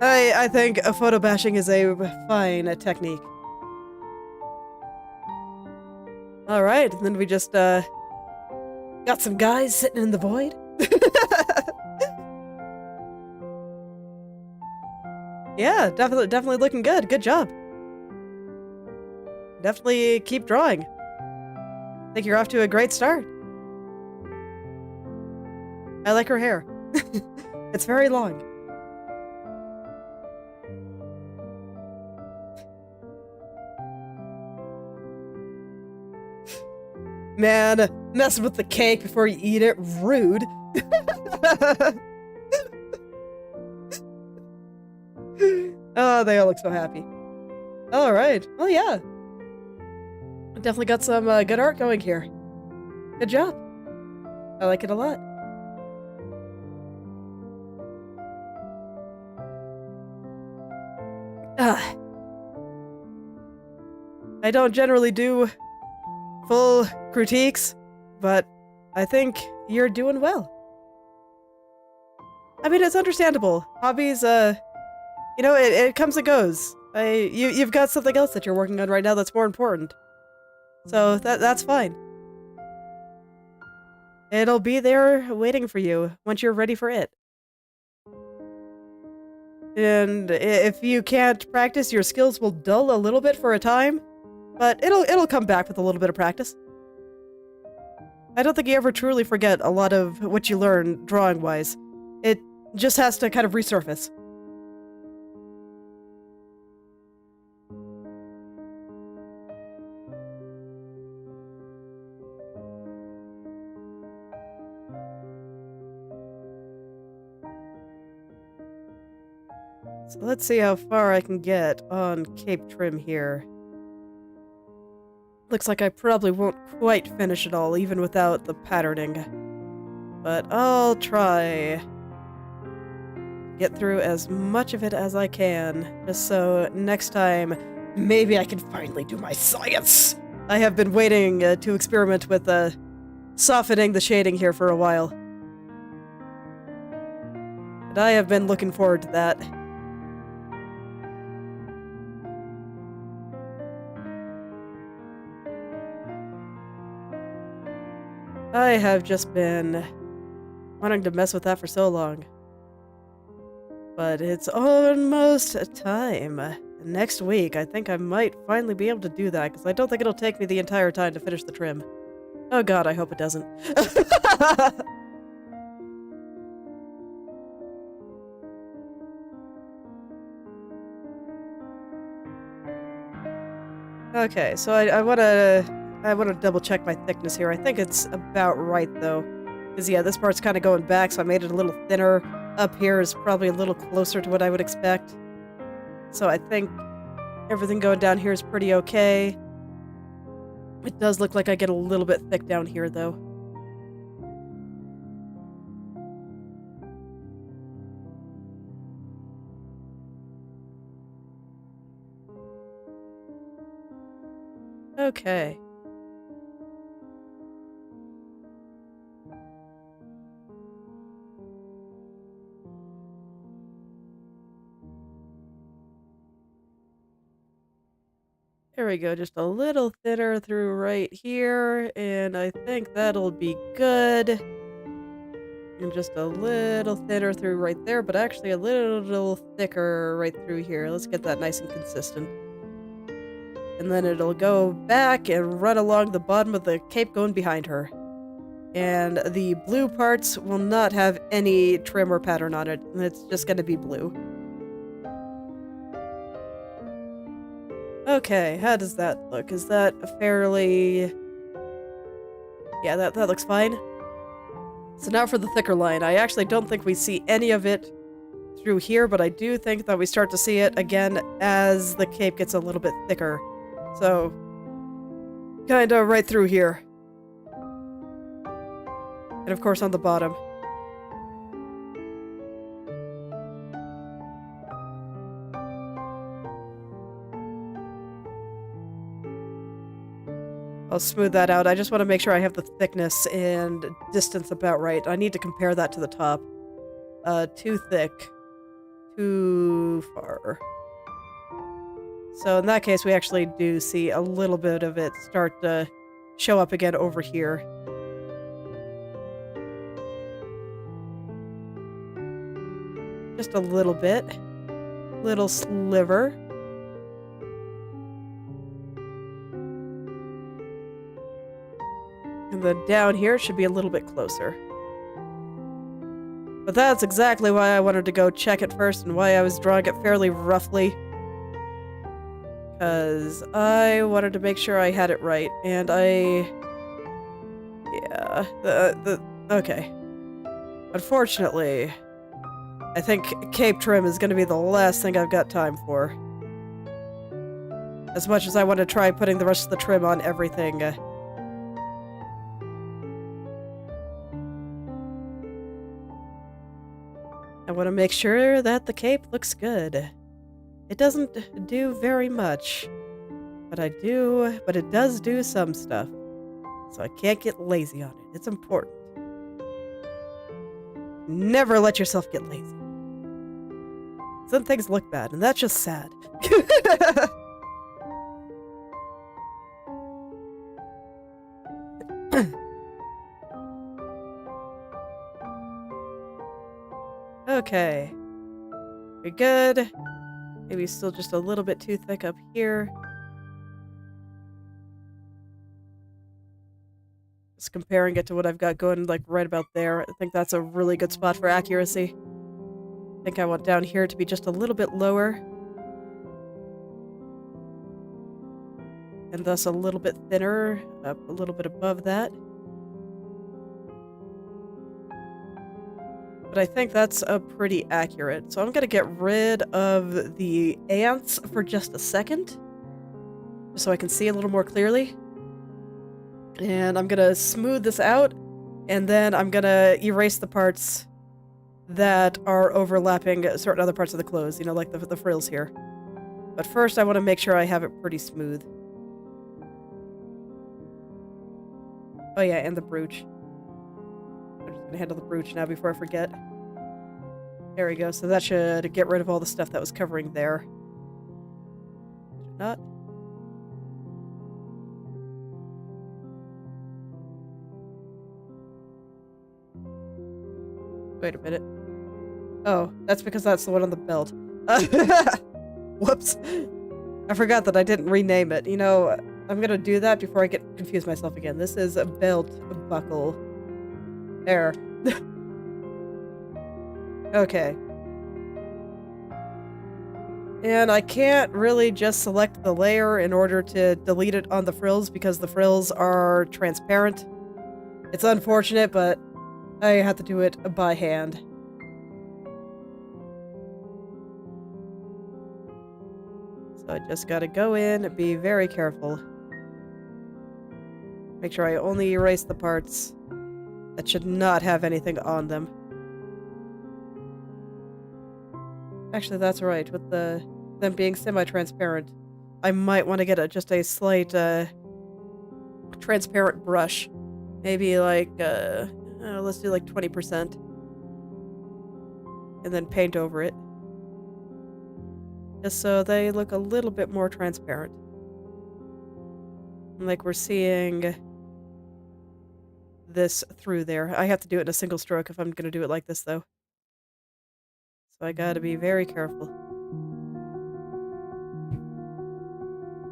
I think photo bashing is a fine technique. Alright, and then we just got some guys sitting in the void. Yeah, definitely looking good. Good job. Definitely keep drawing. I think you're off to a great start. I like her hair. It's very long. Man, Mess with the cake before you eat it. Rude. Oh, they all look so happy. Alright. Well, yeah. Definitely got some good art going here. Good job. I like it a lot. I don't generally do full critiques, but I think you're doing well. I mean, it's understandable. Hobbies, you know, it comes and goes. You've got something else that you're working on right now that's more important. So that's fine. It'll be there waiting for you once you're ready for it. And if you can't practice, your skills will dull a little bit for a time, but it'll come back with a little bit of practice. I don't think you ever truly forget a lot of what you learn drawing-wise. It just has to kind of resurface. So let's see how far I can get on cape trim here. Looks like I probably won't quite finish it all, even without the patterning. But I'll try. Get through as much of it as I can, just so next time, maybe I can finally do my science! I have been waiting to experiment with softening the shading here for a while. And I have been looking forward to that. I have just been wanting to mess with that for so long. But it's almost time. Next week, I think I might finally be able to do that, because I don't think it'll take me the entire time to finish the trim. Oh god, I hope it doesn't. Okay, so I want to double check my thickness here. I think it's about right, though. Because, yeah, this part's kind of going back, so I made it a little thinner. Up here is probably a little closer to what I would expect. So I think everything going down here is pretty okay. It does look like I get a little bit thick down here, though. Okay. There we go, just a little thinner through right here, and I think that'll be good. And just a little thinner through right there, but actually a little thicker right through here. Let's get that nice and consistent. And then it'll go back and run along the bottom of the cape going behind her. And the blue parts will not have any trim or pattern on it. It's just going to be blue. Okay, how does that look? Is that fairly... Yeah, that looks fine. So now for the thicker line. I actually don't think we see any of it through here, but I do think that we start to see it again as the cape gets a little bit thicker. So, kinda right through here. And of course on the bottom. I'll smooth that out. I just want to make sure I have the thickness and distance about right. I need to compare that to the top. Too thick. Too far. So in that case, we actually do see a little bit of it start to show up again over here. Just a little bit. Little sliver. And then down here should be a little bit closer. But that's exactly why I wanted to go check it first and why I was drawing it fairly roughly. Because I wanted to make sure I had it right. And yeah, Okay. Unfortunately, I think cape trim is gonna be the last thing I've got time for. As much as I want to try putting the rest of the trim on everything. I want to make sure that the cape looks good. It doesn't do very much, but it does do some stuff. So I can't get lazy on it. It's important. Never let yourself get lazy. Some things look bad, and that's just sad. Okay. We're good. Maybe still just a little bit too thick up here. Just comparing it to what I've got going like right about there. I think that's a really good spot for accuracy. I think I want down here to be just a little bit lower. And thus a little bit thinner, up a little bit above that. But I think that's pretty accurate. So I'm gonna get rid of the ants for just a second, so I can see a little more clearly. And I'm gonna smooth this out, and then I'm gonna erase the parts that are overlapping certain other parts of the clothes, you know, like the frills here. But first I want to make sure I have it pretty smooth. Oh yeah, and the brooch. I'm just gonna handle the brooch now before I forget. There we go, so that should get rid of all the stuff that was covering there. Not. Wait a minute. Oh, that's because that's the one on the belt. Whoops. I forgot that I didn't rename it. You know, I'm gonna do that before I get confused myself again. This is a belt buckle. There. Okay. And I can't really just select the layer in order to delete it on the frills because the frills are transparent. It's unfortunate, but I have to do it by hand. So I just gotta go in and be very careful. Make sure I only erase the parts that should not have anything on them. Actually, that's right. With them being semi-transparent, I might want to get just a slight transparent brush. Maybe like, let's do like 20%. And then paint over it. Just so they look a little bit more transparent. Like we're seeing this through there. I have to do it in a single stroke if I'm going to do it like this, though. So I gotta be very careful.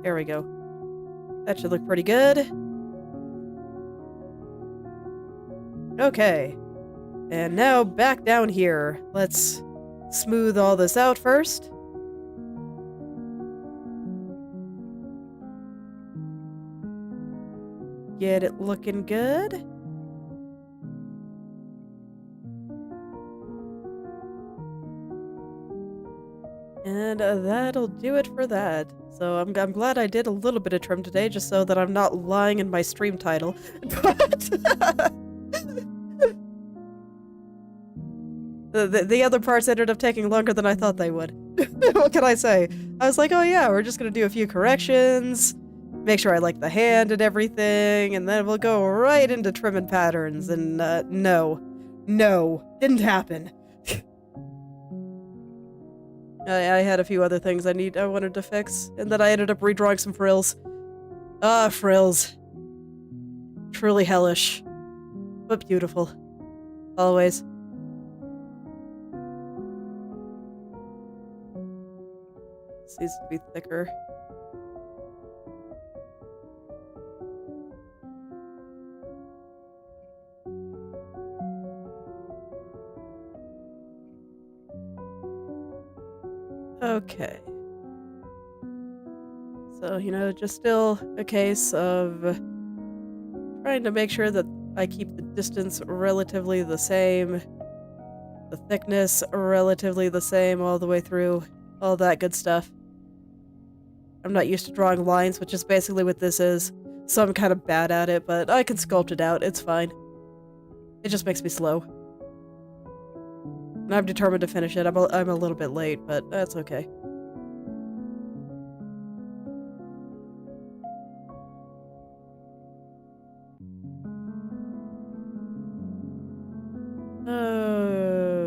There we go. That should look pretty good. Okay. And now back down here. Let's smooth all this out first. Get it looking good. And that'll do it for that. So I'm glad I did a little bit of trim today, just so that I'm not lying in my stream title. But the other parts ended up taking longer than I thought they would. What can I say? I was like, oh yeah, we're just gonna do a few corrections, make sure I like the hand and everything, and then we'll go right into trimming patterns. And no, didn't happen. I had a few other things I wanted to fix, and then I ended up redrawing some frills. Ah, frills. Truly hellish. But beautiful. Always. This needs to be thicker. Okay. So, you know, just still a case of trying to make sure that I keep the distance relatively the same, the thickness relatively the same all the way through, all that good stuff. I'm not used to drawing lines, which is basically what this is, so I'm kind of bad at it, but I can sculpt it out, it's fine. It just makes me slow. And I'm determined to finish it. I'm a little bit late, but that's okay.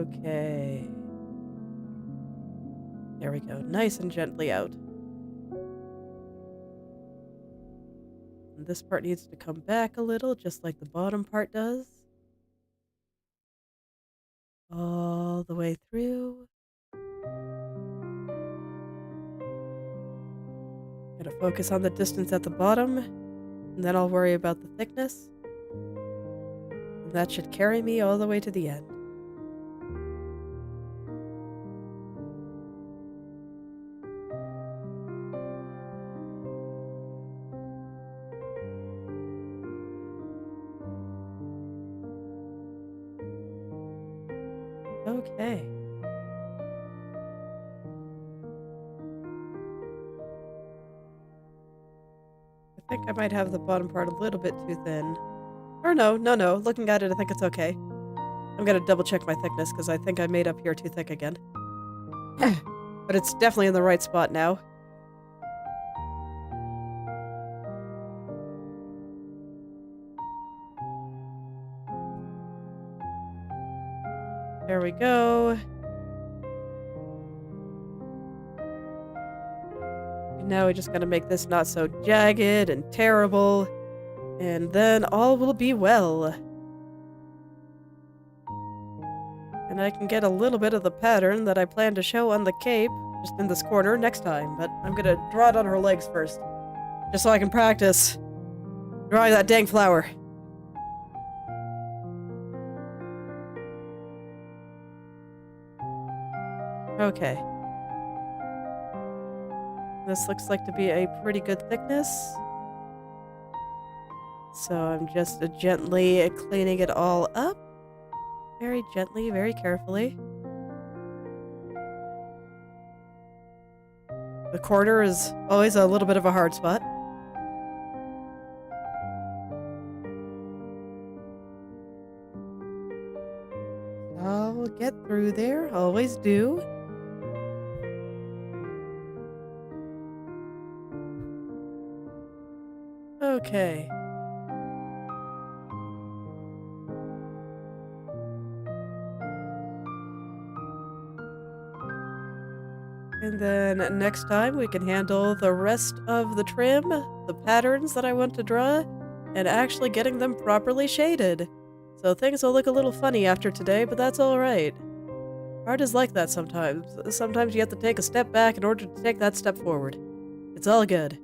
Okay. There we go. Nice and gently out. And this part needs to come back a little, just like the bottom part does. All the way through. Gonna focus on the distance at the bottom, and then I'll worry about the thickness. And that should carry me all the way to the end. Okay. I think I might have the bottom part a little bit too thin. Or no. Looking at it, I think it's okay. I'm gonna double check my thickness because I think I made up here too thick again. But it's definitely in the right spot now. There we go. And now we just gotta make this not so jagged and terrible. And then all will be well. And I can get a little bit of the pattern that I plan to show on the cape, just in this corner, next time. But I'm gonna draw it on her legs first. Just so I can practice drawing that dang flower. Okay. This looks like to be a pretty good thickness. So I'm just gently cleaning it all up. Very gently, very carefully. The corner is always a little bit of a hard spot. I'll get through there, always do. Okay. And then next time we can handle the rest of the trim, the patterns that I want to draw, and actually getting them properly shaded. So things will look a little funny after today, but that's alright. Art is like that sometimes. Sometimes you have to take a step back in order to take that step forward. It's all good.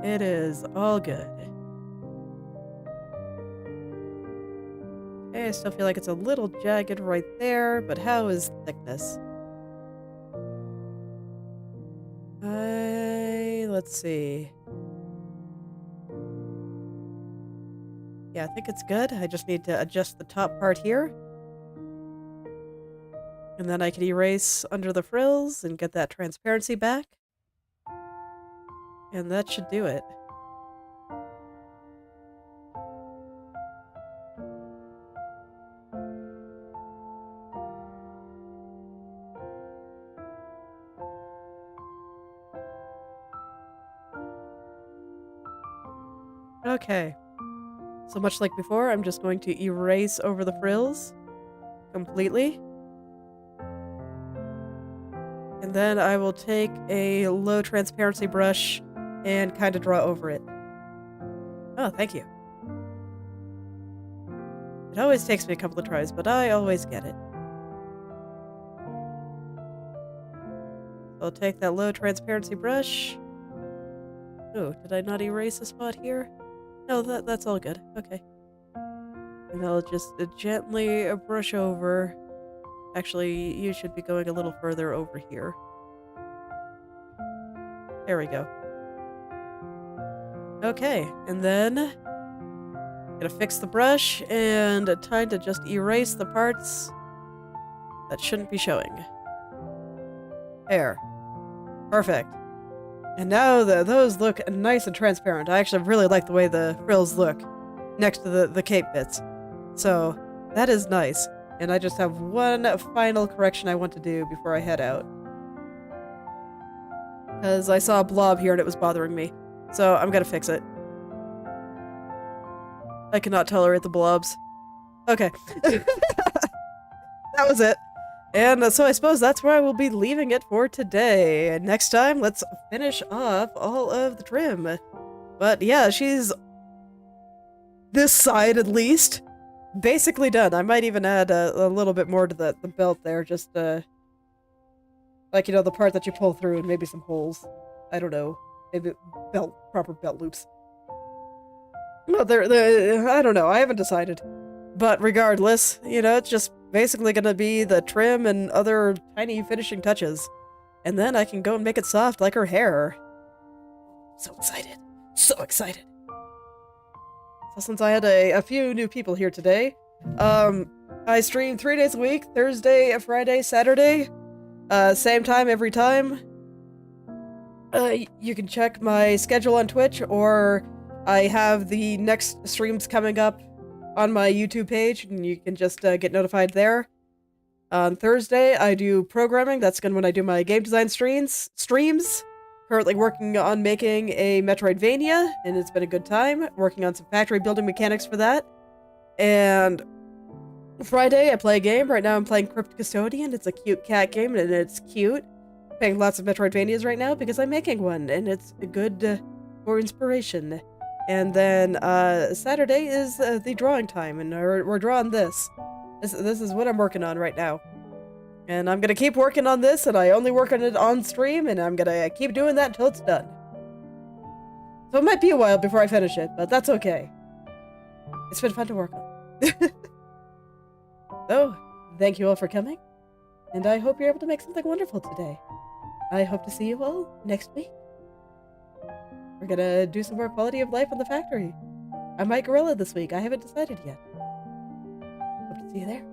It is all good. Okay, I still feel like it's a little jagged right there, but how is thickness? Let's see. Yeah, I think it's good. I just need to adjust the top part here. And then I can erase under the frills and get that transparency back. And that should do it. Okay. So much like before, I'm just going to erase over the frills completely. And then I will take a low transparency brush and kind of draw over it. Oh, thank you. It always takes me a couple of tries, but I always get it. I'll take that low transparency brush. Oh, did I not erase a spot here? No, that's all good. Okay. And I'll just gently brush over Actually, you should be going a little further over here. There we go. Okay, and then gonna fix the brush and time to just erase the parts that shouldn't be showing. There. Perfect. And now those look nice and transparent. I actually really like the way the frills look next to the cape bits. So that is nice. And I just have one final correction I want to do before I head out. Because I saw a blob here and it was bothering me. So I'm gonna fix it. I cannot tolerate the blobs. Okay. That was it. And so I suppose that's where I will be leaving it for today. And next time, let's finish off all of the trim. But yeah, she's this side at least basically done. I might even add a little bit more to the belt there, just like, you know, the part that you pull through and maybe some holes. I don't know. Maybe proper belt loops. No, I don't know. I haven't decided. But regardless, you know, it's just basically gonna be the trim and other tiny finishing touches. And then I can go and make it soft like her hair. So excited. So excited. So since I had a few new people here today, I stream 3 days a week, Thursday, Friday, Saturday, same time every time. You can check my schedule on Twitch, or I have the next streams coming up on my YouTube page, and you can just get notified there. On Thursday, I do programming. That's when I do my game design streams. Currently working on making a Metroidvania, and it's been a good time. Working on some factory building mechanics for that. And Friday, I play a game. Right now, I'm playing Crypt Custodian. It's a cute cat game, and it's cute. Playing lots of Metroidvanias right now because I'm making one, and it's good for inspiration. And then Saturday is the drawing time, and we're drawing this. This is what I'm working on right now. And I'm gonna keep working on this, and I only work on it on stream, and I'm gonna keep doing that until it's done. So it might be a while before I finish it, but that's okay. It's been fun to work on. So, thank you all for coming, and I hope you're able to make something wonderful today. I hope to see you all next week. We're gonna do some more quality of life on the factory. I might gorilla this week. I haven't decided yet. Hope to see you there.